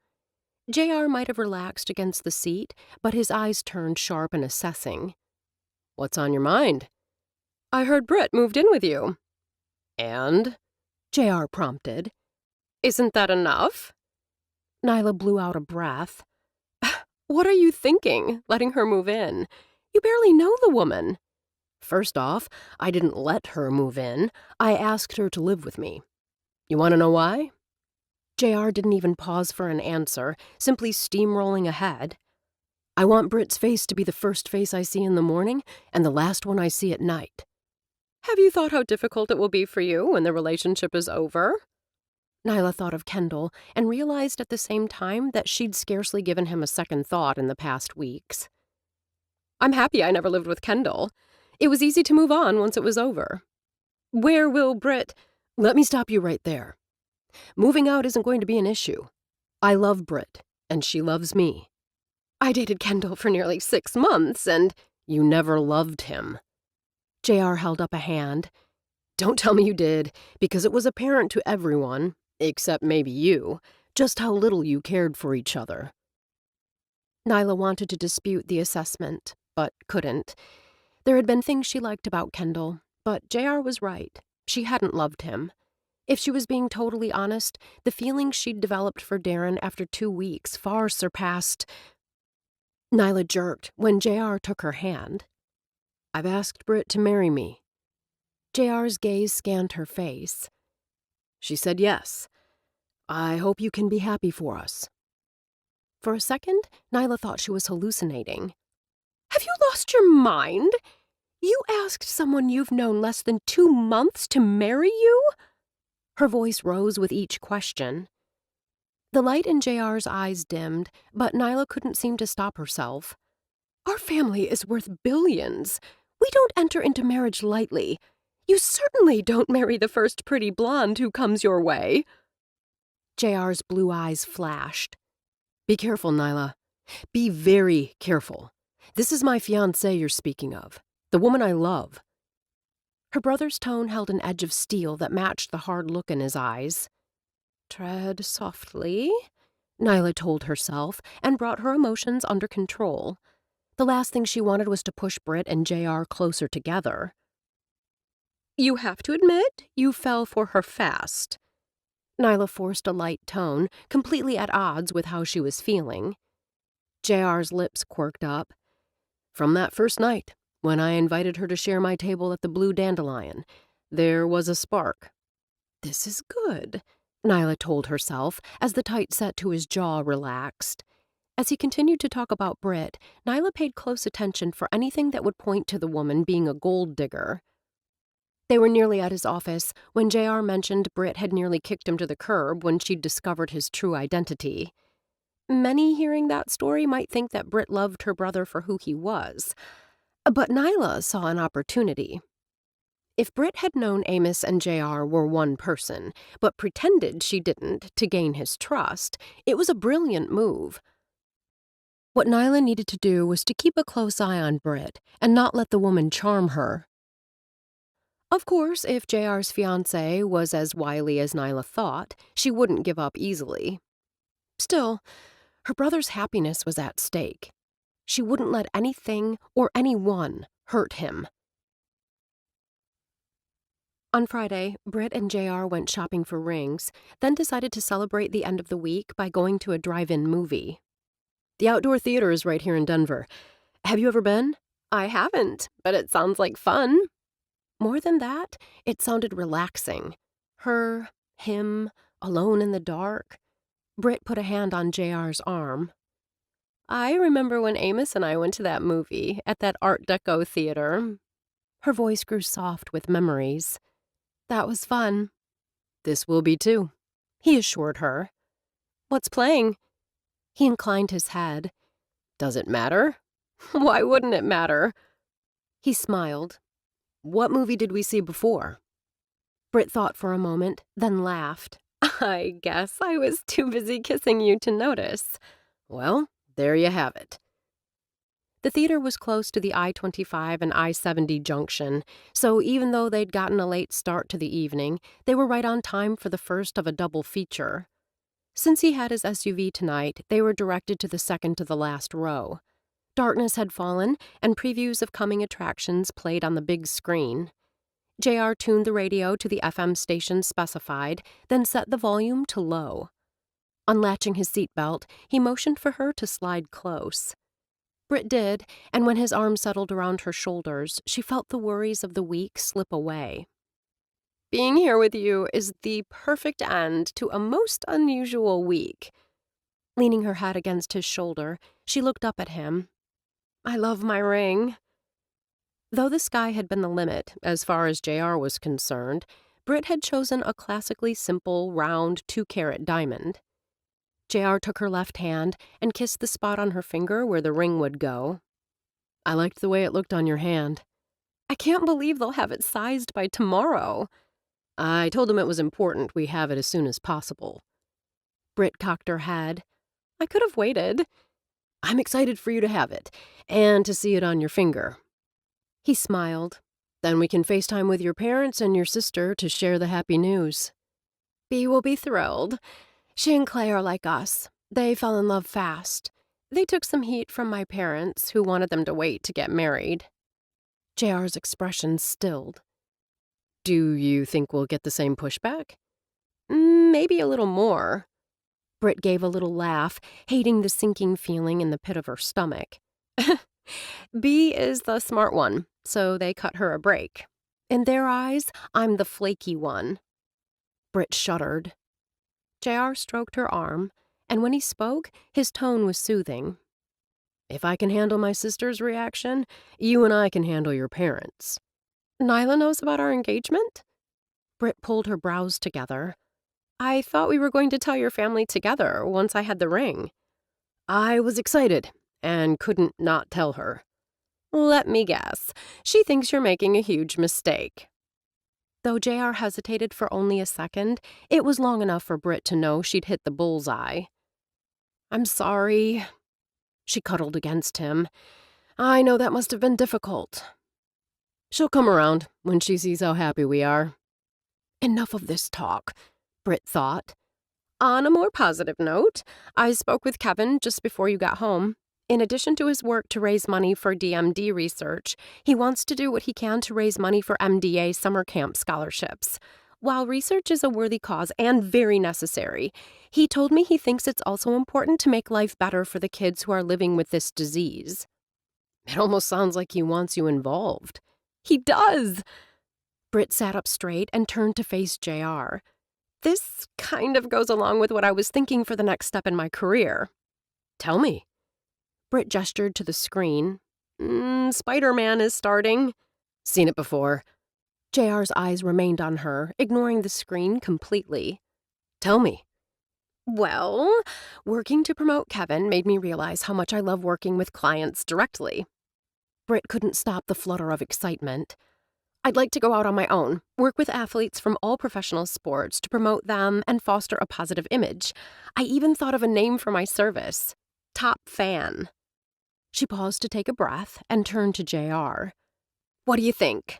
JR might have relaxed against the seat, but his eyes turned sharp and assessing. What's on your mind? I heard Britt moved in with you. And? JR prompted. Isn't that enough? Nyla blew out a breath. What are you thinking, letting her move in? You barely know the woman. First off, I didn't let her move in. I asked her to live with me. You want to know why? JR didn't even pause for an answer, simply steamrolling ahead. I want Britt's face to be the first face I see in the morning and the last one I see at night. Have you thought how difficult it will be for you when the relationship is over? Nyla thought of Kendall and realized at the same time that she'd scarcely given him a second thought in the past weeks. I'm happy I never lived with Kendall. It was easy to move on once it was over. Where will Britt... Let me stop you right there. Moving out isn't going to be an issue. I love Britt, and she loves me. I dated Kendall for nearly 6 months, and you never loved him. JR held up a hand. Don't tell me you did, because it was apparent to everyone, except maybe you, just how little you cared for each other. Nyla wanted to dispute the assessment, but couldn't. There had been things she liked about Kendall, but JR was right. She hadn't loved him. If she was being totally honest, the feelings she'd developed for Darren after 2 weeks far surpassed... Nyla jerked when JR took her hand. I've asked Britt to marry me. JR's gaze scanned her face. She said yes. I hope you can be happy for us. For a second, Nyla thought she was hallucinating. Have you lost your mind? You asked someone you've known less than 2 months to marry you? Her voice rose with each question. The light in JR's eyes dimmed, but Nyla couldn't seem to stop herself. Our family is worth billions. We don't enter into marriage lightly. You certainly don't marry the first pretty blonde who comes your way. JR's blue eyes flashed. Be careful, Nyla. Be very careful. This is my fiancée you're speaking of, the woman I love. Her brother's tone held an edge of steel that matched the hard look in his eyes. Tread softly, Nyla told herself, and brought her emotions under control. The last thing she wanted was to push Britt and JR closer together. You have to admit, you fell for her fast. Nyla forced a light tone, completely at odds with how she was feeling. JR's lips quirked up. From that first night, when I invited her to share my table at the Blue Dandelion, there was a spark. This is good, Nyla told herself as the tight set to his jaw relaxed. As he continued to talk about Britt, Nyla paid close attention for anything that would point to the woman being a gold digger. They were nearly at his office when JR mentioned Britt had nearly kicked him to the curb when she'd discovered his true identity. Many hearing that story might think that Britt loved her brother for who he was. But Nyla saw an opportunity. If Britt had known Amos and JR were one person, but pretended she didn't to gain his trust, it was a brilliant move. What Nyla needed to do was to keep a close eye on Britt and not let the woman charm her. Of course, if JR's fiancé was as wily as Nyla thought, she wouldn't give up easily. Still, her brother's happiness was at stake. She wouldn't let anything or anyone hurt him. On Friday, Britt and JR went shopping for rings, then decided to celebrate the end of the week by going to a drive-in movie. The outdoor theater is right here in Denver. Have you ever been? I haven't, but it sounds like fun. More than that, it sounded relaxing. Her, him, alone in the dark. Britt put a hand on JR's arm. I remember when Amos and I went to that movie at that Art Deco theater. Her voice grew soft with memories. That was fun. This will be too, he assured her. What's playing? He inclined his head. Does it matter? Why wouldn't it matter? He smiled. What movie did we see before? Britt thought for a moment, then laughed. I guess I was too busy kissing you to notice. Well, there you have it. The theater was close to the I-25 and I-70 junction, so even though they'd gotten a late start to the evening, they were right on time for the first of a double feature. Since he had his SUV tonight, they were directed to the second to the last row. Darkness had fallen, and previews of coming attractions played on the big screen. JR tuned the radio to the FM station specified, then set the volume to low. Unlatching his seatbelt, he motioned for her to slide close. Britt did, and when his arm settled around her shoulders, she felt the worries of the week slip away. Being here with you is the perfect end to a most unusual week. Leaning her head against his shoulder, she looked up at him. I love my ring. Though the sky had been the limit, as far as JR was concerned, Britt had chosen a classically simple, round 2-carat diamond. JR took her left hand and kissed the spot on her finger where the ring would go. I liked the way it looked on your hand. I can't believe they'll have it sized by tomorrow. I told him it was important we have it as soon as possible. Britt cocked her head. I could have waited. I'm excited for you to have it, and to see it on your finger. He smiled. Then we can FaceTime with your parents and your sister to share the happy news. Bea will be thrilled. She and Clay are like us. They fell in love fast. They took some heat from my parents, who wanted them to wait to get married. JR's expression stilled. Do you think we'll get the same pushback? Maybe a little more. Britt gave a little laugh, hating the sinking feeling in the pit of her stomach. Bea is the smart one, so they cut her a break. In their eyes, I'm the flaky one. Britt shuddered. JR stroked her arm, and when he spoke, his tone was soothing. If I can handle my sister's reaction, you and I can handle your parents. Nyla knows about our engagement? Britt pulled her brows together. I thought we were going to tell your family together once I had the ring. I was excited and couldn't not tell her. Let me guess. She thinks you're making a huge mistake. Though JR hesitated for only a second, it was long enough for Britt to know she'd hit the bullseye. I'm sorry. She cuddled against him. I know that must have been difficult. She'll come around when she sees how happy we are. Enough of this talk, Britt thought. On a more positive note, I spoke with Kevin just before you got home. In addition to his work to raise money for DMD research, he wants to do what he can to raise money for MDA summer camp scholarships. While research is a worthy cause and very necessary, he told me he thinks it's also important to make life better for the kids who are living with this disease. It almost sounds like he wants you involved. He does! Britt sat up straight and turned to face JR. This kind of goes along with what I was thinking for the next step in my career. Tell me. Britt gestured to the screen. Spider-Man is starting. Seen it before. JR's eyes remained on her, ignoring the screen completely. Tell me. Well, working to promote Kevin made me realize how much I love working with clients directly. Britt couldn't stop the flutter of excitement. I'd like to go out on my own, work with athletes from all professional sports to promote them and foster a positive image. I even thought of a name for my service. Top Fan. She paused to take a breath and turned to JR. What do you think?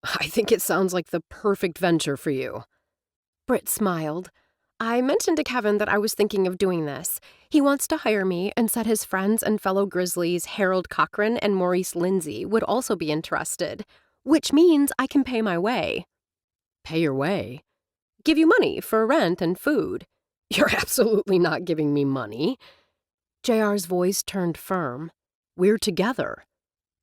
I think it sounds like the perfect venture for you. Britt smiled. I mentioned to Kevin that I was thinking of doing this. He wants to hire me and said his friends and fellow Grizzlies Harold Cochran and Maurice Lindsay would also be interested, which means I can pay my way. Pay your way? Give you money for rent and food. You're absolutely not giving me money. JR's voice turned firm. We're together.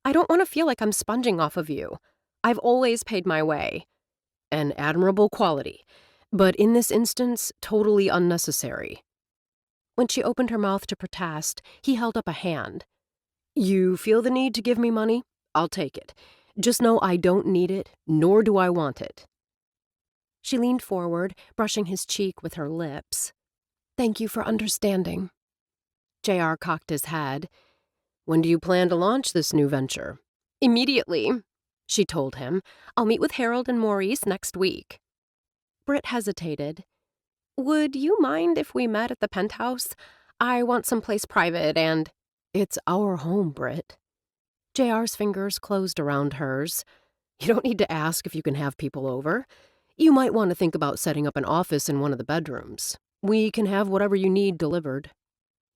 I don't want to feel like I'm sponging off of you. I've always paid my way. An admirable quality, but in this instance, totally unnecessary. When she opened her mouth to protest, he held up a hand. You feel the need to give me money? I'll take it. Just know I don't need it, nor do I want it. She leaned forward, brushing his cheek with her lips. Thank you for understanding. JR cocked his head. When do you plan to launch this new venture? Immediately, she told him. I'll meet with Harold and Maurice next week. Britt hesitated. Would you mind if we met at the penthouse? I want someplace private and... It's our home, Britt. JR's fingers closed around hers. You don't need to ask if you can have people over. You might want to think about setting up an office in one of the bedrooms. We can have whatever you need delivered.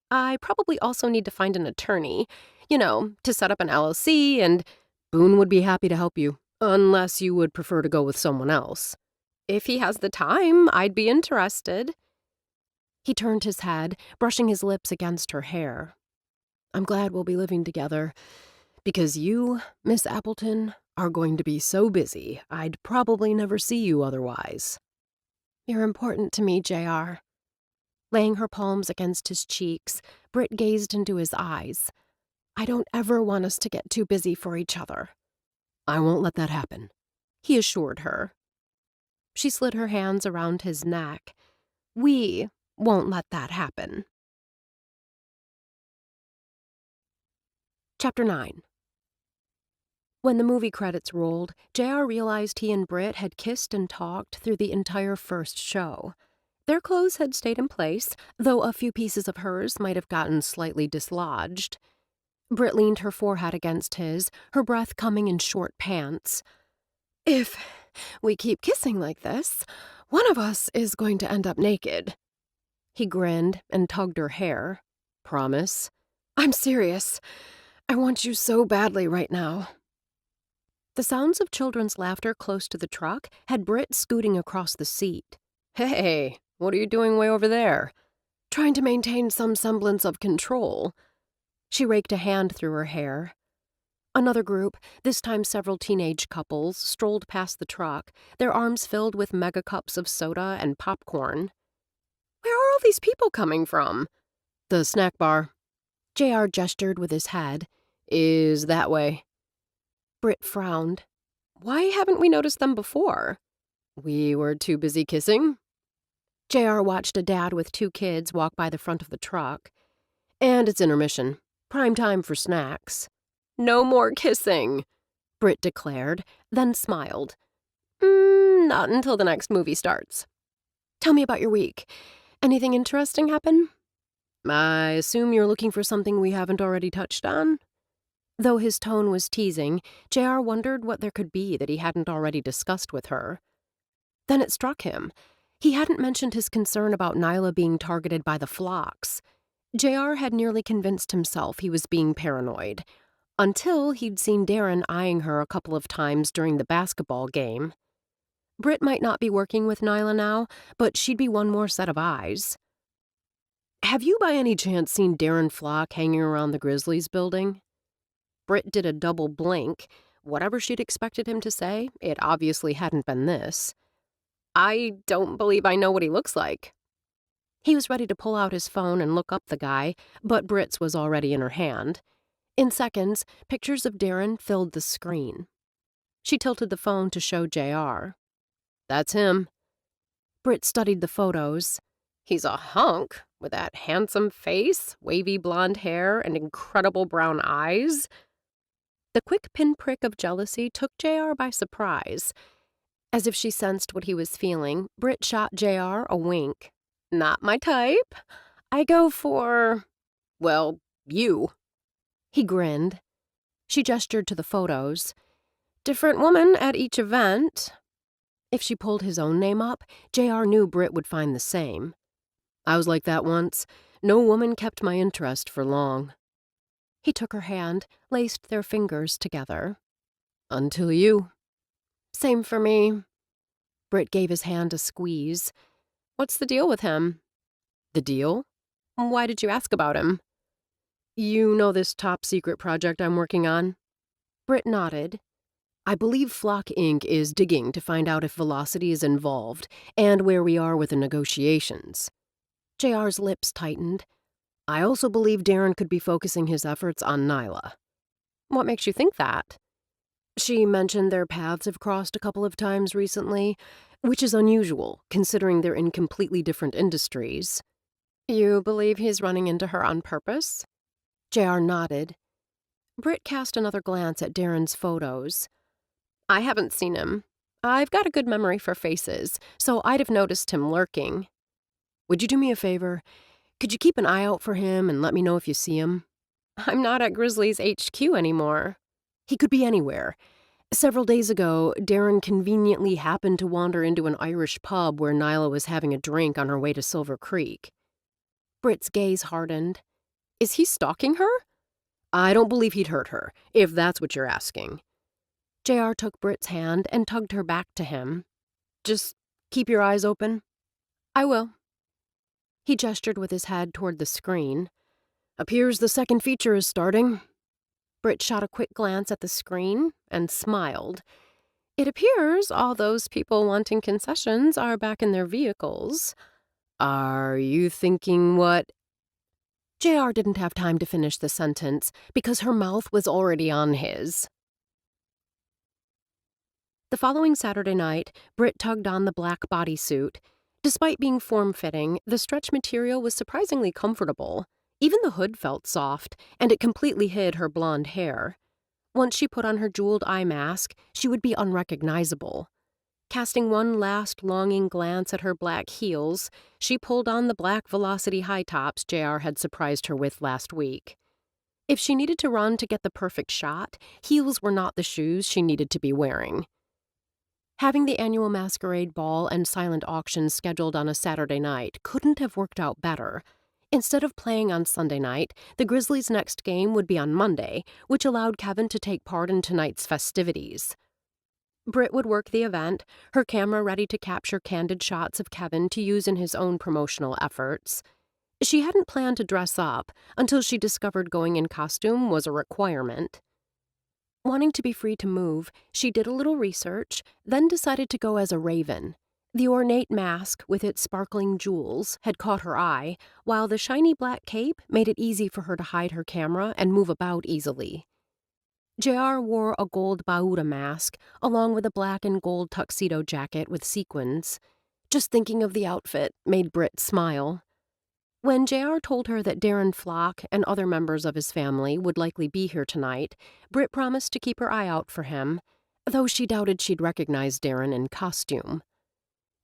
I probably also need to find an attorney, to set up an LLC and... Boone would be happy to help you, unless you would prefer to go with someone else. If he has the time, I'd be interested. He turned his head, brushing his lips against her hair. I'm glad we'll be living together, because you, Miss Appleton, are going to be so busy, I'd probably never see you otherwise. You're important to me, JR. Laying her palms against his cheeks, Britt gazed into his eyes. I don't ever want us to get too busy for each other. I won't let that happen, he assured her. She slid her hands around his neck. We won't let that happen. Chapter 9. When the movie credits rolled, JR realized he and Britt had kissed and talked through the entire first show. Their clothes had stayed in place, though a few pieces of hers might have gotten slightly dislodged. Britt leaned her forehead against his, her breath coming in short pants. If we keep kissing like this, one of us is going to end up naked. He grinned and tugged her hair. Promise? I'm serious. I want you so badly right now. The sounds of children's laughter close to the truck had Britt scooting across the seat. Hey, what are you doing way over there? Trying to maintain some semblance of control. She raked a hand through her hair. Another group, this time several teenage couples, strolled past the truck, their arms filled with mega cups of soda and popcorn. Where are all these people coming from? The snack bar. JR gestured with his head. Is that way. Britt frowned. Why haven't we noticed them before? We were too busy kissing. JR watched a dad with 2 kids walk by the front of the truck. And it's intermission. Prime time for snacks. No more kissing, Britt declared, then smiled. Not until the next movie starts. Tell me about your week. Anything interesting happen? I assume you're looking for something we haven't already touched on? Though his tone was teasing, JR wondered what there could be that he hadn't already discussed with her. Then it struck him. He hadn't mentioned his concern about Nyla being targeted by the flocks. JR had nearly convinced himself he was being paranoid, until he'd seen Darren eyeing her a couple of times during the basketball game. Britt might not be working with Nyla now, but she'd be one more set of eyes. Have you by any chance seen Darren Flock hanging around the Grizzlies building? Britt did a double blink. Whatever she'd expected him to say, it obviously hadn't been this. I don't believe I know what he looks like. He was ready to pull out his phone and look up the guy, but Britt's was already in her hand. In seconds, pictures of Darren filled the screen. She tilted the phone to show JR. That's him. Britt studied the photos. He's a hunk, with that handsome face, wavy blonde hair, and incredible brown eyes. The quick pinprick of jealousy took JR by surprise. As if she sensed what he was feeling, Britt shot JR a wink. Not my type. I go for, well, you. He grinned. She gestured to the photos. Different woman at each event. If she pulled his own name up, JR knew Britt would find the same. I was like that once. No woman kept my interest for long. He took her hand, laced their fingers together. Until you. Same for me. Britt gave his hand a squeeze. What's the deal with him? The deal? Why did you ask about him? You know this top-secret project I'm working on? Britt nodded. I believe Flock Inc. is digging to find out if Velocity is involved and where we are with the negotiations. JR's lips tightened. I also believe Darren could be focusing his efforts on Nyla. What makes you think that? She mentioned their paths have crossed a couple of times recently, which is unusual, considering they're in completely different industries. You believe he's running into her on purpose? JR nodded. Britt cast another glance at Darren's photos. I haven't seen him. I've got a good memory for faces, so I'd have noticed him lurking. Would you do me a favor? Could you keep an eye out for him and let me know if you see him? I'm not at Grizzly's HQ anymore. He could be anywhere. Several days ago, Darren conveniently happened to wander into an Irish pub where Nyla was having a drink on her way to Silver Creek. Britt's gaze hardened. Is he stalking her? I don't believe he'd hurt her, if that's what you're asking. JR took Britt's hand and tugged her back to him. Just keep your eyes open. I will. He gestured with his head toward the screen. Appears the second feature is starting. Britt shot a quick glance at the screen and smiled. It appears all those people wanting concessions are back in their vehicles. Are you thinking what? JR didn't have time to finish the sentence because her mouth was already on his. The following Saturday night, Britt tugged on the black bodysuit. Despite being form-fitting, the stretch material was surprisingly comfortable. Even the hood felt soft, and it completely hid her blonde hair. Once she put on her jeweled eye mask, she would be unrecognizable. Casting one last longing glance at her black heels, she pulled on the black Velocity high tops JR had surprised her with last week. If she needed to run to get the perfect shot, heels were not the shoes she needed to be wearing. Having the annual masquerade ball and silent auction scheduled on a Saturday night couldn't have worked out better. Instead of playing on Sunday night, the Grizzlies' next game would be on Monday, which allowed Kevin to take part in tonight's festivities. Britt would work the event, her camera ready to capture candid shots of Kevin to use in his own promotional efforts. She hadn't planned to dress up until she discovered going in costume was a requirement. Wanting to be free to move, she did a little research, then decided to go as a raven. The ornate mask, with its sparkling jewels, had caught her eye, while the shiny black cape made it easy for her to hide her camera and move about easily. JR wore a gold Bauda mask, along with a black and gold tuxedo jacket with sequins. Just thinking of the outfit made Britt smile. When JR told her that Darren Flock and other members of his family would likely be here tonight, Britt promised to keep her eye out for him, though she doubted she'd recognize Darren in costume.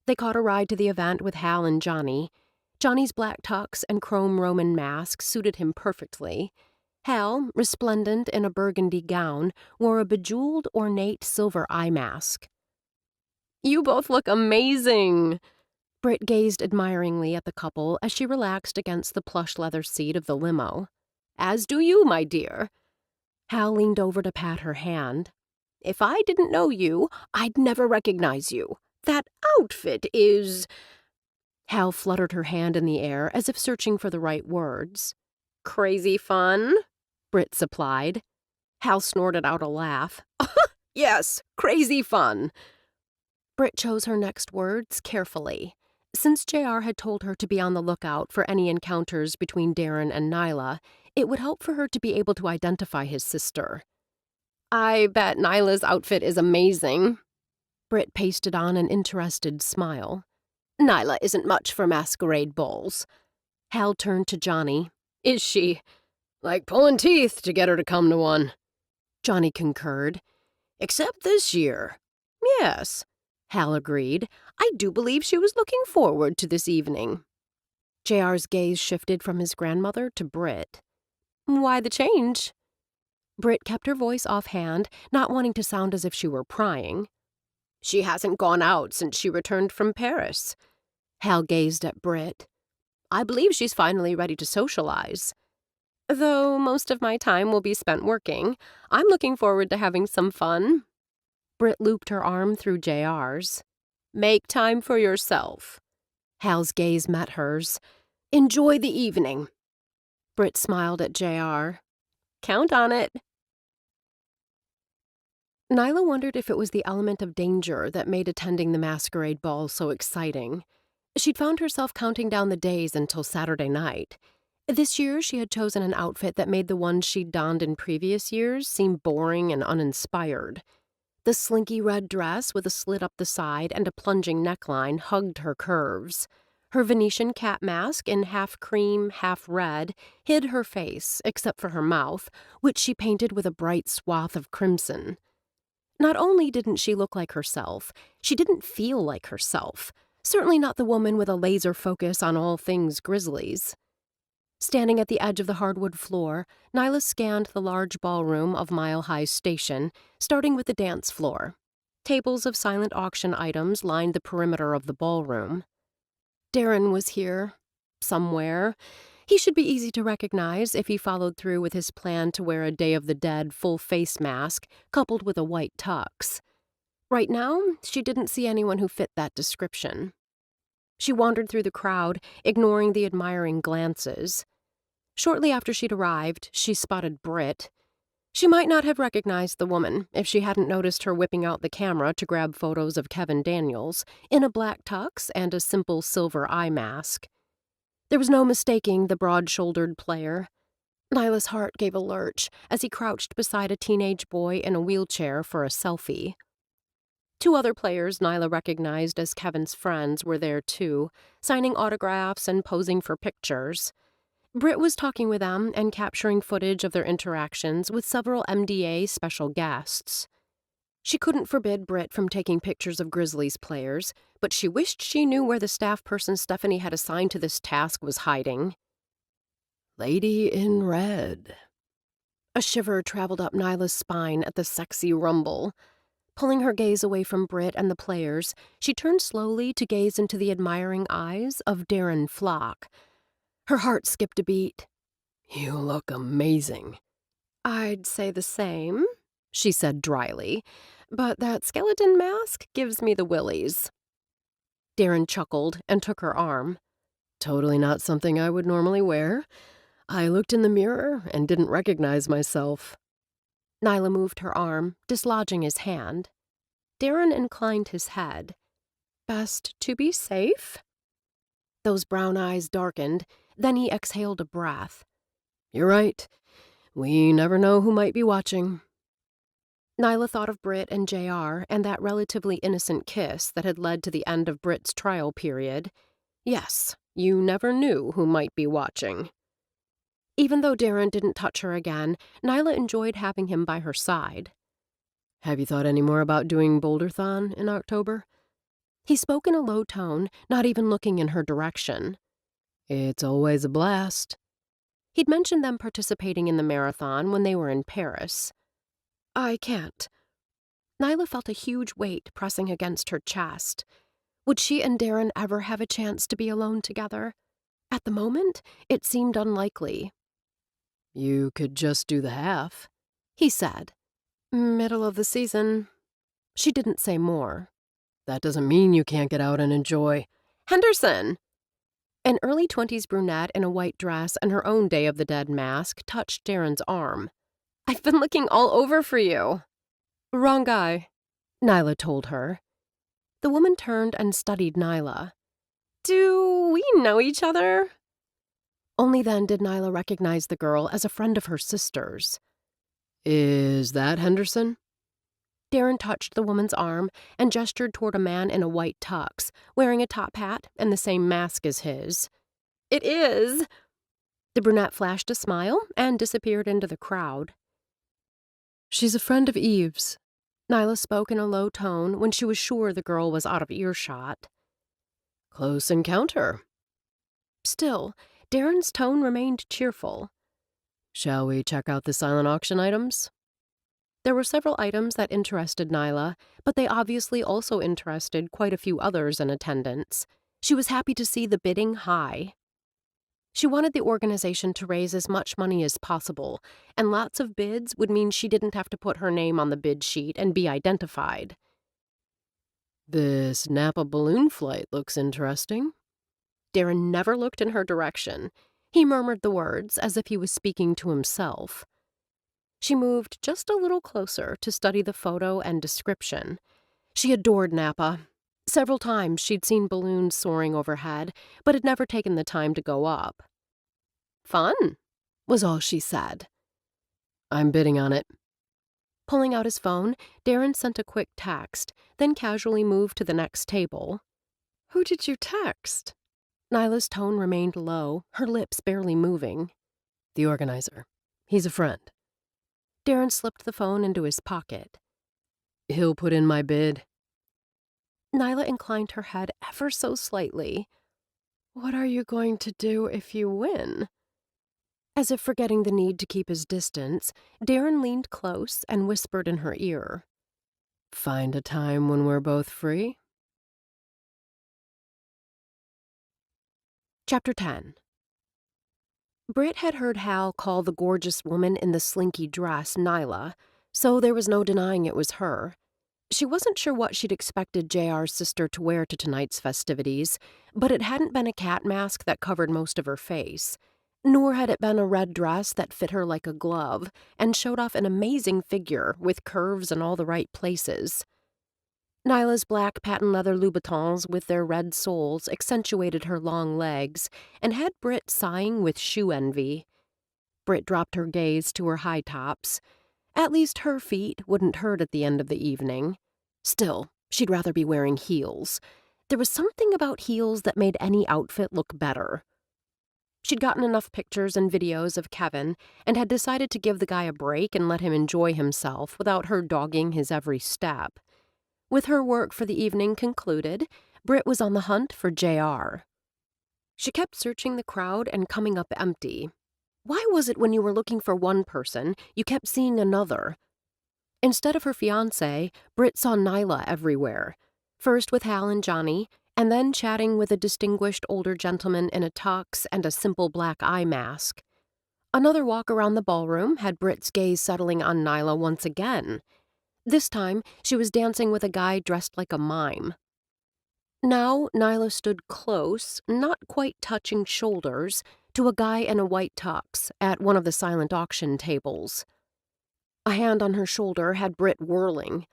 They caught a ride to the event with Hal and Johnny. Johnny's black tux and chrome Roman mask suited him perfectly. Hal, resplendent in a burgundy gown, wore a bejeweled, ornate silver eye mask. You both look amazing! Britt gazed admiringly at the couple as she relaxed against the plush leather seat of the limo. As do you, my dear. Hal leaned over to pat her hand. If I didn't know you, I'd never recognize you. That outfit is... Hal fluttered her hand in the air as if searching for the right words. Crazy fun, Britt supplied. Hal snorted out a laugh. Yes, crazy fun. Britt chose her next words carefully. Since JR had told her to be on the lookout for any encounters between Darren and Nyla, it would help for her to be able to identify his sister. I bet Nyla's outfit is amazing. Britt pasted on an interested smile. Nyla isn't much for masquerade balls. Hal turned to Johnny. Is she? Like pulling teeth to get her to come to one. Johnny concurred. "Except this year." "Yes," Hal agreed. "I do believe she was looking forward to this evening." JR's gaze shifted from his grandmother to Britt. "Why the change?" Britt kept her voice offhand, not wanting to sound as if she were prying. "She hasn't gone out since she returned from Paris." Hal gazed at Britt. "I believe she's finally ready to socialize." "Though most of my time will be spent working, I'm looking forward to having some fun." Britt looped her arm through JR's. "Make time for yourself." Hal's gaze met hers. "Enjoy the evening." Britt smiled at JR. "Count on it." Nyla wondered if it was the element of danger that made attending the masquerade ball so exciting. She'd found herself counting down the days until Saturday night. This year, she had chosen an outfit that made the ones she'd donned in previous years seem boring and uninspired. The slinky red dress with a slit up the side and a plunging neckline hugged her curves. Her Venetian cat mask in half cream, half red hid her face, except for her mouth, which she painted with a bright swath of crimson. Not only didn't she look like herself, she didn't feel like herself. Certainly not the woman with a laser focus on all things Grizzlies. Standing at the edge of the hardwood floor, Nyla scanned the large ballroom of Mile High Station, starting with the dance floor. Tables of silent auction items lined the perimeter of the ballroom. Darren was here. Somewhere. He should be easy to recognize if he followed through with his plan to wear a Day of the Dead full-face mask coupled with a white tux. Right now, she didn't see anyone who fit that description. She wandered through the crowd, ignoring the admiring glances. Shortly after she'd arrived, she spotted Britt. She might not have recognized the woman if she hadn't noticed her whipping out the camera to grab photos of Kevin Daniels in a black tux and a simple silver eye mask. There was no mistaking the broad-shouldered player. Nyla's heart gave a lurch as he crouched beside a teenage boy in a wheelchair for a selfie. Two other players Nyla recognized as Kevin's friends were there too, signing autographs and posing for pictures. Britt was talking with them and capturing footage of their interactions with several MDA special guests. She couldn't forbid Britt from taking pictures of Grizzlies players, but she wished she knew where the staff person Stephanie had assigned to this task was hiding. "Lady in red." A shiver traveled up Nyla's spine at the sexy rumble. Pulling her gaze away from Britt and the players, she turned slowly to gaze into the admiring eyes of Darren Flock. Her heart skipped a beat. "You look amazing." "I'd say the same," she said dryly, "but that skeleton mask gives me the willies." Darren chuckled and took her arm. "Totally not something I would normally wear. I looked in the mirror and didn't recognize myself." Nyla moved her arm, dislodging his hand. Darren inclined his head. "Best to be safe?" Those brown eyes darkened, then he exhaled a breath. "You're right. We never know who might be watching." Nyla thought of Britt and JR and that relatively innocent kiss that had led to the end of Britt's trial period. Yes, you never knew who might be watching. Even though Darren didn't touch her again, Nyla enjoyed having him by her side. "Have you thought any more about doing Boulderthon in October?" He spoke in a low tone, not even looking in her direction. "It's always a blast." He'd mentioned them participating in the marathon when they were in Paris. "I can't." Nyla felt a huge weight pressing against her chest. Would she and Darren ever have a chance to be alone together? At the moment, it seemed unlikely. "You could just do the half," he said. "Middle of the season." She didn't say more. "That doesn't mean you can't get out and enjoy." "Henderson!" An early-20s brunette in a white dress and her own Day of the Dead mask touched Darren's arm. "I've been looking all over for you." "Wrong guy," Nyla told her. The woman turned and studied Nyla. "Do we know each other?" Only then did Nyla recognize the girl as a friend of her sister's. "Is that Henderson?" Darren touched the woman's arm and gestured toward a man in a white tux, wearing a top hat and the same mask as his. "It is." The brunette flashed a smile and disappeared into the crowd. She's a friend of Eve's. Nyla spoke in a low tone when she was sure the girl was out of earshot. Close encounter. Still, Darren's tone remained cheerful. Shall we check out the silent auction items? There were several items that interested Nyla, but they obviously also interested quite a few others in attendance. She was happy to see the bidding high. She wanted the organization to raise as much money as possible, and lots of bids would mean she didn't have to put her name on the bid sheet and be identified. This Napa balloon flight looks interesting. Darren never looked in her direction. He murmured the words as if he was speaking to himself. She moved just a little closer to study the photo and description. She adored Napa. Several times she'd seen balloons soaring overhead, but had never taken the time to go up. Fun, was all she said. I'm bidding on it. Pulling out his phone, Darren sent a quick text, then casually moved to the next table. Who did you text? Nyla's tone remained low, her lips barely moving. The organizer. He's a friend. Darren slipped the phone into his pocket. He'll put in my bid. Nyla inclined her head ever so slightly. What are you going to do if you win? As if forgetting the need to keep his distance, Darren leaned close and whispered in her ear. Find a time when we're both free? Chapter 10. Britt had heard Hal call the gorgeous woman in the slinky dress Nyla, so there was no denying it was her. She wasn't sure what she'd expected JR's sister to wear to tonight's festivities, but it hadn't been a cat mask that covered most of her face. Nor had it been a red dress that fit her like a glove and showed off an amazing figure with curves in all the right places. Nyla's black patent leather Louboutins with their red soles accentuated her long legs and had Britt sighing with shoe envy. Britt dropped her gaze to her high tops. At least her feet wouldn't hurt at the end of the evening. Still, she'd rather be wearing heels. There was something about heels that made any outfit look better. She'd gotten enough pictures and videos of Kevin and had decided to give the guy a break and let him enjoy himself without her dogging his every step. With her work for the evening concluded, Britt was on the hunt for JR. She kept searching the crowd and coming up empty. Why was it when you were looking for one person, you kept seeing another? Instead of her fiancé, Britt saw Nyla everywhere, first with Hal and Johnny, and then chatting with a distinguished older gentleman in a tux and a simple black eye mask. Another walk around the ballroom had Britt's gaze settling on Nyla once again. This time, she was dancing with a guy dressed like a mime. Now, Nyla stood close, not quite touching shoulders, to a guy in a white tux at one of the silent auction tables. A hand on her shoulder had Britt whirling.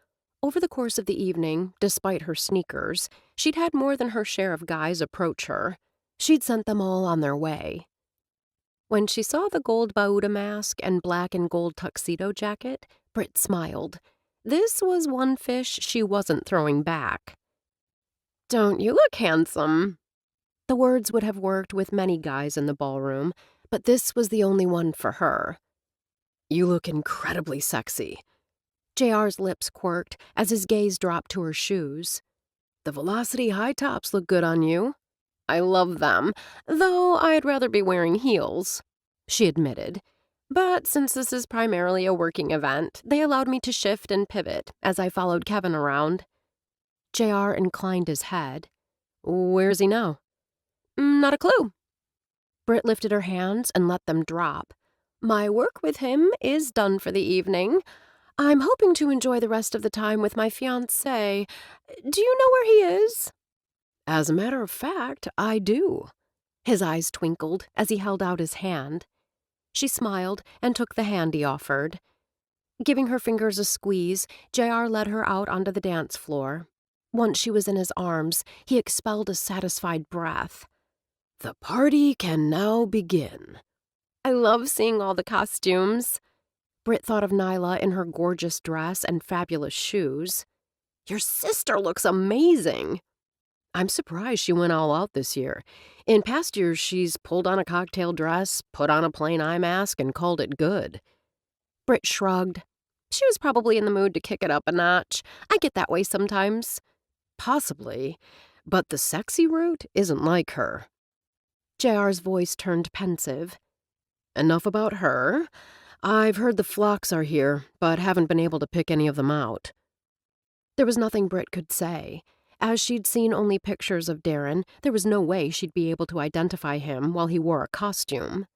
Over the course of the evening, despite her sneakers, she'd had more than her share of guys approach her. She'd sent them all on their way. When she saw the gold Bauda mask and black and gold tuxedo jacket, Britt smiled. This was one fish she wasn't throwing back. Don't you look handsome? The words would have worked with many guys in the ballroom, but this was the only one for her. You look incredibly sexy. JR's lips quirked as his gaze dropped to her shoes. The Velocity high tops look good on you. I love them, though I'd rather be wearing heels, she admitted. But since this is primarily a working event, they allowed me to shift and pivot as I followed Kevin around. JR inclined his head. Where is he now? Not a clue. Britt lifted her hands and let them drop. My work with him is done for the evening. I'm hoping to enjoy the rest of the time with my fiancé. Do you know where he is? As a matter of fact, I do. His eyes twinkled as he held out his hand. She smiled and took the hand he offered. Giving her fingers a squeeze, JR led her out onto the dance floor. Once she was in his arms, he expelled a satisfied breath. The party can now begin. I love seeing all the costumes. Britt thought of Nyla in her gorgeous dress and fabulous shoes. Your sister looks amazing. I'm surprised she went all out this year. In past years, she's pulled on a cocktail dress, put on a plain eye mask, and called it good. Britt shrugged. She was probably in the mood to kick it up a notch. I get that way sometimes. Possibly, but the sexy route isn't like her. JR's voice turned pensive. Enough about her. I've heard the flocks are here, but haven't been able to pick any of them out. There was nothing Britt could say. As she'd seen only pictures of Darren, there was no way she'd be able to identify him while he wore a costume.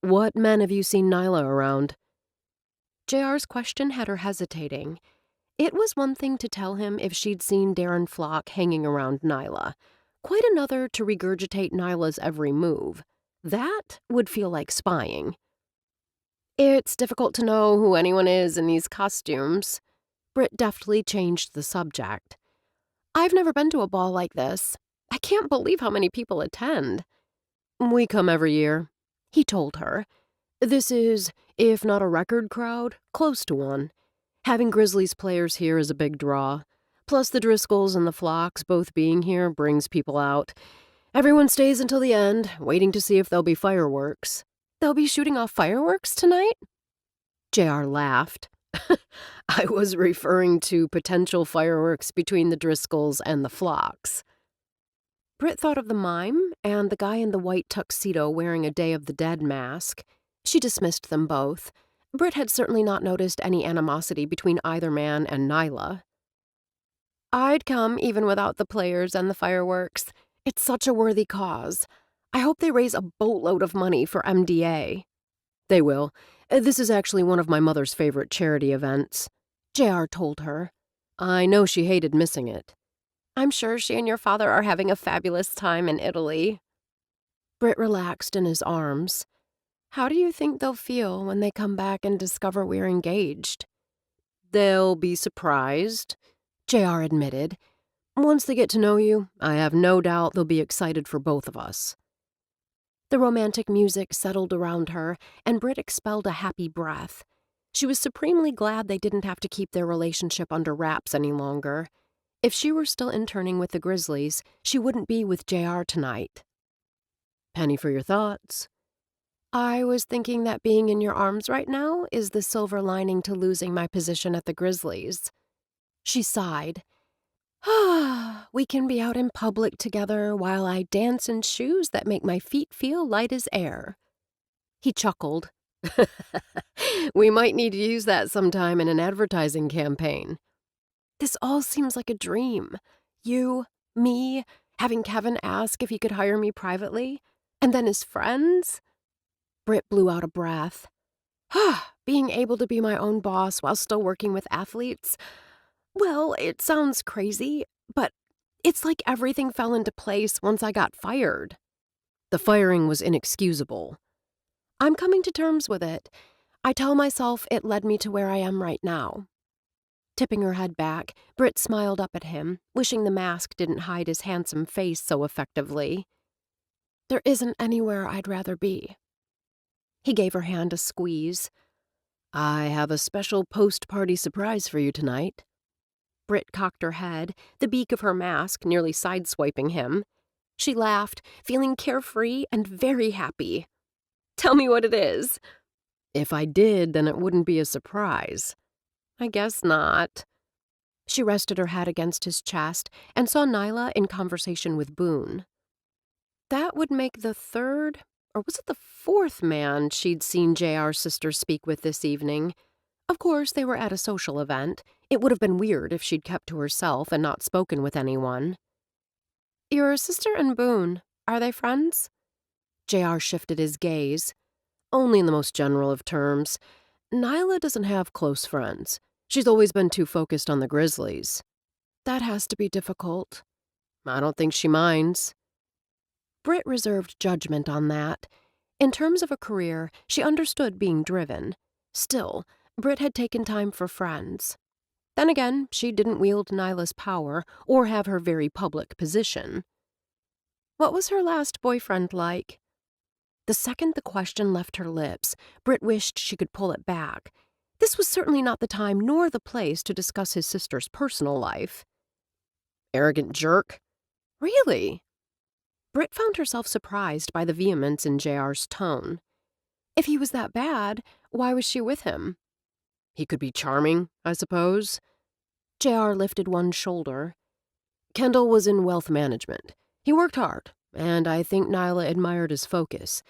What men have you seen Nyla around? JR's question had her hesitating. It was one thing to tell him if she'd seen Darren Flock hanging around Nyla. Quite another to regurgitate Nyla's every move. That would feel like spying. It's difficult to know who anyone is in these costumes. Britt deftly changed the subject. I've never been to a ball like this. I can't believe how many people attend. We come every year, he told her. This is, if not a record crowd, close to one. Having Grizzlies players here is a big draw. Plus the Driscolls and the Flocks both being here brings people out. Everyone stays until the end, waiting to see if there'll be fireworks. They'll be shooting off fireworks tonight? JR laughed. I was referring to potential fireworks between the Driscolls and the Flocks. Britt thought of the mime and the guy in the white tuxedo wearing a Day of the Dead mask. She dismissed them both. Britt had certainly not noticed any animosity between either man and Nyla. I'd come even without the players and the fireworks. It's such a worthy cause. I hope they raise a boatload of money for MDA. They will. This is actually one of my mother's favorite charity events, JR told her. I know she hated missing it. I'm sure she and your father are having a fabulous time in Italy. Britt relaxed in his arms. How do you think they'll feel when they come back and discover we're engaged? They'll be surprised, JR admitted. Once they get to know you, I have no doubt they'll be excited for both of us. The romantic music settled around her, and Britt expelled a happy breath. She was supremely glad they didn't have to keep their relationship under wraps any longer. If she were still interning with the Grizzlies, she wouldn't be with JR tonight. Penny for your thoughts. I was thinking that being in your arms right now is the silver lining to losing my position at the Grizzlies. She sighed. We can be out in public together while I dance in shoes that make my feet feel light as air. He chuckled. We might need to use that sometime in an advertising campaign. This all seems like a dream. You, me, having Kevin ask if he could hire me privately, and then his friends. Britt blew out a breath. Being able to be my own boss while still working with athletes. Well, it sounds crazy, but it's like everything fell into place once I got fired. The firing was inexcusable. I'm coming to terms with it. I tell myself it led me to where I am right now. Tipping her head back, Britt smiled up at him, wishing the mask didn't hide his handsome face so effectively. There isn't anywhere I'd rather be. He gave her hand a squeeze. I have a special post-party surprise for you tonight. Britt cocked her head, the beak of her mask nearly sideswiping him. She laughed, feeling carefree and very happy. Tell me what it is. If I did, then it wouldn't be a surprise. I guess not. She rested her head against his chest and saw Nyla in conversation with Boone. That would make the third, or was it the fourth man she'd seen JR's sister speak with this evening? Of course, they were at a social event. It would have been weird if she'd kept to herself and not spoken with anyone. Your sister and Boone, are they friends? JR shifted his gaze. Only in the most general of terms. Nyla doesn't have close friends. She's always been too focused on the Grizzlies. That has to be difficult. I don't think she minds. Britt reserved judgment on that. In terms of a career, she understood being driven. Still, Britt had taken time for friends. Then again, she didn't wield Nyla's power or have her very public position. What was her last boyfriend like? The second the question left her lips, Britt wished she could pull it back. This was certainly not the time nor the place to discuss his sister's personal life. Arrogant jerk? Really? Britt found herself surprised by the vehemence in JR's tone. If he was that bad, why was she with him? He could be charming, I suppose. JR lifted one shoulder. Kendall was in wealth management. He worked hard, and I think Nyla admired his focus.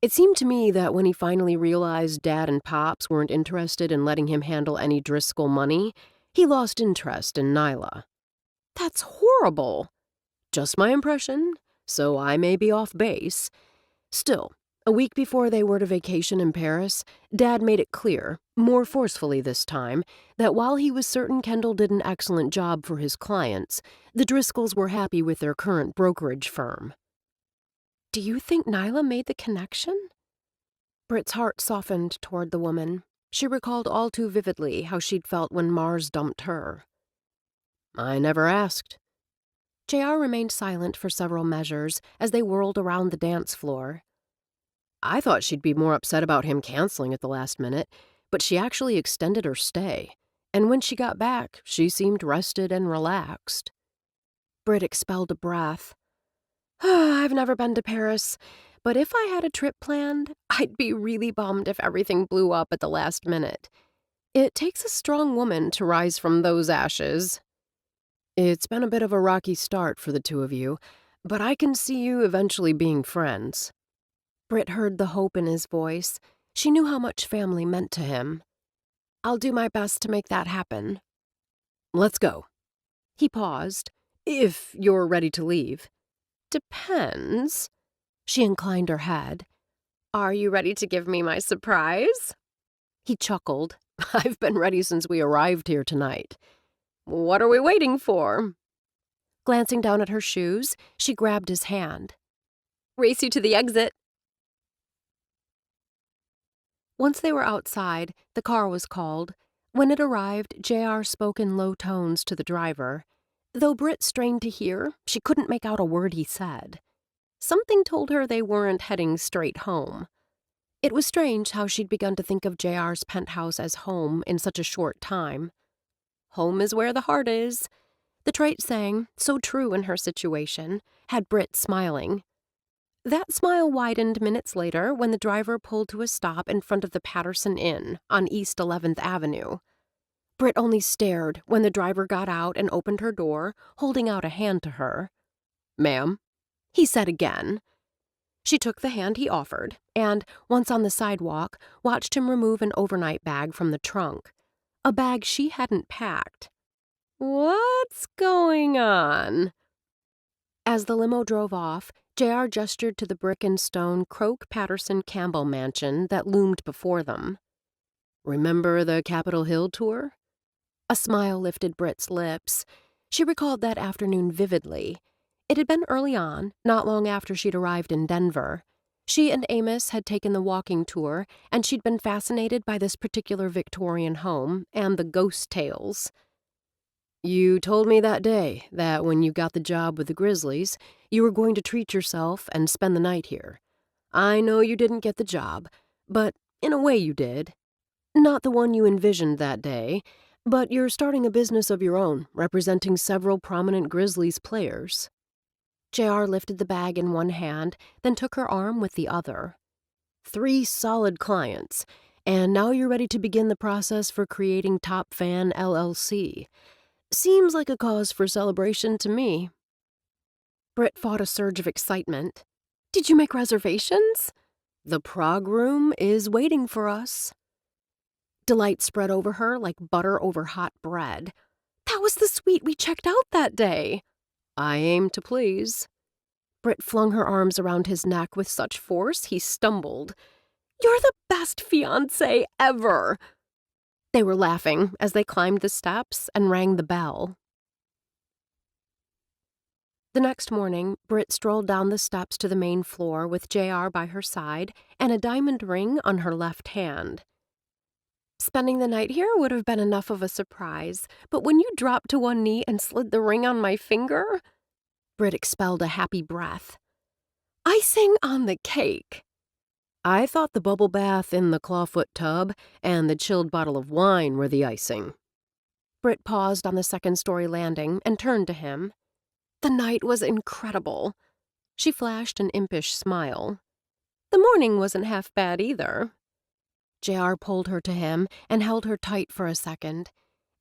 It seemed to me that when he finally realized Dad and Pops weren't interested in letting him handle any Driscoll money, he lost interest in Nyla. That's horrible. Just my impression, so I may be off base. Still, a week before they were to vacation in Paris, Dad made it clear, more forcefully this time, that while he was certain Kendall did an excellent job for his clients, the Driscolls were happy with their current brokerage firm. Do you think Nyla made the connection? Britt's heart softened toward the woman. She recalled all too vividly how she'd felt when Mars dumped her. I never asked. JR remained silent for several measures as they whirled around the dance floor. I thought she'd be more upset about him canceling at the last minute, but she actually extended her stay, and when she got back, she seemed rested and relaxed. Britt expelled a breath. I've never been to Paris, but if I had a trip planned, I'd be really bummed if everything blew up at the last minute. It takes a strong woman to rise from those ashes. It's been a bit of a rocky start for the two of you, but I can see you eventually being friends. Britt heard the hope in his voice. She knew how much family meant to him. I'll do my best to make that happen. Let's go. He paused. If you're ready to leave. Depends. She inclined her head. Are you ready to give me my surprise? He chuckled. I've been ready since we arrived here tonight. What are we waiting for? Glancing down at her shoes, she grabbed his hand. Race you to the exit. Once they were outside, the car was called. When it arrived, JR spoke in low tones to the driver. Though Britt strained to hear, she couldn't make out a word he said. Something told her they weren't heading straight home. It was strange how she'd begun to think of JR's penthouse as home in such a short time. Home is where the heart is. The trite saying, so true in her situation, had Britt smiling. That smile widened minutes later when the driver pulled to a stop in front of the Patterson Inn on East 11th Avenue. Britt only stared when the driver got out and opened her door, holding out a hand to her. Ma'am, he said again. She took the hand he offered and, once on the sidewalk, watched him remove an overnight bag from the trunk. A bag she hadn't packed. What's going on? As the limo drove off, JR gestured to the brick and stone Croak-Patterson-Campbell mansion that loomed before them. Remember the Capitol Hill tour? A smile lifted Britt's lips. She recalled that afternoon vividly. It had been early on, not long after she'd arrived in Denver. She and Amos had taken the walking tour, and she'd been fascinated by this particular Victorian home and the ghost tales. You told me that day that when you got the job with the Grizzlies, you were going to treat yourself and spend the night here. I know you didn't get the job, but in a way you did. Not the one you envisioned that day, but you're starting a business of your own, representing several prominent Grizzlies players. JR lifted the bag in one hand, then took her arm with the other. 3 solid clients, and now you're ready to begin the process for creating Top Fan LLC. Seems like a cause for celebration to me. Britt fought a surge of excitement. Did you make reservations? The prog room is waiting for us. Delight spread over her like butter over hot bread. That was the suite we checked out that day. I aim to please. Britt flung her arms around his neck with such force he stumbled. You're the best fiancé ever! They were laughing as they climbed the steps and rang the bell. The next morning, Britt strolled down the steps to the main floor with JR by her side and a diamond ring on her left hand. Spending the night here would have been enough of a surprise, but when you dropped to one knee and slid the ring on my finger... Britt expelled a happy breath. Icing on the cake. I thought the bubble bath in the clawfoot tub and the chilled bottle of wine were the icing. Britt paused on the second-story landing and turned to him. The night was incredible. She flashed an impish smile. The morning wasn't half bad either. JR pulled her to him and held her tight for a second.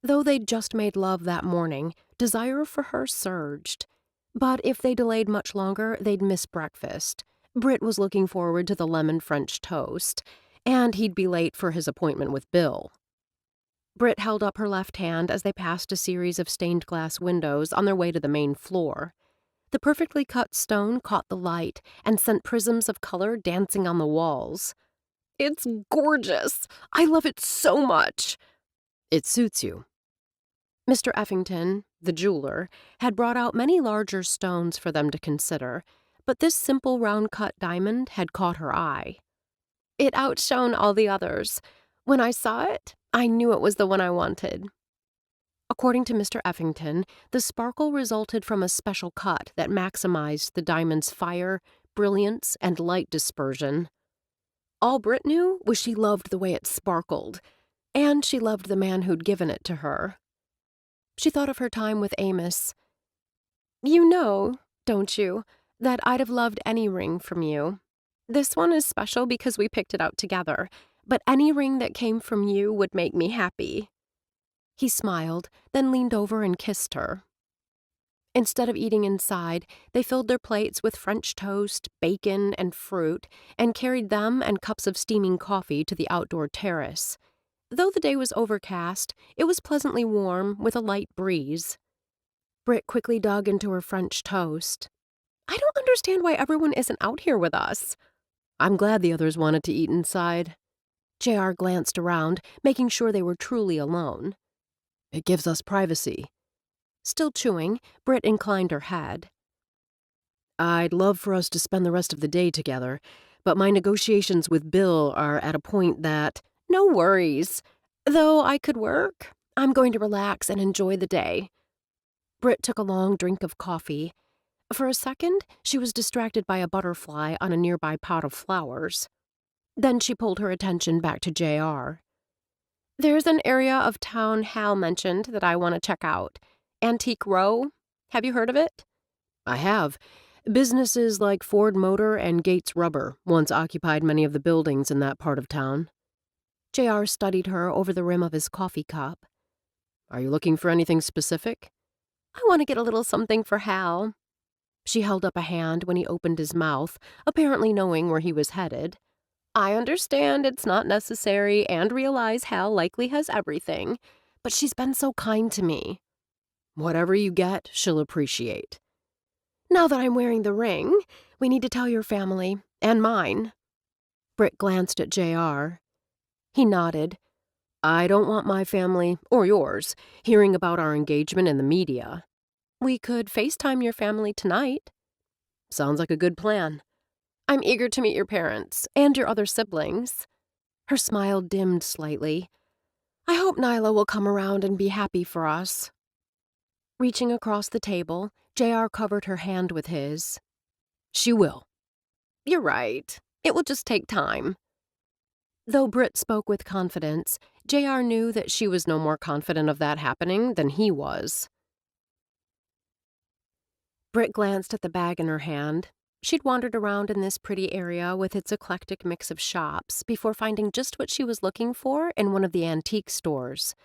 Though they'd just made love that morning, desire for her surged. But if they delayed much longer, they'd miss breakfast. Britt was looking forward to the lemon French toast, and he'd be late for his appointment with Bill. Britt held up her left hand as they passed a series of stained glass windows on their way to the main floor. The perfectly cut stone caught the light and sent prisms of color dancing on the walls. "It's gorgeous! I love it so much!" "It suits you." Mr. Effington, the jeweler, had brought out many larger stones for them to consider, but this simple round-cut diamond had caught her eye. It outshone all the others. When I saw it, I knew it was the one I wanted. According to Mr. Effington, the sparkle resulted from a special cut that maximized the diamond's fire, brilliance, and light dispersion. All Britt knew was she loved the way it sparkled, and she loved the man who'd given it to her. She thought of her time with Amos. "You know, don't you, that I'd have loved any ring from you. This one is special because we picked it out together, but any ring that came from you would make me happy." He smiled, then leaned over and kissed her. Instead of eating inside, they filled their plates with French toast, bacon, and fruit, and carried them and cups of steaming coffee to the outdoor terrace. Though the day was overcast, it was pleasantly warm with a light breeze. Britt quickly dug into her French toast. "I don't understand why everyone isn't out here with us." "I'm glad the others wanted to eat inside." JR glanced around, making sure they were truly alone. "It gives us privacy." Still chewing, Britt inclined her head. "I'd love for us to spend the rest of the day together, but my negotiations with Bill are at a point that—" "No worries. Though I could work, I'm going to relax and enjoy the day." Britt took a long drink of coffee. For a second, she was distracted by a butterfly on a nearby pot of flowers. Then she pulled her attention back to JR. "There's an area of town Hal mentioned that I want to check out. Antique Row. Have you heard of it?" "I have. Businesses like Ford Motor and Gates Rubber once occupied many of the buildings in that part of town." JR studied her over the rim of his coffee cup. "Are you looking for anything specific?" "I want to get a little something for Hal." She held up a hand when he opened his mouth, apparently knowing where he was headed. "I understand it's not necessary and realize Hal likely has everything, but she's been so kind to me." "Whatever you get, she'll appreciate." "Now that I'm wearing the ring, we need to tell your family, and mine." Britt glanced at JR. He nodded. "I don't want my family, or yours, hearing about our engagement in the media." "We could FaceTime your family tonight." "Sounds like a good plan." "I'm eager to meet your parents, and your other siblings." Her smile dimmed slightly. "I hope Nyla will come around and be happy for us." Reaching across the table, JR covered her hand with his. "She will." "You're right. It will just take time." Though Britt spoke with confidence, JR knew that she was no more confident of that happening than he was. Britt glanced at the bag in her hand. She'd wandered around in this pretty area with its eclectic mix of shops before finding just what she was looking for in one of the antique stores.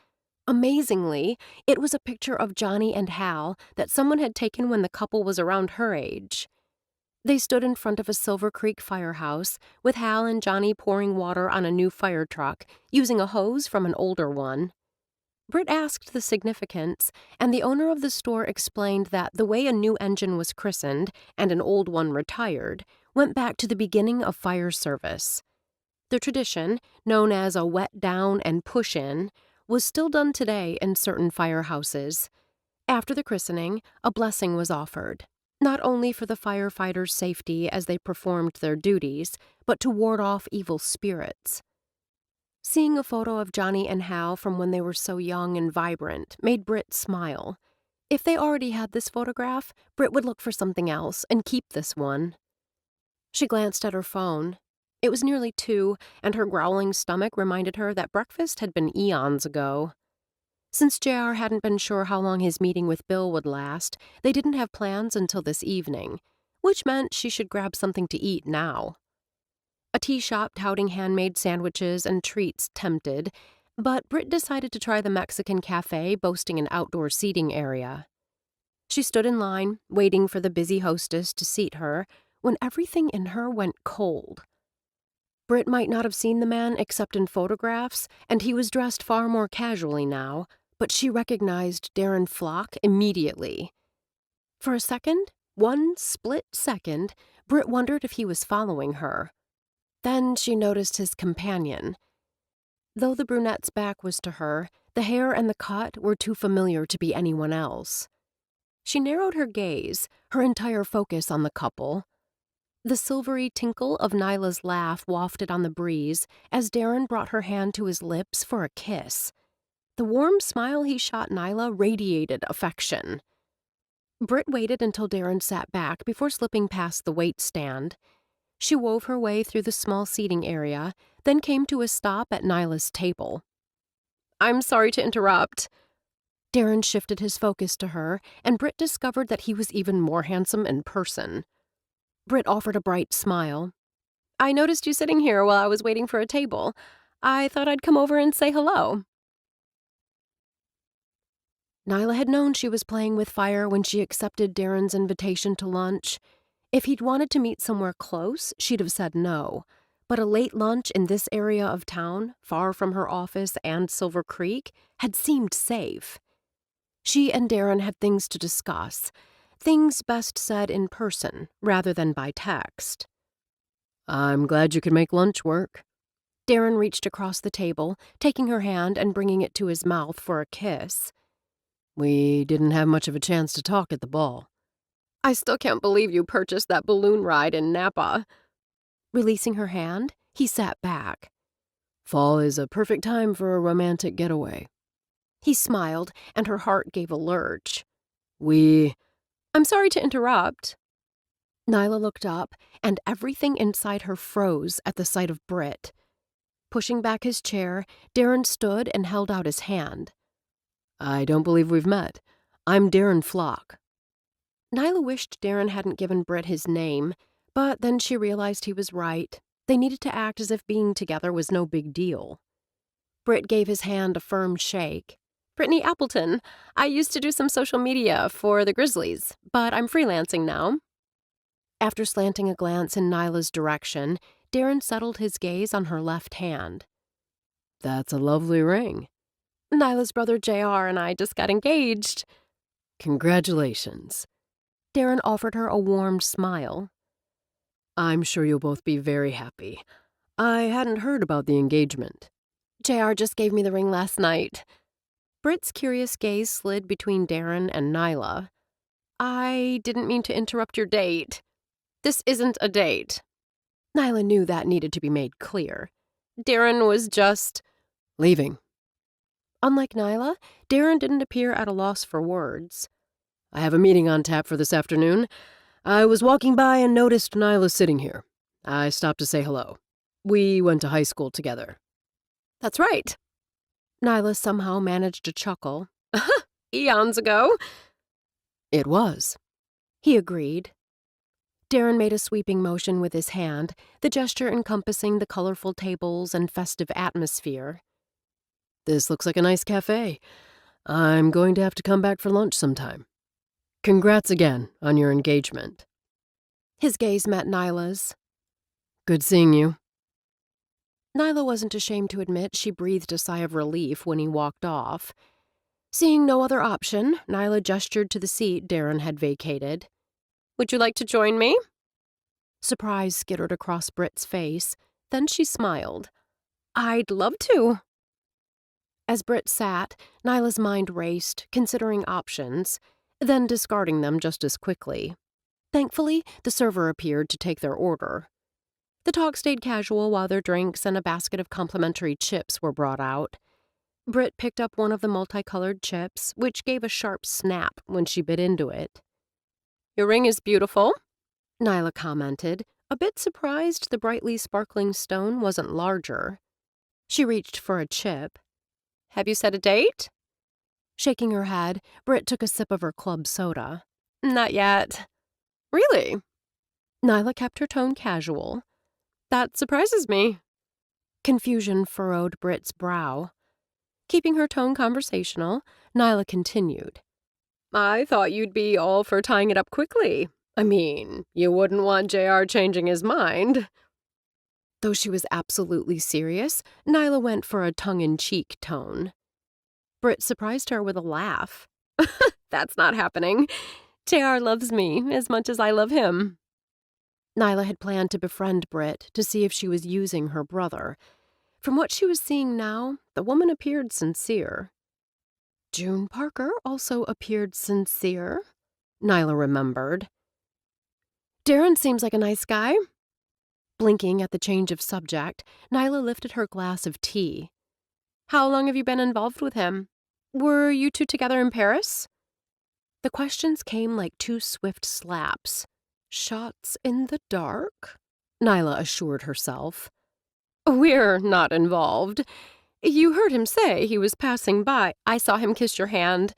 Amazingly, it was a picture of Johnny and Hal that someone had taken when the couple was around her age. They stood in front of a Silver Creek firehouse, with Hal and Johnny pouring water on a new fire truck, using a hose from an older one. Britt asked the significance, and the owner of the store explained that the way a new engine was christened and an old one retired went back to the beginning of fire service. The tradition, known as a wet down and push in, was still done today in certain firehouses. After the christening, a blessing was offered, not only for the firefighters' safety as they performed their duties, but to ward off evil spirits. Seeing a photo of Johnny and Hal from when they were so young and vibrant made Britt smile. If they already had this photograph, Britt would look for something else and keep this one. She glanced at her phone. It was nearly 2, and her growling stomach reminded her that breakfast had been eons ago. Since JR hadn't been sure how long his meeting with Bill would last, they didn't have plans until this evening, which meant she should grab something to eat now. A tea shop touting handmade sandwiches and treats tempted, but Britt decided to try the Mexican cafe boasting an outdoor seating area. She stood in line, waiting for the busy hostess to seat her, when everything in her went cold. Britt might not have seen the man except in photographs, and he was dressed far more casually now, but she recognized Darren Flock immediately. For a second, one split second, Britt wondered if he was following her. Then she noticed his companion. Though the brunette's back was to her, the hair and the cut were too familiar to be anyone else. She narrowed her gaze, her entire focus on the couple. The silvery tinkle of Nyla's laugh wafted on the breeze as Darren brought her hand to his lips for a kiss. The warm smile he shot Nyla radiated affection. Britt waited until Darren sat back before slipping past the wait stand. She wove her way through the small seating area, then came to a stop at Nyla's table. "I'm sorry to interrupt." Darren shifted his focus to her, and Britt discovered that he was even more handsome in person. Britt offered a bright smile. "I noticed you sitting here while I was waiting for a table. I thought I'd come over and say hello." Nyla had known she was playing with fire when she accepted Darren's invitation to lunch. If he'd wanted to meet somewhere close, she'd have said no. But a late lunch in this area of town, far from her office and Silver Creek, had seemed safe. She and Darren had things to discuss, things best said in person rather than by text. I'm glad you could make lunch work. Darren reached across the table, taking her hand and bringing it to his mouth for a kiss. We didn't have much of a chance to talk at the ball. "I still can't believe you purchased that balloon ride in Napa." Releasing her hand, he sat back. Fall is a perfect time for a romantic getaway. He smiled, and her heart gave a lurch. I'm sorry to interrupt." Nyla looked up, and everything inside her froze at the sight of Britt. Pushing back his chair, Darren stood and held out his hand. I don't believe we've met. I'm Darren Flock. Nyla wished Darren hadn't given Britt his name, but then she realized he was right. They needed to act as if being together was no big deal. Britt gave his hand a firm shake. "Brittany Appleton. I used to do some social media for the Grizzlies, but I'm freelancing now." After slanting a glance in Nyla's direction, Darren settled his gaze on her left hand. That's a lovely ring. "Nyla's brother JR and I just got engaged." Congratulations. Darren offered her a warm smile. I'm sure you'll both be very happy. I hadn't heard about the engagement. JR just gave me the ring last night. Britt's curious gaze slid between Darren and Nyla. "I didn't mean to interrupt your date." "This isn't a date." Nyla knew that needed to be made clear. Darren was just leaving. Unlike Nyla, Darren didn't appear at a loss for words. I have a meeting on tap for this afternoon. I was walking by and noticed Nyla sitting here. I stopped to say hello. We went to high school together. That's right. Nyla somehow managed to chuckle. "Eons ago." It was. He agreed. Darren made a sweeping motion with his hand, the gesture encompassing the colorful tables and festive atmosphere. This looks like a nice cafe. I'm going to have to come back for lunch sometime. Congrats again on your engagement. His gaze met Nyla's. Good seeing you. Nyla wasn't ashamed to admit she breathed a sigh of relief when he walked off. Seeing no other option, Nyla gestured to the seat Darren had vacated. "Would you like to join me?" Surprise skittered across Britt's face. Then she smiled. "I'd love to." As Britt sat, Nyla's mind raced, considering options, then discarding them just as quickly. Thankfully, the server appeared to take their order. The talk stayed casual while their drinks and a basket of complimentary chips were brought out. Britt picked up one of the multicolored chips, which gave a sharp snap when she bit into it. "Your ring is beautiful," Nyla commented, a bit surprised the brightly sparkling stone wasn't larger. She reached for a chip. "Have you set a date?" Shaking her head, Britt took a sip of her club soda. "Not yet." "Really?" Nyla kept her tone casual. That surprises me. Confusion furrowed Britt's brow. Keeping her tone conversational, Nyla continued. I thought you'd be all for tying it up quickly. I mean, you wouldn't want JR changing his mind. Though she was absolutely serious, Nyla went for a tongue-in-cheek tone. Britt surprised her with a laugh. That's not happening. JR loves me as much as I love him. Nyla had planned to befriend Britt to see if she was using her brother. From what she was seeing now, the woman appeared sincere. June Parker also appeared sincere, Nyla remembered. Darren seems like a nice guy. Blinking at the change of subject, Nyla lifted her glass of tea. How long have you been involved with him? Were you two together in Paris? The questions came like two swift slaps. Shots in the dark? Nyla assured herself. We're not involved. You heard him say he was passing by. I saw him kiss your hand.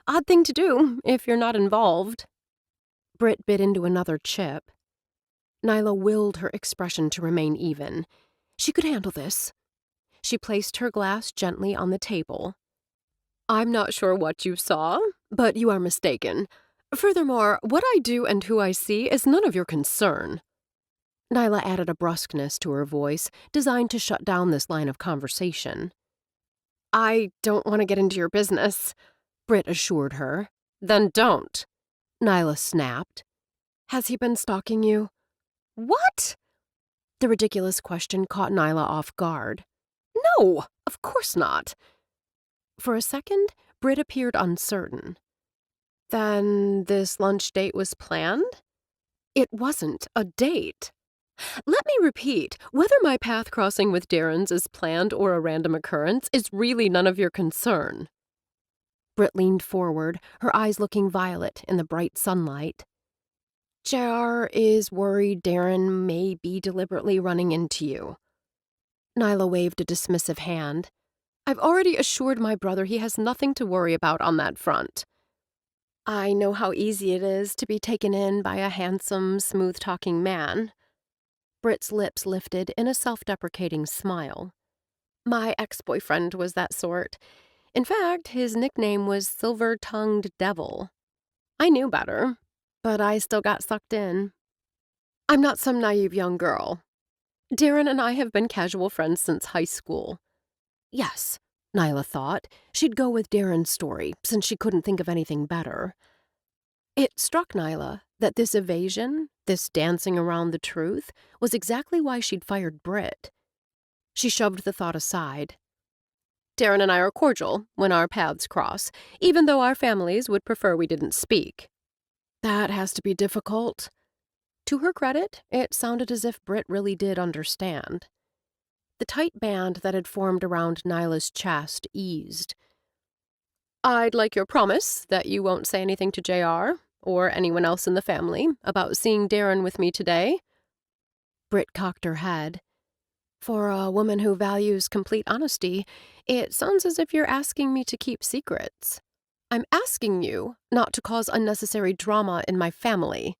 Odd thing to do, if you're not involved. Britt bit into another chip. Nyla willed her expression to remain even. She could handle this. She placed her glass gently on the table. I'm not sure what you saw, but you are mistaken. Furthermore, what I do and who I see is none of your concern. Nyla added a brusqueness to her voice, designed to shut down this line of conversation. I don't want to get into your business, Britt assured her. Then don't, Nyla snapped. Has he been stalking you? What? The ridiculous question caught Nyla off guard. No, of course not. For a second, Britt appeared uncertain. Then this lunch date was planned? It wasn't a date. Let me repeat, whether my path crossing with Darren's is planned or a random occurrence is really none of your concern. Britt leaned forward, her eyes looking violet in the bright sunlight. JR is worried Darren may be deliberately running into you. Nyla waved a dismissive hand. I've already assured my brother he has nothing to worry about on that front. I know how easy it is to be taken in by a handsome, smooth-talking man. Britt's lips lifted in a self-deprecating smile. My ex-boyfriend was that sort. In fact, his nickname was Silver-Tongued Devil. I knew better, but I still got sucked in. I'm not some naive young girl. Darren and I have been casual friends since high school. Yes, Nyla thought. She'd go with Darren's story, since she couldn't think of anything better. It struck Nyla that this evasion, this dancing around the truth, was exactly why she'd fired Britt. She shoved the thought aside. Darren and I are cordial when our paths cross, even though our families would prefer we didn't speak. That has to be difficult. To her credit, it sounded as if Britt really did understand. The tight band that had formed around Nyla's chest eased. I'd like your promise that you won't say anything to JR, or anyone else in the family, about seeing Darren with me today. Britt cocked her head. For a woman who values complete honesty, it sounds as if you're asking me to keep secrets. I'm asking you not to cause unnecessary drama in my family.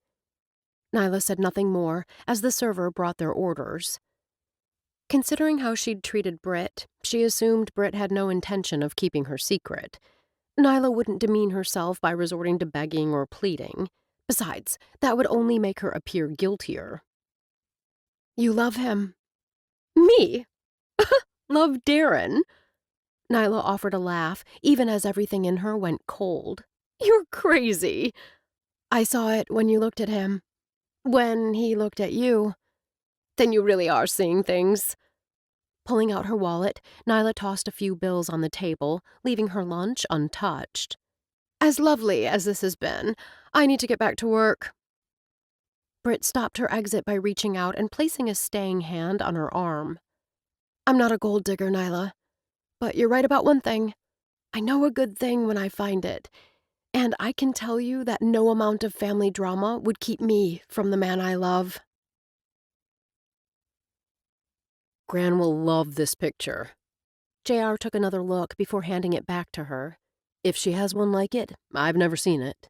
Nyla said nothing more as the server brought their orders. Considering how she'd treated Britt, she assumed Britt had no intention of keeping her secret. Nyla wouldn't demean herself by resorting to begging or pleading. Besides, that would only make her appear guiltier. You love him. Me? Love Darren? Nyla offered a laugh, even as everything in her went cold. You're crazy. I saw it when you looked at him. When he looked at you. Then you really are seeing things. Pulling out her wallet, Nyla tossed a few bills on the table, leaving her lunch untouched. As lovely as this has been, I need to get back to work. Britt stopped her exit by reaching out and placing a staying hand on her arm. I'm not a gold digger, Nyla. But you're right about one thing. I know a good thing when I find it. And I can tell you that no amount of family drama would keep me from the man I love. Gran will love this picture. JR took another look before handing it back to her. If she has one like it, I've never seen it.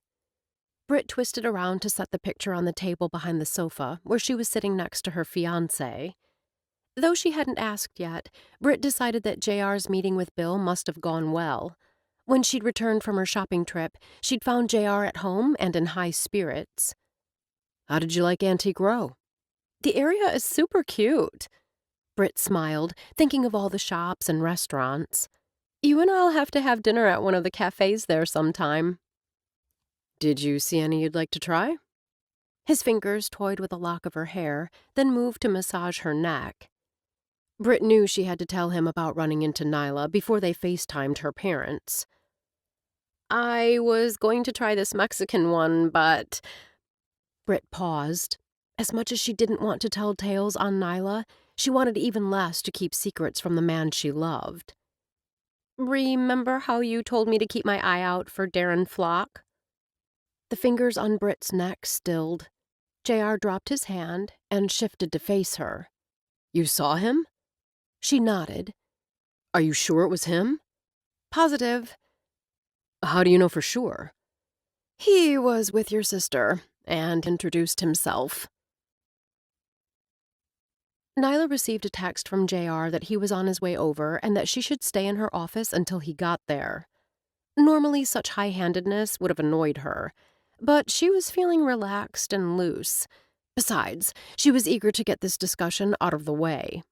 Britt twisted around to set the picture on the table behind the sofa, where she was sitting next to her fiancé. Though she hadn't asked yet, Britt decided that JR's meeting with Bill must have gone well. When she'd returned from her shopping trip, she'd found JR at home and in high spirits. How did you like Antique Row? The area is super cute. Britt smiled, thinking of all the shops and restaurants. You and I'll have to have dinner at one of the cafes there sometime. Did you see any you'd like to try? His fingers toyed with a lock of her hair, then moved to massage her neck. Britt knew she had to tell him about running into Nyla before they FaceTimed her parents. I was going to try this Mexican one, but... Britt paused. As much as she didn't want to tell tales on Nyla, she wanted even less to keep secrets from the man she loved. Remember how you told me to keep my eye out for Darren Flock? The fingers on Britt's neck stilled. JR dropped his hand and shifted to face her. You saw him? She nodded. Are you sure it was him? Positive. How do you know for sure? He was with your sister and introduced himself. Nyla received a text from JR that he was on his way over and that she should stay in her office until he got there. Normally, such high-handedness would have annoyed her, but she was feeling relaxed and loose. Besides, she was eager to get this discussion out of the way.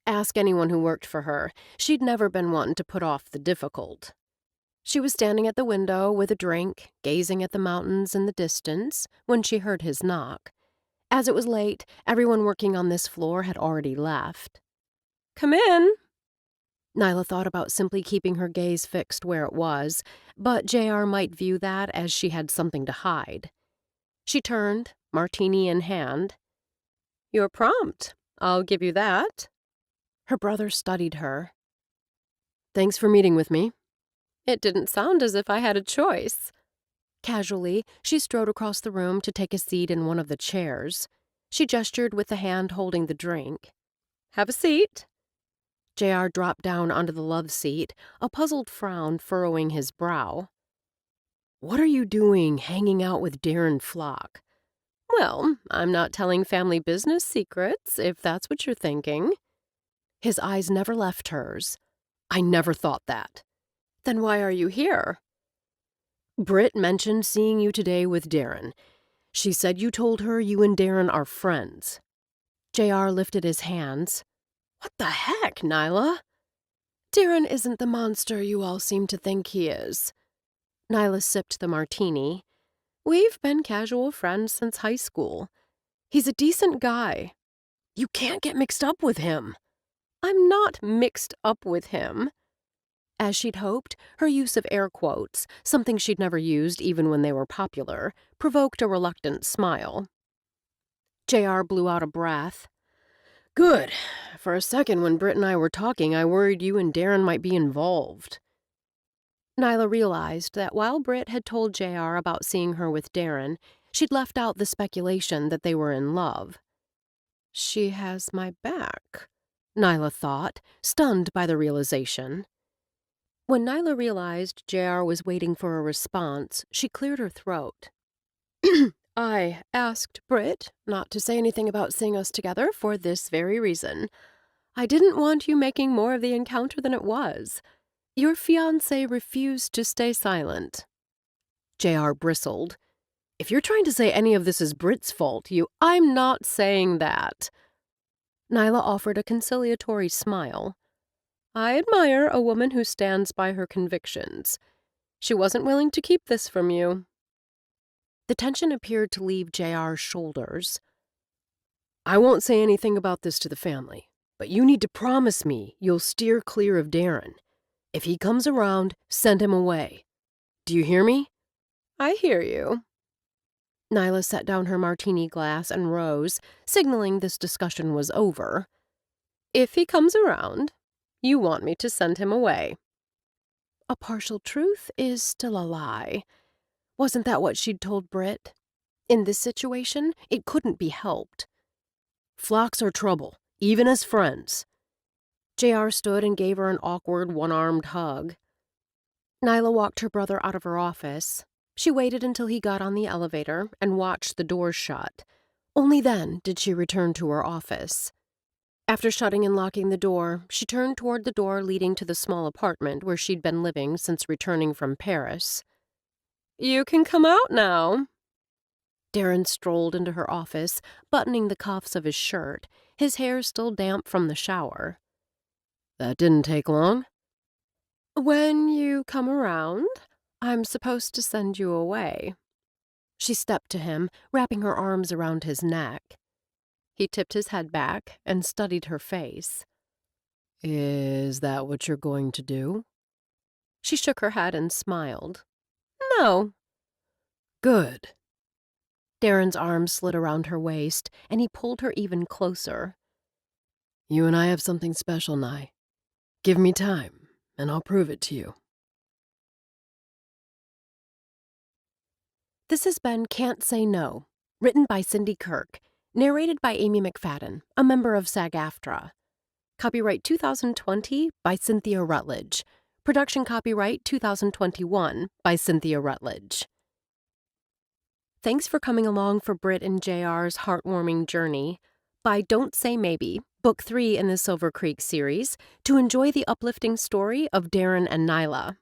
Ask anyone who worked for her, she'd never been one to put off the difficult. She was standing at the window with a drink, gazing at the mountains in the distance, when she heard his knock. As it was late, everyone working on this floor had already left. Come in. Nyla thought about simply keeping her gaze fixed where it was, but JR might view that as she had something to hide. She turned, martini in hand. You're prompt. I'll give you that. Her brother studied her. Thanks for meeting with me. It didn't sound as if I had a choice. Casually, she strode across the room to take a seat in one of the chairs. She gestured with the hand holding the drink. Have a seat. JR dropped down onto the love seat, a puzzled frown furrowing his brow. What are you doing hanging out with Darren Flock? Well, I'm not telling family business secrets, if that's what you're thinking. His eyes never left hers. I never thought that. Then why are you here? Britt mentioned seeing you today with Darren. She said you told her you and Darren are friends. JR lifted his hands. What the heck, Nyla? Darren isn't the monster you all seem to think he is. Nyla sipped the martini. We've been casual friends since high school. He's a decent guy. You can't get mixed up with him. I'm not mixed up with him. As she'd hoped, her use of air quotes, something she'd never used even when they were popular, provoked a reluctant smile. JR blew out a breath. Good. For a second when Britt and I were talking, I worried you and Darren might be involved. Nyla realized that while Britt had told JR about seeing her with Darren, she'd left out the speculation that they were in love. She has my back, Nyla thought, stunned by the realization. When Nyla realized JR was waiting for a response, she cleared her throat. I asked Britt not to say anything about seeing us together for this very reason. I didn't want you making more of the encounter than it was. Your fiancé refused to stay silent. JR bristled. If you're trying to say any of this is Britt's fault, I'm not saying that. Nyla offered a conciliatory smile. I admire a woman who stands by her convictions. She wasn't willing to keep this from you. The tension appeared to leave JR's shoulders. I won't say anything about this to the family, but you need to promise me you'll steer clear of Darren. If he comes around, send him away. Do you hear me? I hear you. Nyla set down her martini glass and rose, signaling this discussion was over. If he comes around, you want me to send him away. A partial truth is still a lie. Wasn't that what she'd told Britt? In this situation, it couldn't be helped. Flocks are trouble, even as friends. JR stood and gave her an awkward one-armed hug. Nyla walked her brother out of her office. She waited until he got on the elevator and watched the doors shut. Only then did she return to her office. After shutting and locking the door, she turned toward the door leading to the small apartment where she'd been living since returning from Paris. "You can come out now." Darren strolled into her office, buttoning the cuffs of his shirt, his hair still damp from the shower. "That didn't take long?" "When you come around, I'm supposed to send you away." She stepped to him, wrapping her arms around his neck. He tipped his head back and studied her face. "Is that what you're going to do?" She shook her head and smiled. "No." "Good." Darren's arms slid around her waist, and he pulled her even closer. "You and I have something special, Nye. Give me time, and I'll prove it to you." This has been Can't Say No, written by Cindy Kirk, narrated by Amy McFadden, a member of SAG-AFTRA. Copyright 2020 by Cynthia Rutledge. Production copyright 2021 by Cynthia Rutledge. Thanks for coming along for Britt and JR's heartwarming journey. Buy Don't Say Maybe, Book 3 in the Silver Creek series, to enjoy the uplifting story of Darren and Nyla.